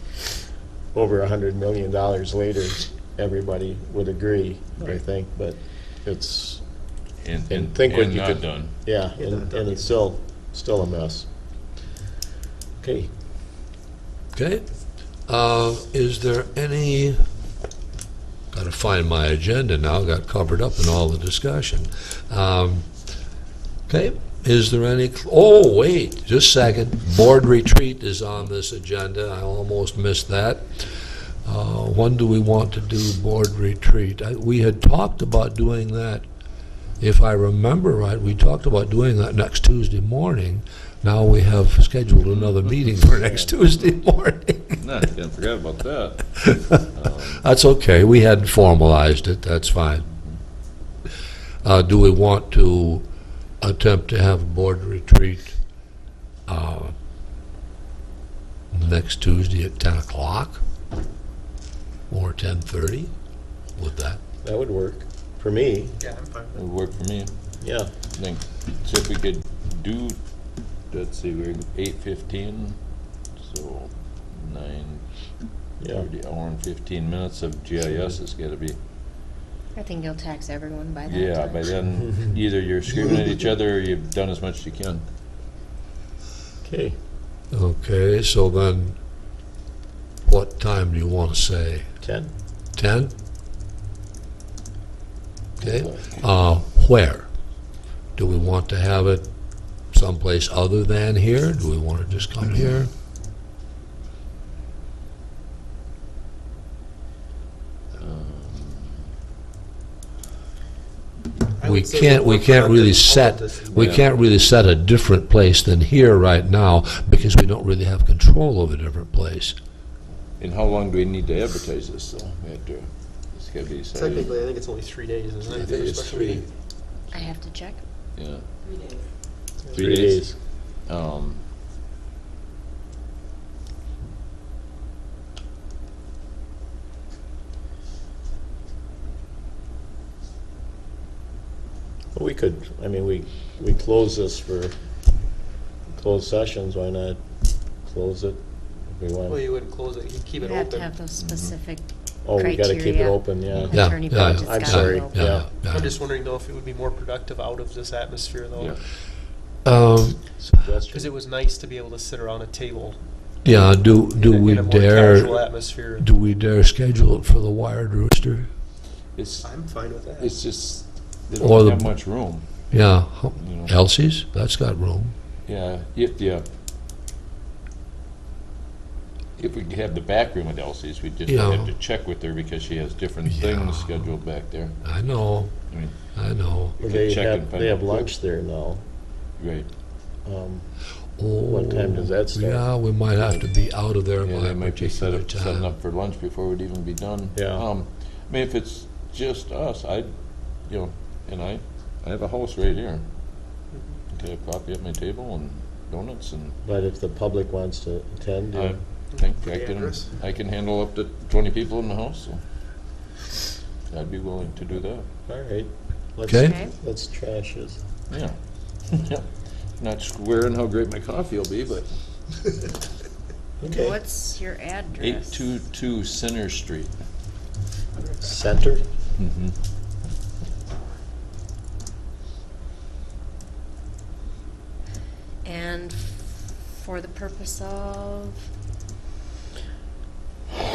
over $100 million later, everybody would agree, I think, but it's, And think what and you not could, done. yeah, and it's still a mess. Okay. Okay. Is there any, got to find my agenda now, got covered up in all the discussion. Okay, is there any, oh, wait, just a second. Board retreat is on this agenda. I almost missed that. When do we want to do board retreat? We had talked about doing that, if I remember right, we talked about doing that next Tuesday morning. Now we have scheduled another meeting for next Tuesday morning. No, didn't forget about that. That's okay. We hadn't formalized it. That's fine. Do we want to attempt to have a board retreat next Tuesday at 10 o'clock or 10:30? Would that? That would work for me. Yeah, I'm fine. It would work for me. Yeah. I think, so if we could do, let's see, we're 8:15, so 9:30, hour and 15 minutes of GIS has got to be. I think you'll tax everyone by that Yeah, time. by then, either you're screaming at each other or you've done as much as you can. Okay. Okay, so then what time do you want to say? 10. 10? Okay. Where? Do we want to have it someplace other than here? Do we want to just come here? We can't really set a different place than here right now because we don't really have control of a different place. And how long do we need to advertise this, though? We have to, it's got to be decided. Technically, I think it's only 3 days, isn't it? I think it's 3. I have to check. Yeah. 3 days. 3 days. We could, I mean, we close this for closed sessions, why not close it if we want? Well, you wouldn't close it, you'd keep it You have to open. have those specific Oh, we gotta keep it criteria. open, yeah. Yeah, Attorney yeah, Burgess I'm got it sorry, open. yeah. I'm just wondering though if it would be more productive out of this atmosphere though. Suggestion. Because it was nice to be able to sit around a table. Yeah, do in we a more casual dare, atmosphere. do we dare schedule it for the Wired Rooster? It's, I'm fine with that. it's just, they Or don't the- have much room. Yeah, You know. Elsie's, that's got room. Yeah, if we have the back room at Elsie's, we just Yeah. have to check with her because she has different things scheduled back there. I know, I mean, I know. we They could check and have, find they out have lunch there now. Right. What time does that start? Yeah, we might have to be out of there Yeah, by they a might be particular setting time. up for lunch before we'd even be done. Yeah. I mean, if it's just us, and I have a house right here. I have coffee at my table and donuts, and But if the public wants to attend, I think I can handle up to 20 people in the house, so I'd be willing to do that. all right. Let's, Okay. let's trash this. Yeah. Yeah. Not swearing how great my coffee will be, but Okay. What's your address? 822 Center Street. Center? Mm-hmm. And for the purpose of?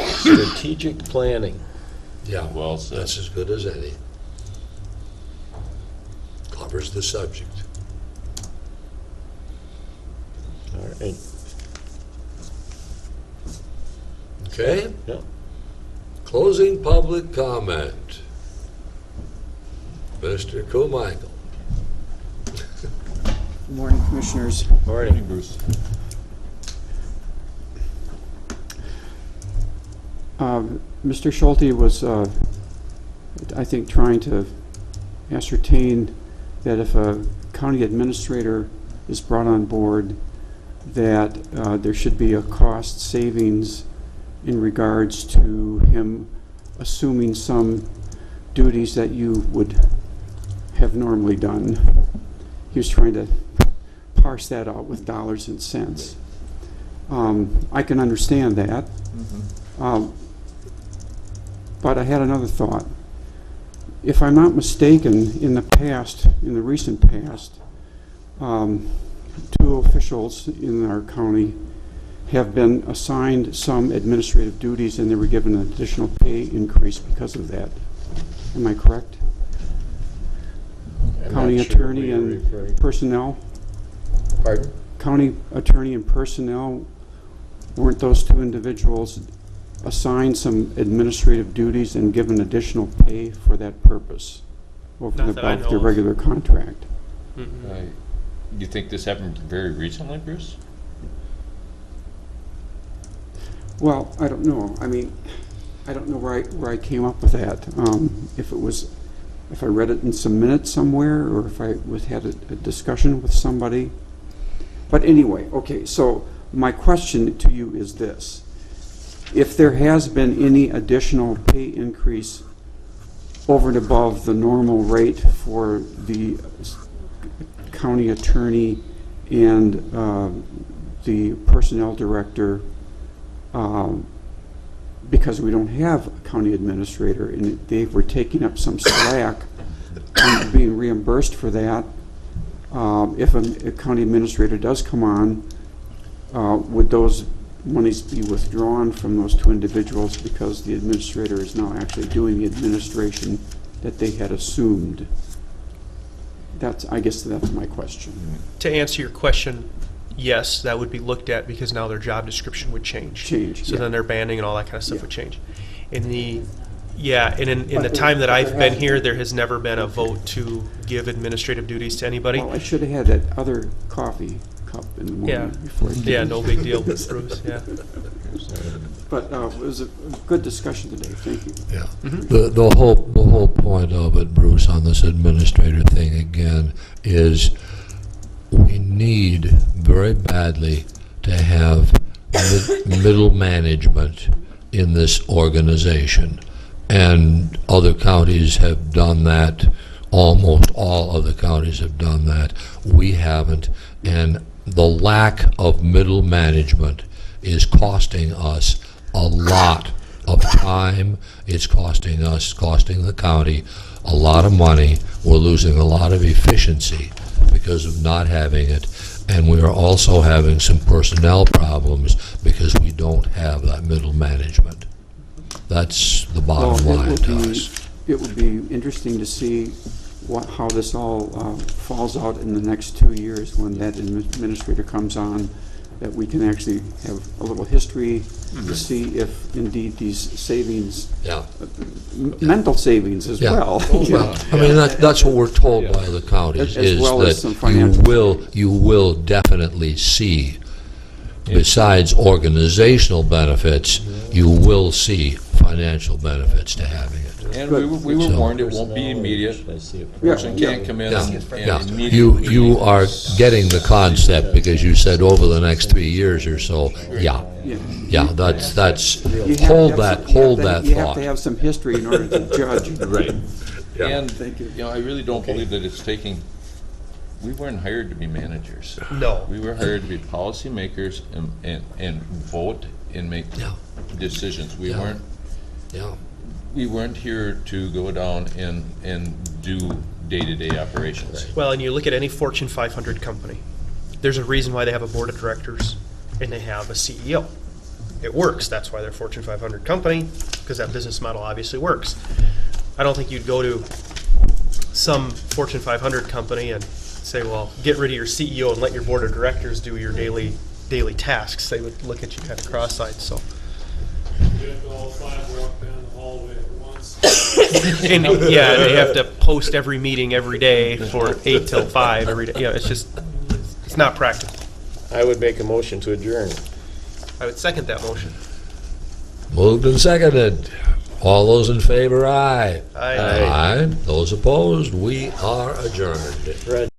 Strategic planning. Yeah, Well said. that's as good as any. Covers the subject. All right. Okay? Yeah. Closing public comment. Mr. Carmichael. Good morning, Commissioners. Morning, Bruce. Mr. Schulte was, I think, trying to ascertain that if a county administrator is brought on board, that there should be a cost savings in regards to him assuming some duties that you would have normally done. He was trying to parse that out with dollars and cents. I can understand that. But I had another thought. If I'm not mistaken, in the past, in the recent past, two officials in our county have been assigned some administrative duties and they were given an additional pay increase because of that. Am I correct? I'm County not sure attorney who you're and referring- personnel? Pardon? County attorney and personnel, weren't those two individuals assigned some administrative duties and given additional pay for that purpose over Not and that I above know their of. regular contract? You think this happened very recently, Bruce? Well, I don't know. I mean, I don't know where I came up with that. If I read it in some minutes somewhere, or if I had a discussion with somebody. But anyway, okay, so my question to you is this. If there has been any additional pay increase over and above the normal rate for the county attorney and the personnel director, because we don't have a county administrator and they were taking up some slack and being reimbursed for that, if a county administrator does come on, would those monies be withdrawn from those two individuals because the administrator is now actually doing the administration that they had assumed? I guess that's my question. To answer your question, yes, that would be looked at because now their job description would change. So yeah. then their banding and all that kind of stuff Yeah. would change. In the time that I've been here, there has never been a vote to give administrative duties to anybody. Well, I should have had that other coffee cup in the morning Yeah. before I came. Yeah, no big deal, Bruce, yeah. But it was a good discussion today. Thank you. Yeah. The whole point of it, Bruce, on this administrator thing again, is we need very badly to have middle management in this organization. And other counties have done that. Almost all other counties have done that. We haven't. And the lack of middle management is costing us a lot of time. It's costing the county a lot of money. We're losing a lot of efficiency because of not having it. And we are also having some personnel problems because we don't have that middle management. That's the bottom line to us. It would be interesting to see how this all falls out in the next 2 years when that administrator comes on, that we can actually have a little history to see if indeed these savings, mental savings as well. Well, I mean, that's what we're told by the counties, As is well as some that financial. you will definitely see, besides organizational benefits, you will see financial benefits to having it. And we were warned it won't be immediate. Person can't come in and immediately. You are getting the concept because you said over the next 3 years or so. Yeah, that's You hold have that You have thought. to have some history in order to judge. Right. Yeah. And, Thank you. I really don't believe that it's taking, we weren't hired to be managers. No. We were hired to be policymakers and vote and make decisions. We weren't. Yeah. We weren't here to go down and do day-to-day operations. Well, and you look at any Fortune 500 company, there's a reason why they have a board of directors and they have a CEO. It works. That's why they're a Fortune 500 company, because that business model obviously works. I don't think you'd go to some Fortune 500 company and say, well, get rid of your CEO and let your board of directors do your daily tasks. They would look at you kind of cross-eyed, so. We have to all five walk down the hallway at once. And, yeah, they have to post every meeting every day for 8 till 5 every day. It's just, it's not practical. I would make a motion to adjourn. I would second that motion. Moved and seconded. All those in favor, aye. Aye. Aye. Those opposed, we are adjourned.